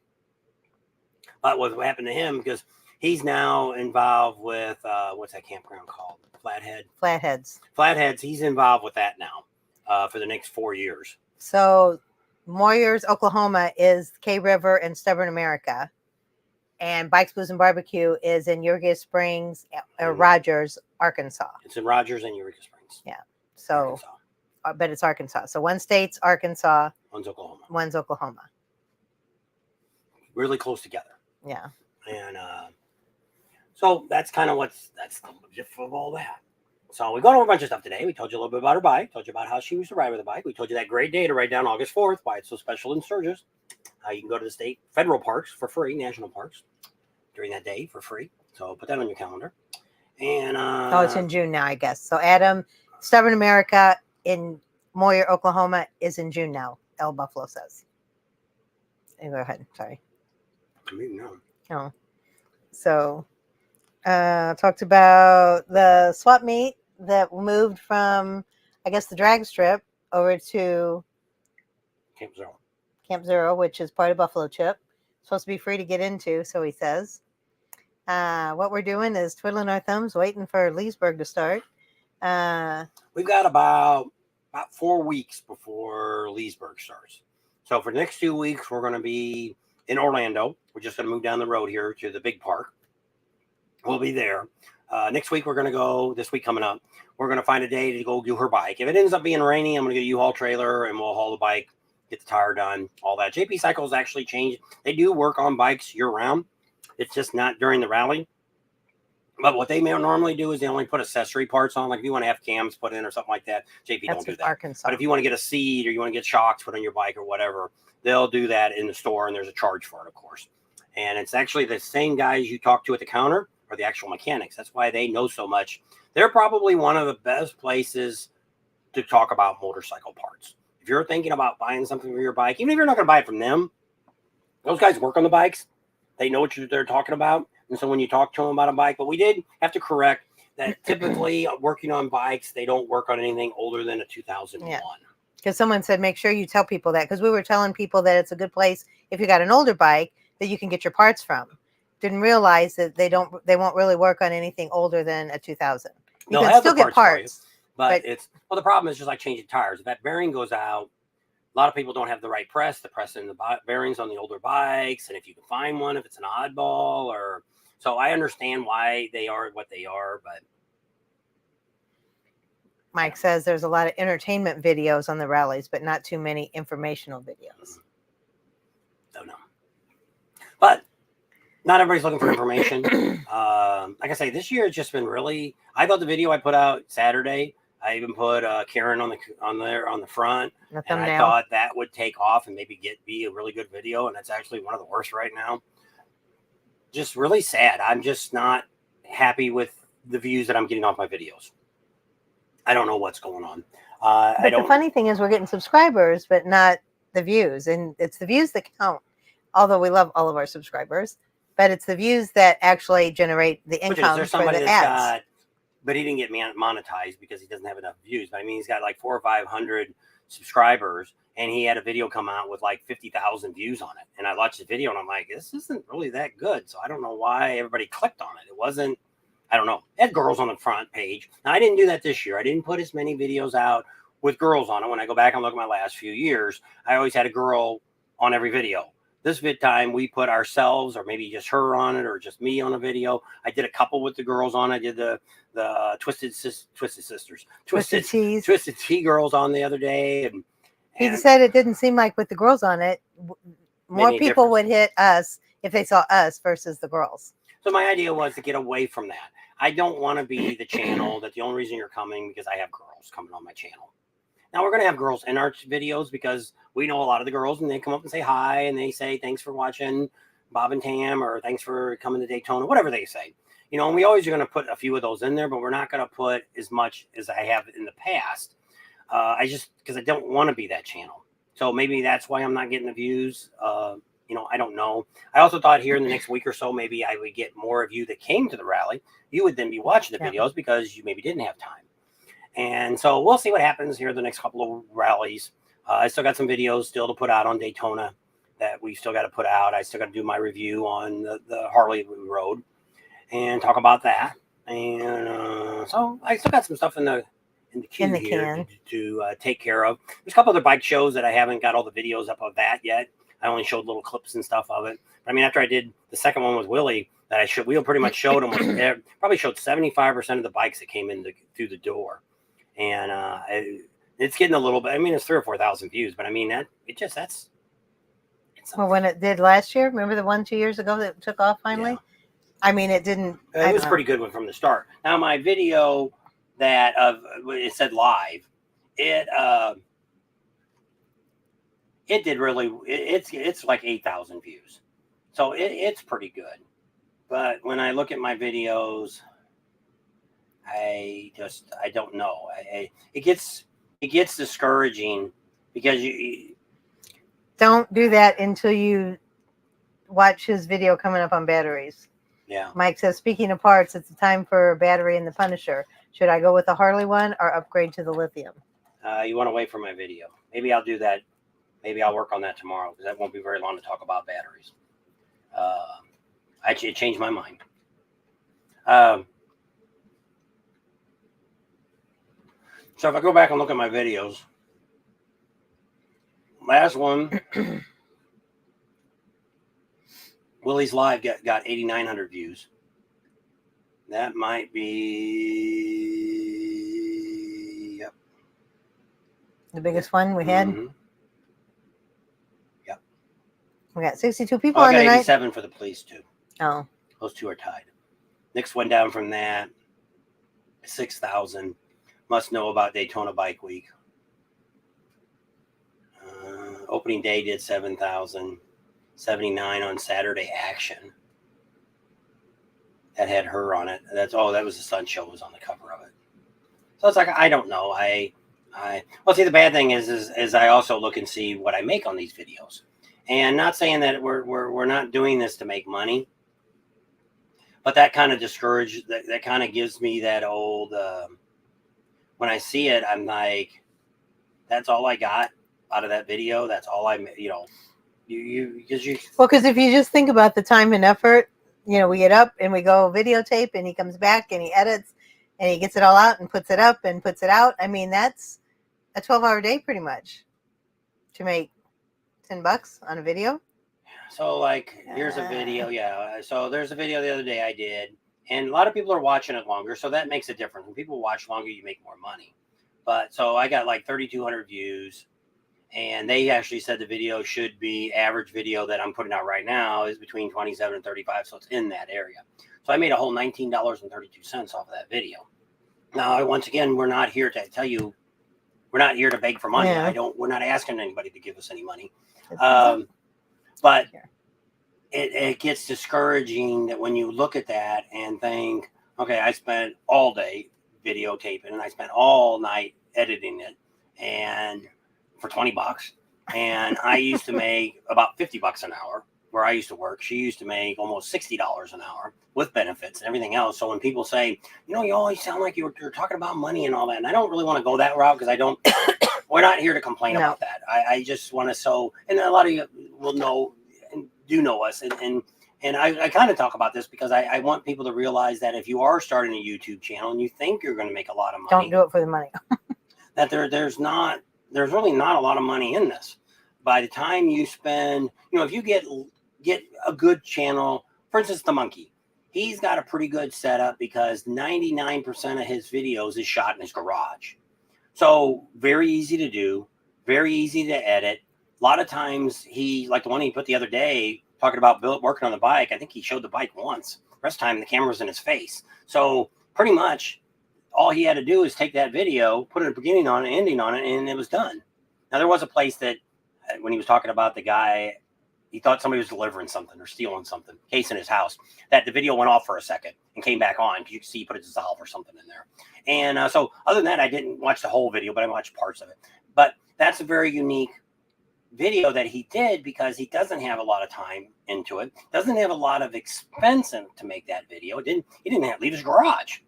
But what happened to him, because he's now involved with, what's that campground called? Flatheads. He's involved with that now for the next 4 years. So, Moyers, Oklahoma is K River and Stubborn America. And Bikes, Blues, and Barbecue is in Eureka Springs, Rogers, Arkansas. It's in Rogers and Eureka Springs. Yeah. So, but it's Arkansas. So one state's Arkansas. One's Oklahoma. Really close together. Yeah. And so that's kind of that's the gist of all that. So we got over a bunch of stuff today. We told you a little bit about her bike. Told you about how she used to ride with a bike. We told you that great day to ride down August 4th, why it's so special in Sturgis. How you can go to the federal parks for free, national parks, during that day for free. So put that on your calendar. And it's in June now, I guess. So Stubborn America in Moyer, Oklahoma is in June now. El Buffalo says. Go ahead. Sorry. No. Oh. So talked about the swap meet that moved from, I guess, the drag strip over to Camp Zero, which is part of Buffalo Chip. Supposed to be free to get into, so he says. What we're doing is twiddling our thumbs, waiting for Leesburg to start. We've got about 4 weeks before Leesburg starts. So for the next 2 weeks, we're going to be in Orlando. We're just going to move down the road here to the big park. We'll be there. Next week, we're going to go, this week coming up, we're going to find a day to go do her bike. If it ends up being rainy, I'm going to get a U-Haul trailer and we'll haul the bike, get the tire done, all that. JP Cycles actually changed. They do work on bikes year-round. It's just not during the rally. But what they may normally do is they only put accessory parts on. Like if you want to have cams put in or something like that, JP That's don't do in that. Arkansas. But if you want to get a seat or you want to get shocks put on your bike or whatever, they'll do that in the store, and there's a charge for it, of course. And it's actually the same guys you talk to at the counter are the actual mechanics. That's why they know so much. They're probably one of the best places to talk about motorcycle parts. If you're thinking about buying something for your bike, even if you're not going to buy it from them, those guys work on the bikes. They know what they're talking about. And so when you talk to them about a bike, but we did have to correct that typically working on bikes, they don't work on anything older than a 2001. Yeah. Because someone said, make sure you tell people that. Because we were telling people that it's a good place if you got an older bike that you can get your parts from. Didn't realize that they won't really work on anything older than a 2000. You They'll can have still the get parts for you, parts. but it's the problem is just like changing tires. If that bearing goes out, a lot of people don't have the right press. The press in the bearings on the older bikes, and if you can find one, if it's an oddball or so, I understand why they are what they are, but Mike says there's a lot of entertainment videos on the rallies, but not too many informational videos. Don't know. But not everybody's looking for information. Like I say, this year has just been really. I thought the video I put out Saturday. I even put Karen on the front, and I thought that would take off and maybe be a really good video, and that's actually one of the worst right now. Just really sad. I'm just not happy with the views that I'm getting off my videos. I don't know what's going on. But the funny thing is we're getting subscribers, but not the views. And it's the views that count, although we love all of our subscribers. But it's the views that actually generate the income for the ads. But he didn't get monetized because he doesn't have enough views. But I mean, he's got like 400 or 500 subscribers, and he had a video come out with like 50,000 views on it. And I watched the video, and I'm like, this isn't really that good. So I don't know why everybody clicked on it. It wasn't. I don't know. It had girls on the front page. Now, I didn't do that this year. I didn't put as many videos out with girls on it. When I go back and look at my last few years, I always had a girl on every video. This vid time, we put ourselves or maybe just her on it or just me on a video. I did a couple with the girls on it. I did the Twisted Tea girls on the other day. And he said it didn't seem like with the girls on it, more people would hit us if they saw us versus the girls. So my idea was to get away from that. I don't want to be the channel that the only reason you're coming because I have girls coming on my channel. Now we're going to have girls in our videos because we know a lot of the girls and they come up and say hi and they say, thanks for watching Bob and Tam or thanks for coming to Daytona, whatever they say. You know, and we always are going to put a few of those in there, but we're not going to put as much as I have in the past. Because I don't want to be that channel. So maybe that's why I'm not getting the views. You know, I don't know. I also thought here in the next week or so, maybe I would get more of you that came to the rally. You would then be watching the videos because you maybe didn't have time. And so we'll see what happens here the next couple of rallies. I still got some videos still to put out on Daytona that we still got to put out. I still got to do my review on the Harley Road and talk about that. And so I still got some stuff in the queue here to take care of. There's a couple other bike shows that I haven't got all the videos up of that yet. I only showed little clips and stuff of it. But I mean, after I did the second one with Willie, we pretty much showed him. Probably showed 75% of the bikes that came in through the door, and it's getting a little bit. I mean, it's 3,000 or 4,000 views, but I mean that's. Well, when it did last year, remember the one 2 years ago that took off finally? Yeah. I mean, it didn't. It was a pretty good one from the start. Now my video that it said live, it did really. It's like 8,000 views, so it's pretty good. But when I look at my videos, I don't know. It gets discouraging because you don't do that until you watch his video coming up on batteries. Yeah. Mike says, speaking of parts, it's time for a battery in the Punisher. Should I go with the Harley one or upgrade to the lithium? You want to wait for my video. Maybe I'll do that. Maybe I'll work on that tomorrow because that won't be very long to talk about batteries. I changed my mind. So if I go back and look at my videos, last one, Willie's Live got 8,900 views. That might be, yep. The biggest one we had? Mm-hmm. Yep. We got 62 people on the the night. 87 for the police, too. Oh. Those two are tied. Next one down from that, 6,000. Must know about Daytona Bike Week. Opening day did 7,000. 79 on Saturday Action. That had her on it. That was the Sun Show was on the cover of it. So it's like, I don't know. Well, see, the bad thing is I also look and see what I make on these videos, and not saying that we're not doing this to make money, but that kind of that kind of gives me that old, when I see it, I'm like, that's all I got out of that video. That's all because if you just think about the time and effort, we get up and we go videotape, and he comes back and he edits and he gets it all out and puts it up and puts it out. I mean, that's a 12-hour day pretty much to make $10 on a video. So like, here's a video. Yeah. So there's a video the other day I did, and a lot of people are watching it longer. So that makes a difference. When people watch longer, you make more money. But so I got like 3,200 views, and they actually said the video should be average video that I'm putting out right now is between 27 and 35. So it's in that area. So I made a whole $19.32 off of that video. Now, once again, we're not here to tell you, we're not here to beg for money. Yeah. We're not asking anybody to give us any money. But it gets discouraging that when you look at that and think, okay, I spent all day videotaping and I spent all night editing it, and for $20, and I used to make about $50 an hour where I used to work. She used to make almost $60 an hour with benefits and everything else. So when people say, you always sound like you're talking about money and all that, and I don't really want to go that route, because we're not here to complain about that. I just want to and a lot of you will know and do know us, and I kind of talk about this because I want people to realize that if you are starting a YouTube channel and you think you're going to make a lot of money, don't do it for the money. that there's really not a lot of money in this. By the time you spend, if you get a good channel, for instance, The Monkey, he's got a pretty good setup because 99% of his videos is shot in his garage. So very easy to do, very easy to edit. A lot of times like the one he put the other day talking about working on the bike, I think he showed the bike once. The rest of the time the camera was in his face. So pretty much all he had to do is take that video, put a beginning on it, ending on it, and it was done. Now, there was a place that when he was talking about the guy, he thought somebody was delivering something or stealing something, case in his house, that the video went off for a second and came back on because you could see he put a dissolve or something in there. And so other than that, I didn't watch the whole video, but I watched parts of it. But that's a very unique video that he did because he doesn't have a lot of time into it, doesn't have a lot of expense to make that video. He didn't have to leave his garage.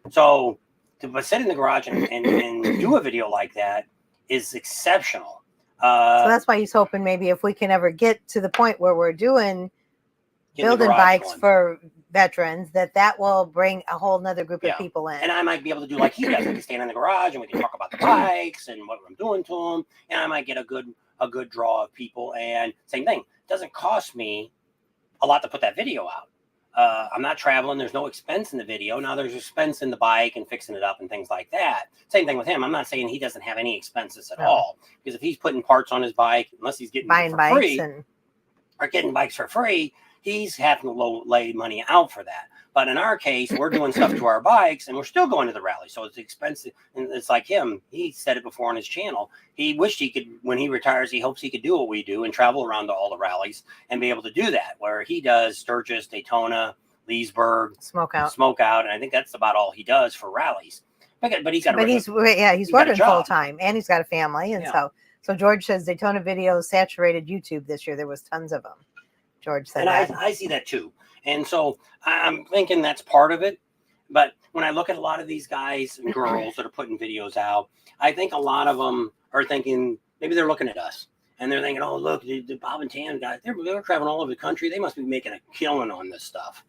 So to sit in the garage and do a video like that is exceptional. So that's why he's hoping maybe if we can ever get to the point where we're building bikes for veterans, that will bring a whole nother group of people in. And I might be able to do like he does. I can stand in the garage and we can talk about the bikes and what I'm doing to them. And I might get a good draw of people. And same thing, it doesn't cost me a lot to put that video out. I'm not traveling. There's no expense in the video. Now there's expense in the bike and fixing it up and things like that. Same thing with him. I'm not saying he doesn't have any expenses at all, because if he's putting parts on his bike, unless he's getting buying bikes for free or getting bikes for free, he's having to lay money out for that. But in our case, we're doing stuff to our bikes and we're still going to the rally. So it's expensive. And it's like him. He said it before on his channel. He wished he could, when he retires, he hopes he could do what we do and travel around to all the rallies and be able to do that, where he does Sturgis, Daytona, Leesburg, Smoke Out. And I think that's about all he does for rallies. But he's got he's working full time and he's got a family. And so George says Daytona videos saturated YouTube this year. There was tons of them. George said that. And I see that too. And so I'm thinking that's part of it. But when I look at a lot of these guys and girls that are putting videos out, I think a lot of them are thinking, maybe they're looking at us and they're thinking, oh, look, the Bob and Tam guys, they're traveling all over the country. They must be making a killing on this stuff.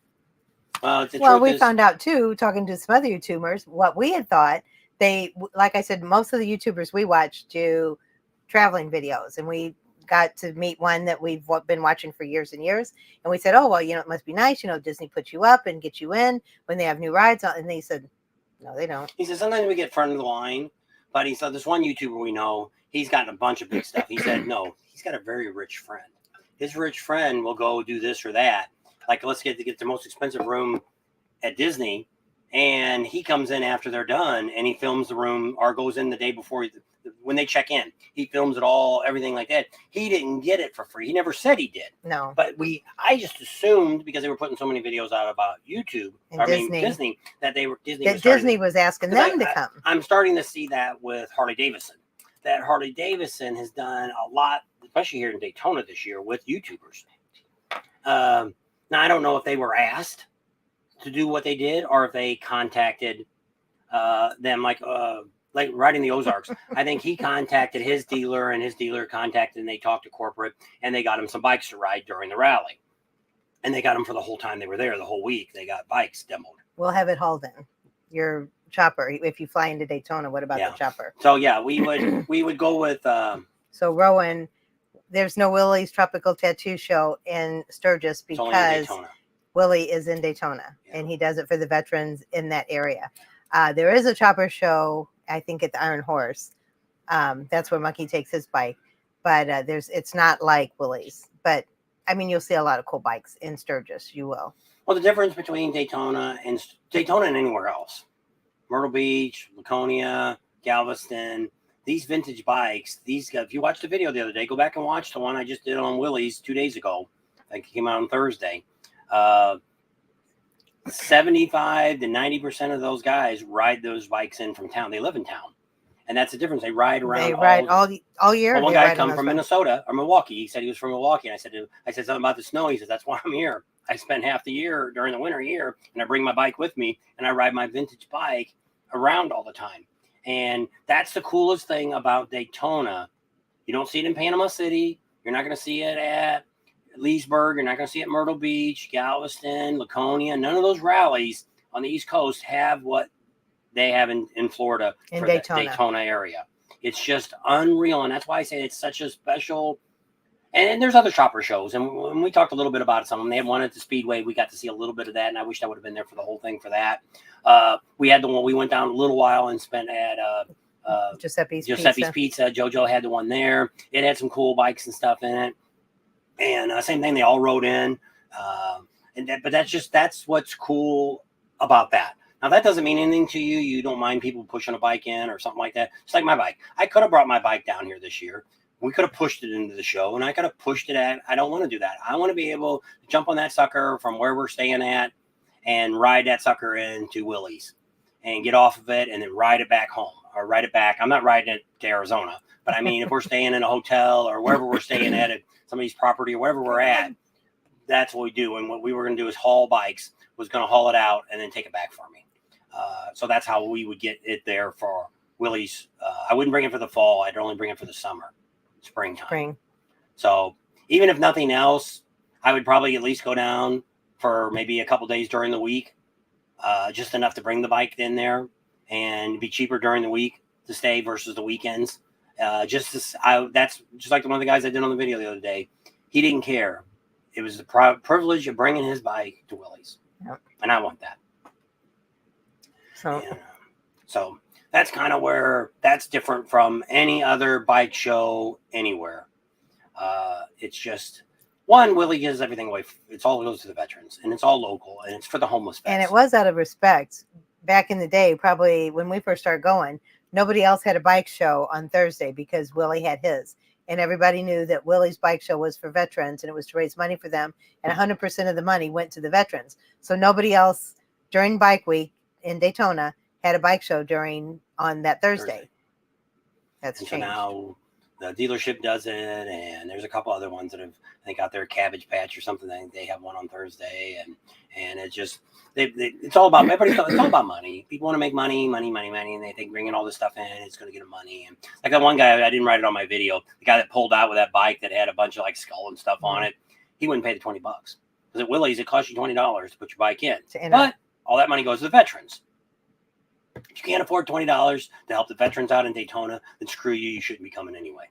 Well, we found out too, talking to some other YouTubers, what we had thought. Like I said, most of the YouTubers we watch do traveling videos, and we got to meet one that we've been watching for years and years. And we said, oh, well, it must be nice. Disney puts you up and gets you in when they have new rides on. And they said, no, they don't. He said, sometimes we get front of the line, but he said, there's one YouTuber we know, he's got a bunch of big stuff. He said, no, he's got a very rich friend. His rich friend will go do this or that. Like, let's get the most expensive room at Disney, and he comes in after they're done, and he films the room or goes in the day before when they check in. He films it all, everything like that. He didn't get it for free. He never said he did. No. But I just assumed, because they were putting so many videos out about YouTube, Disney, that Disney was asking them to come. I'm starting to see that with Harley Davidson. That Harley Davidson has done a lot, especially here in Daytona this year, with YouTubers. Now, I don't know if they were asked to do what they did or if they contacted them, like riding the Ozarks. I think he contacted his dealer, and his dealer contacted, and they talked to corporate, and they got him some bikes to ride during the rally. And they got them for the whole time they were there, the whole week. They got bikes demoed. We'll have it hauled in. Your chopper, if you fly into Daytona, what about the chopper? So yeah, we would go with so Rowan, there's no Willie's Tropical Tattoo Show in Sturgis because Willie is in Daytona, and he does it for the veterans in that area. There is a chopper show, I think, at the Iron Horse. That's where Monkey takes his bike, but it's not like Willie's. But I mean, you'll see a lot of cool bikes in Sturgis. You will. Well, the difference between Daytona and anywhere else, Myrtle Beach, Laconia, Galveston, these vintage bikes, if you watched the video the other day, go back and watch the one I just did on Willie's 2 days ago. I think it came out on Thursday. 75 to 90% of those guys ride those bikes in from town. They live in town. And that's the difference. They ride around. They ride all year. Well, one guy come from Minnesota or Milwaukee. He said he was from Milwaukee. And I said something about the snow. He said, that's why I'm here. I spend half the year during the winter here, and I bring my bike with me, and I ride my vintage bike around all the time. And that's the coolest thing about Daytona. You don't see it in Panama City. You're not going to see it at Leesburg. You're not going to see it at Myrtle Beach, Galveston, Laconia. None of those rallies on the East Coast have what they have in Florida for the Daytona area. It's just unreal. And that's why I say it's such a special. And there's other chopper shows. And when we talked a little bit about some of them, they had one at the Speedway. We got to see a little bit of that. And I wish I would have been there for the whole thing for that. We had the one, we went down a little while and spent at Giuseppe's Pizza. JoJo had the one there. It had some cool bikes and stuff in it. And same thing, they all rode in. But that's what's cool about that. Now, that doesn't mean anything to you. You don't mind people pushing a bike in or something like that. It's like my bike. I could have brought my bike down here this year. We could have pushed it into the show, and I could have pushed it at. I don't want to do that. I want to be able to jump on that sucker from where we're staying at and ride that sucker into Willie's and get off of it and then ride it back home or ride it back. I'm not riding it to Arizona, but I mean, if we're staying in a hotel or wherever we're staying at somebody's property or wherever we're at, that's what we do. And what we were going to do is haul bikes, was going to haul it out and then take it back for me. So that's how we would get it there for Willie's. I wouldn't bring it for the fall. I'd only bring it for the springtime. So even if nothing else, I would probably at least go down for maybe a couple days during the week, just enough to bring the bike in there and be cheaper during the week to stay versus the weekends. That's just like one of the guys I did on the video the other day. He didn't care. It was the privilege of bringing his bike to Willie's. Yep. And I want that. So that's kind of where that's different from any other bike show anywhere. It's just Willie gives everything away. It's all goes to the veterans, and it's all local, and it's for the homeless vets. And it was out of respect. Back in the day, probably when we first started going, nobody else had a bike show on Thursday because Willie had his. And everybody knew that Willie's bike show was for veterans, and it was to raise money for them. And 100% of the money went to the veterans. So nobody else during Bike Week in Daytona had a bike show on that Thursday. That's changed. So now the dealership does it, and there's a couple other ones that have, I think, out there, Cabbage Patch or something. They have one on Thursday, and it's just it's all about it's all about money. People want to make money, and they think bringing all this stuff in, it's going to get them money. And like that one guy, I didn't write it on my video. The guy that pulled out with that bike that had a bunch of like skull and stuff on it, he wouldn't pay the $20 because at Willie's it costs you $20 to put your bike in, but all that money goes to the veterans. If you can't afford $20 to help the veterans out in Daytona, then screw you. You shouldn't be coming anyway.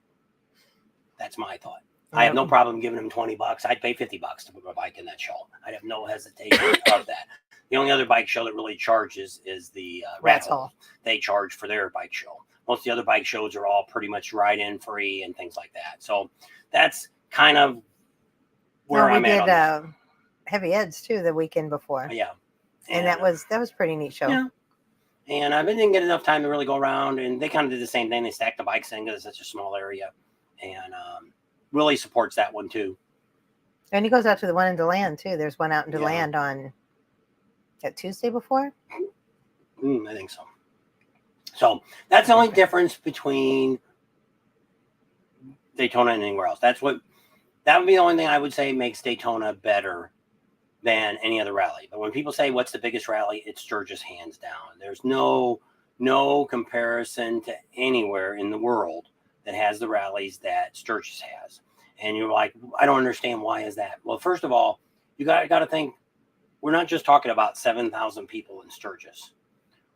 That's my thought. I have no problem giving them $20. I'd pay $50 to put my bike in that show. I'd have no hesitation of that. The only other bike show that really charges is the Rat Hole. They charge for their bike show. Most of the other bike shows are all pretty much ride-in free and things like that. So that's kind of where I'm at. We did Heavy Eds too the weekend before. Yeah. And that was a pretty neat show. Yeah. And I didn't get enough time to really go around. And they kind of did the same thing. They stacked the bikes in because it's such a small area, and really supports that one too. And he goes out to the one in DeLand too. There's one out in Yeah. DeLand on that Tuesday before. I think so. So that's the only difference between Daytona and anywhere else. That would be the only thing I would say makes Daytona better than any other rally. But when people say what's the biggest rally, it's Sturgis hands down. There's no comparison to anywhere in the world that has the rallies that Sturgis has. And you're like, I don't understand, why is that? Well, first of all, you got to think, we're not just talking about 7,000 people in Sturgis.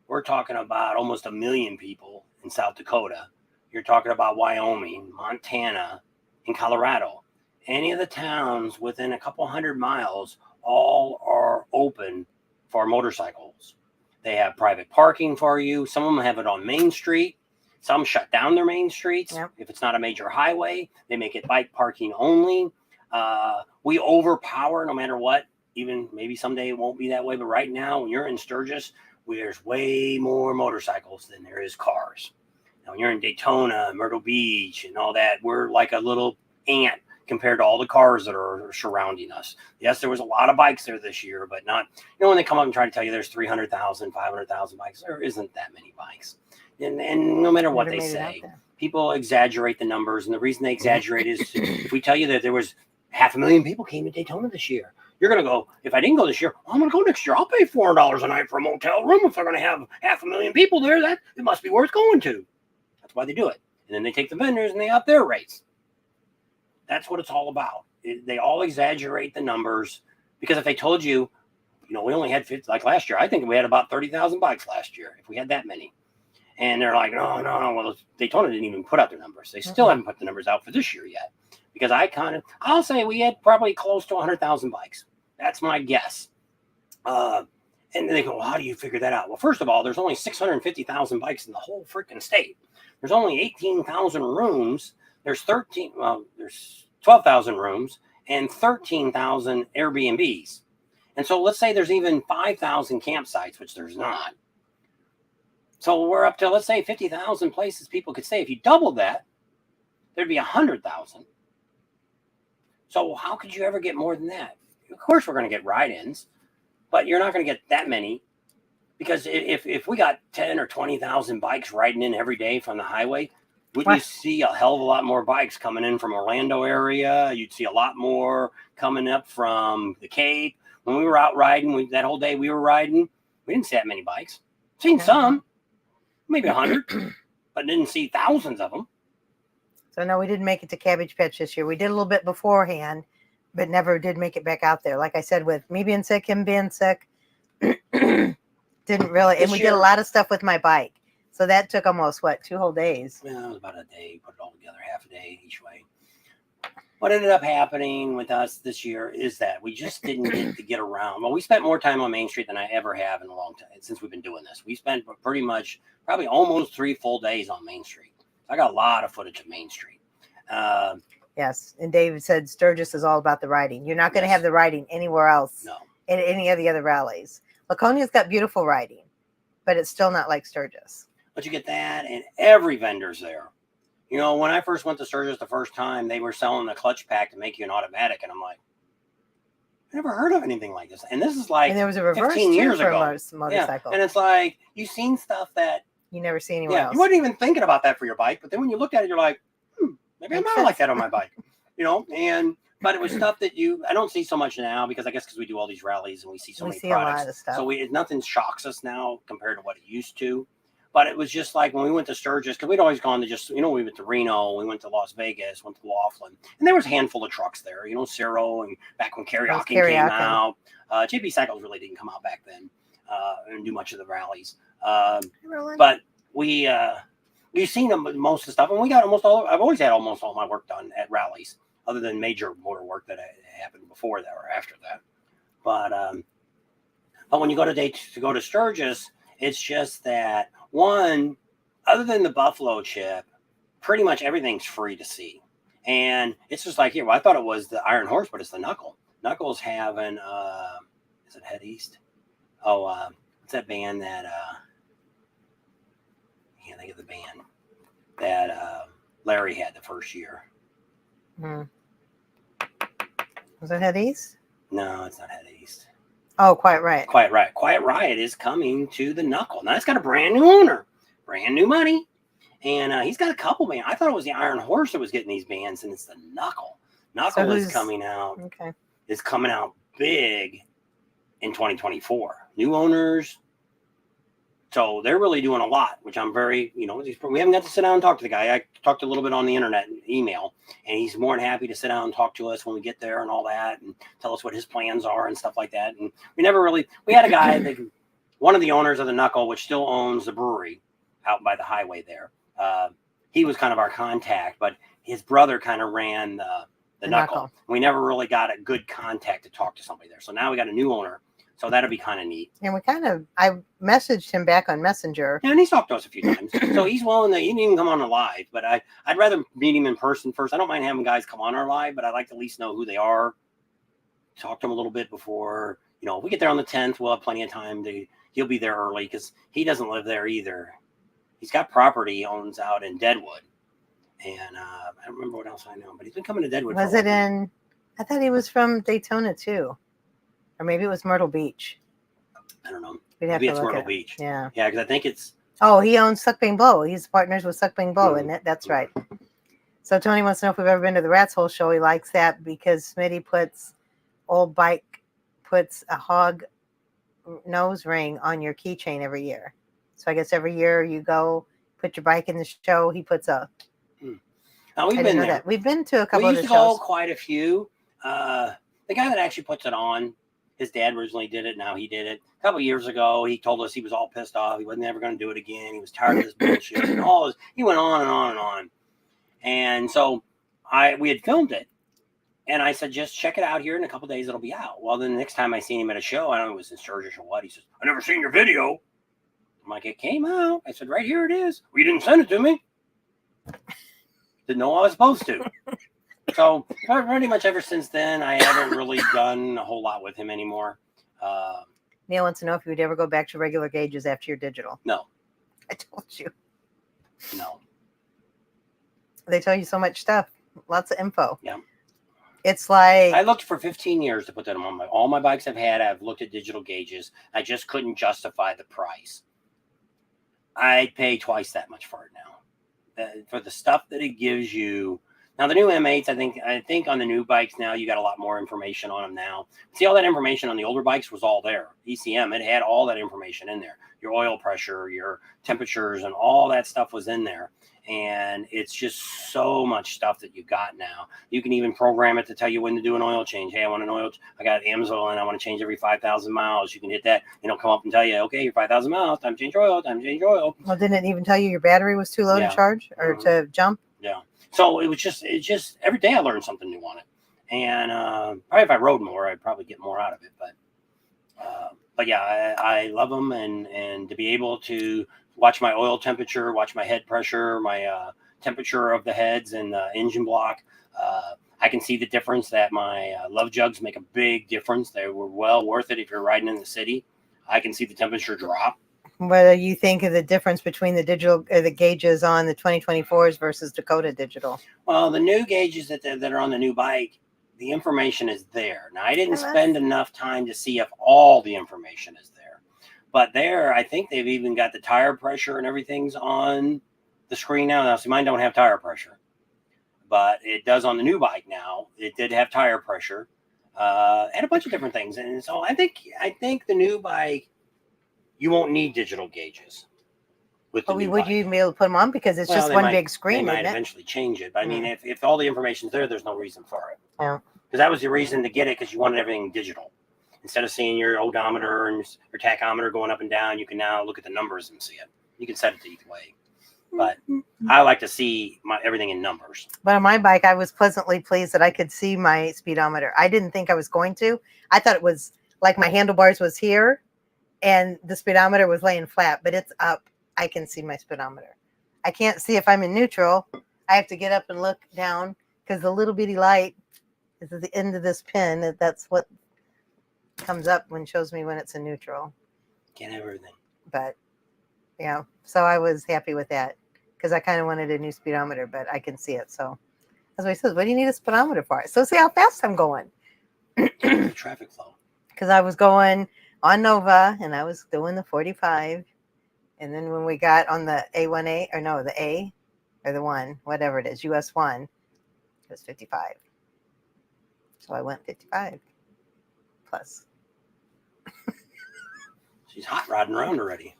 We're talking about almost 1 million people in South Dakota. You're talking about Wyoming, Montana, and Colorado. Any of the towns within a couple 100 miles all are open for motorcycles. They have private parking for you. Some of them have it on Main Street. Some shut down their main streets. Yep. If it's not a major highway, they make it bike parking only. We overpower no matter what. Even maybe someday it won't be that way. But right now, when you're in Sturgis, there's way more motorcycles than there is cars. Now, when you're in Daytona, Myrtle Beach, and all that, we're like a little ant compared to all the cars that are surrounding us. Yes, there was a lot of bikes there this year, but not, when they come up and try to tell you there's 300,000, 500,000 bikes, there isn't that many bikes. And no matter what they say, people exaggerate the numbers. And the reason they exaggerate is if we tell you that there was 500,000 people came to Daytona this year, you're going to go, if I didn't go this year, I'm going to go next year. I'll pay $400 a night for a motel room. If they're going to have 500,000 people there, that it must be worth going to. That's why they do it. And then they take the vendors and they up their rates. That's what it's all about. They all exaggerate the numbers, because if they told you, we only had 50, like last year, I think we had about 30,000 bikes last year, if we had that many. And they're like, no. Well, Daytona didn't even put out their numbers. They still haven't put the numbers out for this year yet. Because I'll say we had probably close to 100,000 bikes. That's my guess. And they go, well, how do you figure that out? Well, first of all, there's only 650,000 bikes in the whole freaking state. There's only 18,000 rooms. There's 12,000 rooms and 13,000 Airbnbs. And so let's say there's even 5,000 campsites, which there's not. So we're up to, let's say, 50,000 places people could stay. If you double that, there'd be 100,000. So how could you ever get more than that? Of course, we're going to get ride-ins, but you're not going to get that many, because if we got 10 or 20,000 bikes riding in every day from the highway, wouldn't you see a hell of a lot more bikes coming in from Orlando area? You'd see a lot more coming up from the Cape. When we were out riding, that whole day we were riding, we didn't see that many bikes. Seen some, maybe 100, but didn't see thousands of them. So no, we didn't make it to Cabbage Patch this year. We did a little bit beforehand, but never did make it back out there. Like I said, with me being sick, him being sick, didn't really. And we did a lot of stuff with my bike. So that took almost, 2 whole days? Yeah, it was about a day. Put it all together, half a day each way. What ended up happening with us this year is that we just didn't get around. Well, we spent more time on Main Street than I ever have in a long time since we've been doing this. We spent probably almost 3 full days on Main Street. I got a lot of footage of Main Street. Yes, and David said Sturgis is all about the riding. You're not going to have the riding anywhere else. No. In any of the other rallies. Laconia's got beautiful riding, but it's still not like Sturgis. But you get that, and every vendor's there. When I first went to Sturgis the first time, they were selling the clutch pack to make you an automatic, and I'm like, I never heard of anything like this. And this is like, and there was a reverse 15 years for ago. Motorcycle. Yeah. And it's like, you've seen stuff that you never see anywhere else. You wasn't even thinking about that for your bike, but then when you look at it, you're like, maybe I might like that on my bike. But it was stuff that I don't see so much now, because I guess because we do all these rallies and we see so many products. A lot of stuff. So nothing shocks us now compared to what it used to. But it was just like when we went to Sturgis, because we'd always gone to we went to Reno, we went to Las Vegas, went to Laughlin, and there was a handful of trucks there. Ciro, and back when Karaoke came out. JP Cycles really didn't come out back then and do much of the rallies. But we've seen most of the stuff, and we got I've always had almost all my work done at rallies, other than major motor work that happened before that or after that. But when you go to Sturgis, it's just that, one, other than the Buffalo chip, pretty much everything's free to see. And it's just like here. Well, I thought it was the Iron Horse, but it's the Knuckle. Knuckle's having, is it Head East? what's that band that I can't think of the band that Larry had the first year. Hmm. Was it Head East? No, it's not Head East. Oh, Quiet Riot. Quiet Riot. Quiet Riot is coming to the Knuckle. Now it's got a brand new owner, brand new money, and he's got a couple bands. I thought it was the Iron Horse that was getting these bands, and it's the Knuckle. Knuckle is coming out. Okay. Is coming out big in 2024. New owners. So they're really doing a lot, which I'm very, we haven't got to sit down and talk to the guy. I talked a little bit on the internet and email, and he's more than happy to sit down and talk to us when we get there and all that, and tell us what his plans are and stuff like that. And we had a guy, one of the owners of the Knuckle, which still owns the brewery out by the highway there. He was kind of our contact, but his brother kind of ran the Knuckle. We never really got a good contact to talk to somebody there. So now we got a new owner. So that'll be kind of neat. And I messaged him back on Messenger. Yeah, and he's talked to us a few times. So he's willing to, he didn't even come on a live, but I'd rather meet him in person first. I don't mind having guys come on our live, but I like to at least know who they are. Talk to them a little bit before, if we get there on the 10th, we'll have plenty of time he'll be there early because he doesn't live there either. He's got property he owns out in Deadwood. And I don't remember what else I know, but he's been coming to Deadwood. I thought he was from Daytona too. Or maybe it was Myrtle Beach. I don't know. Maybe it's Myrtle Beach. Yeah. Yeah, because I think it's... Oh, he owns Suckbang Blow. He's partners with Suckbang Blow, Mm-hmm. and that's right. So Tony wants to know if we've ever been to the Rat's Hole show. He likes that because Smitty puts a hog nose ring on your keychain every year. So I guess every year you go put your bike in the show, he puts a... Now, we've been there. That. We've been to a couple of the shows. We used to go quite a few. The guy that actually puts it on, his dad originally did it. Now he did it. A couple of years ago, he told us he was all pissed off. He wasn't ever going to do it again. He was tired of this bullshit. And he went on and on and on. And so we had filmed it. And I said, just check it out here in a couple of days. It'll be out. Well, then the next time I seen him at a show, I don't know if it was in Sturgis or what. He says, I never seen your video. I'm like, it came out. I said, right here it is. Well, you didn't send it to me. Didn't know I was supposed to. So pretty much ever since then, I haven't really done a whole lot with him anymore. Neil wants to know if you would ever go back to regular gauges after your digital. No. I told you. No. They tell you so much stuff. Lots of info. Yeah. It's like... I looked for 15 years to put that on all my bikes I've looked at digital gauges. I just couldn't justify the price. I'd pay twice that much for it now. For the stuff that it gives you. Now, the new M8s, I think on the new bikes now, you got a lot more information on them now. See, all that information on the older bikes was all there. ECM, it had all that information in there. Your oil pressure, your temperatures, and all that stuff was in there. And it's just so much stuff that you got now. You can even program it to tell you when to do an oil change. Hey, I got Amsoil and I want to change every 5,000 miles. You can hit that, come up and tell you, okay, you're 5,000 miles, time to change oil. Well, didn't it even tell you your battery was too low to charge or to jump? Yeah. So it's just every day I learned something new on it. And probably if I rode more, I'd probably get more out of it. But yeah, I love them. And to be able to watch my oil temperature, watch my head pressure, my temperature of the heads and the engine block. I can see the difference that my love jugs make a big difference. They were well worth it if you're riding in the city. I can see the temperature drop. What do you think of the difference between the the gauges on the 2024s versus Dakota Digital? Well, the new gauges that are on the new bike, the information is there. Now, I didn't spend enough time to see if all the information is there. But there, I think they've even got the tire pressure and everything's on the screen now. Now, see, mine don't have tire pressure. But it does on the new bike now. It did have tire pressure and a bunch of different things. And so I think the new bike, you won't need digital gauges. Would you even be able to put them on? Because it's just one big screen, They might eventually change it. But I mean, if all the information's there, there's no reason for it. Yeah. Because that was the reason to get it, because you wanted everything digital. Instead of seeing your odometer and your tachometer going up and down, you can now look at the numbers and see it. You can set it to either way. But I like to see everything in numbers. But on my bike, I was pleasantly pleased that I could see my speedometer. I didn't think I was going to. I thought it was like my handlebars was here and the speedometer was laying flat, but it's up. I can see my speedometer. I can't see if I'm in neutral. I have to get up and look down because the little bitty light is at the end of this pin. That's what comes up when it shows me when it's in neutral. Can't have everything. But yeah, so I was happy with that because I kind of wanted a new speedometer, but I can see it. So that's what he says. What do you need a speedometer for? So see how fast I'm going. The traffic flow. Because I was going on Nova and I was doing the 45. And then when we got on the A1A, or no, the A or the 1, whatever it is, US 1, it was 55. So I went 55 plus. She's hot rodding around already.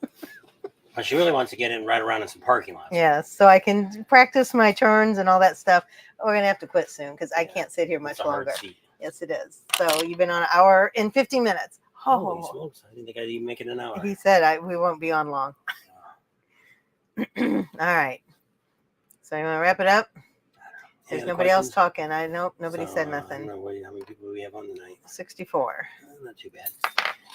But she really wants to get in right around in some parking lots. Yeah, so I can practice my turns and all that stuff. We're going to have to quit soon because I Yeah. can't sit here much It's a hard longer. seat. Yes, it is. So you've been on an hour and 15 minutes. Holy Oh, smokes. I didn't think I'd even make it an hour. he said we won't be on long. All right. So you want to wrap it up? Any There's other nobody else questions? talking. Nobody So, said I nothing. don't know how many people we have on tonight. 64. Not too bad.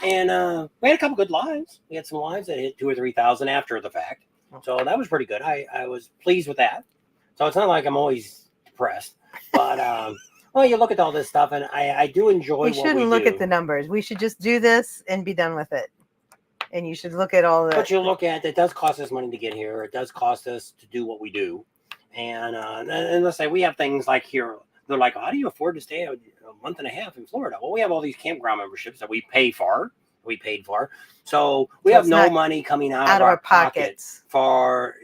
And we had a couple good lives. We had some lives that hit 2,000 or 3,000 after the fact. So that was pretty good. I was pleased with that. So it's not like I'm always depressed. But, well, you look at all this stuff, and I do enjoy We what shouldn't we look do. at the numbers. We should just do this and be done with it. And you should look at all the. But you look at it does cost us money to get here. It does cost us to do what we do. And let's say we have things like here. They're like, how do you afford to stay a month and a half in Florida? Well, we have all these campground memberships that we pay for. We paid for. So we So have it's no not money coming out out of of our our pockets pockets.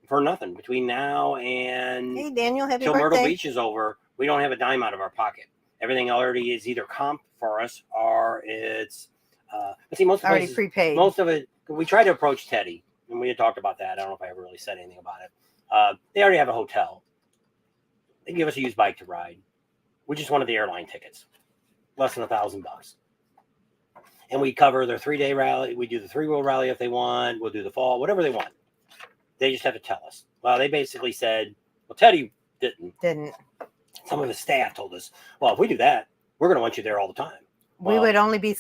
for nothing between now and Hey, Daniel, happy till Myrtle birthday. Beach is over. We don't have a dime out of our pocket. Everything already is either comp for us or it's. But see, most Already places, prepaid. most of it. We tried to approach Teddy, and we had talked about that. I don't know if I ever really said anything about it. They already have a hotel. They give us a used bike to ride. We just wanted the airline tickets, less than $1,000. And we cover their 3-day rally. We do the 3-wheel rally if they want. We'll do the fall, whatever they want. They just have to tell us. Well, they basically said, well, Teddy didn't. Some of his staff told us, well, if we do that, we're going to want you there all the time. We Well, would only be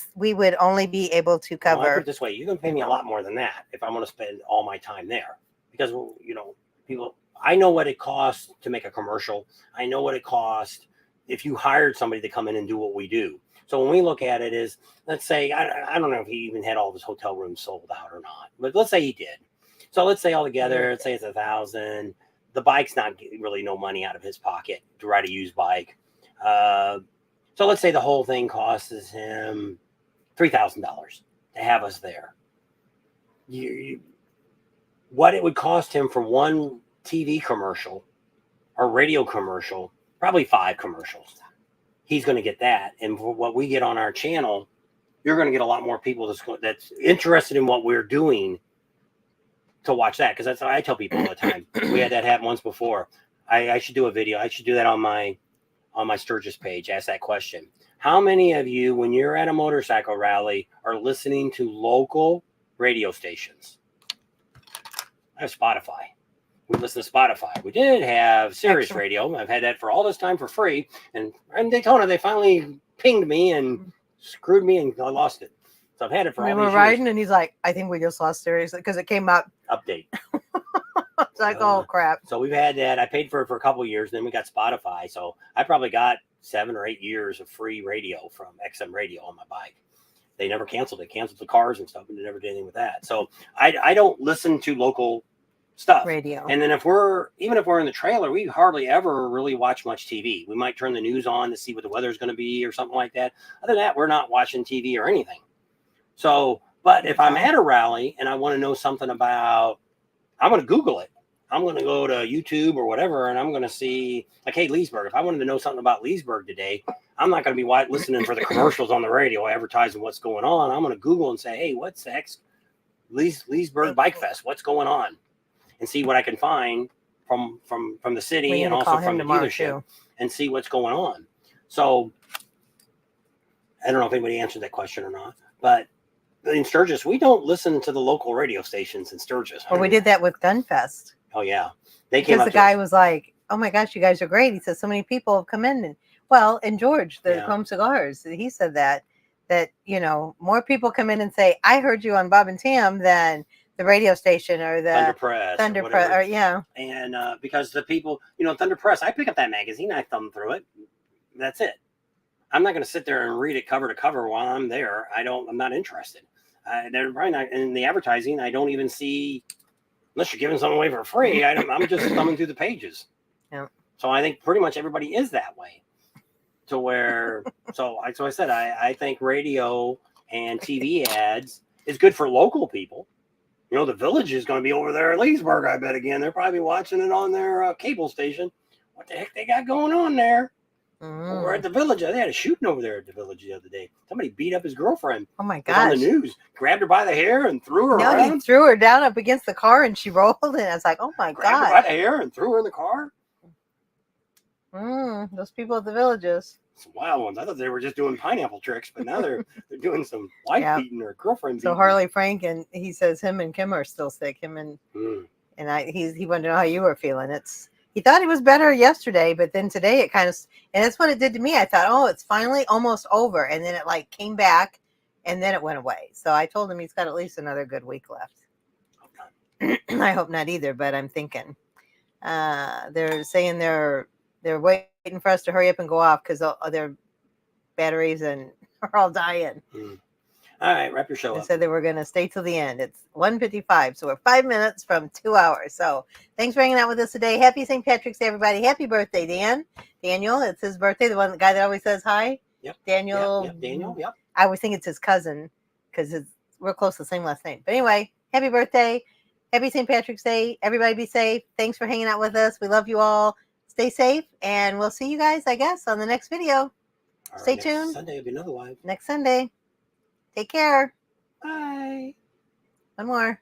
able to well, I put cover. it this way, you're going to pay me a lot more than that if I'm going to spend all my time there. Because, you know, people, I know what it costs to make a commercial. I know what it costs if you hired somebody to come in and do what we do. So when we look at it is, let's say, I don't know if he even had all of his hotel rooms sold out or not, but let's say he did. So let's say all together, let's say it's 1,000. The bike's not getting really no money out of his pocket to ride a used bike. So let's say the whole thing costs him $3,000 to have us there. What it would cost him for one TV commercial or radio commercial, probably 5 commercials. He's going to get that. And for what we get on our channel, you're going to get a lot more people that's interested in what we're doing to watch that. Because that's what I tell people all the time. We had that happen once before. I should do a video. I should do that on my Sturgis page. Ask that question. How many of you, when you're at a motorcycle rally, are listening to local radio stations? I have Spotify. We listen to Spotify. We did have Sirius Radio. I've had that for all this time for free. And in Daytona, they finally pinged me and screwed me, and I lost it. So I've had it for all We these were years. riding, and he's like, "I think we just lost Sirius because it came up." Update. It's like, oh crap. So we've had that. I paid for it for a couple of years. Then we got Spotify. So I probably got 7 or 8 years of free radio from XM Radio on my bike. They never canceled it. Canceled the cars and stuff, and they never did anything with that. So I don't listen to local stuff. Radio. And then even if we're in the trailer, we hardly ever really watch much TV. We might turn the news on to see what the weather's going to be or something like that. Other than that, we're not watching TV or anything. So, but if I'm at a rally and I want to know something about, I'm going to Google it. I'm going to go to YouTube or whatever, and I'm going to see, like, hey, Leesburg. If I wanted to know something about Leesburg today, I'm not going to be listening for the commercials on the radio advertising what's going on. I'm going to Google and say, hey, what's the heck's Leesburg Bike Fest? What's going on? And see what I can find from the city and also from the dealership and see what's going on. So I don't know if anybody answered that question or not, but in Sturgis, we don't listen to the local radio stations in Sturgis. Well, we did that with Gunfest. Oh yeah, they came because up the guy was like, "Oh my gosh, you guys are great." He said, "So many people have come in." And George, the Chrome Cigars, he said that more people come in and say, "I heard you on Bob and Tam" than the radio station or the Thunder Press, or yeah. And because the people, Thunder Press, I pick up that magazine, I thumb through it. That's it. I'm not going to sit there and read it cover to cover while I'm there. I'm not interested. They're probably not in the advertising. I don't even see, unless you're giving something away for free. I'm just thumbing through the pages. Yeah. So I think pretty much everybody is that way. To where, so I said, I think radio and TV ads is good for local people. You know, the Village is going to be over there at Leesburg, I bet again. They're probably watching it on their cable station. What the heck they got going on there? Over at the Village. They had a shooting over there at the Village the other day. Somebody beat up his girlfriend. Oh my It was on gosh. the news. Grabbed her by the hair and threw her No, he around. threw her down up against the car and she rolled, and I was like, oh my Grabbed her by god. the hair and threw her in the car. Those people at the Villages. Some wild ones. I thought they were just doing pineapple tricks, but now they're doing some wife Yeah. beating or girlfriend So beating. Harley Frank, and he says him and Kim are still sick. Him and he wanted to know how you were feeling. He thought he was better yesterday, but then today it kind of, and that's what it did to me. I thought, oh, it's finally almost over, and then it like came back, and then it went away. So I told him he's got at least another good week left. I hope not either, but I'm thinking. They're saying they're waiting for us to hurry up and go off because their batteries and are all dying. All right, wrap your show They up. said they were going to stay till the end. It's 1:55, so we're 5 minutes from 2 hours. So thanks for hanging out with us today. Happy St. Patrick's Day, everybody. Happy birthday, Daniel. It's his birthday. The guy that always says hi. Yep. Daniel. Yep. Daniel. Yep. I always think it's his cousin because we're close to the same last name. But anyway, happy birthday. Happy St. Patrick's Day. Everybody be safe. Thanks for hanging out with us. We love you all. Stay safe, and we'll see you guys, I guess, on the next video. Stay tuned. Sunday will be another live. Next Sunday. Take care. Bye. One more.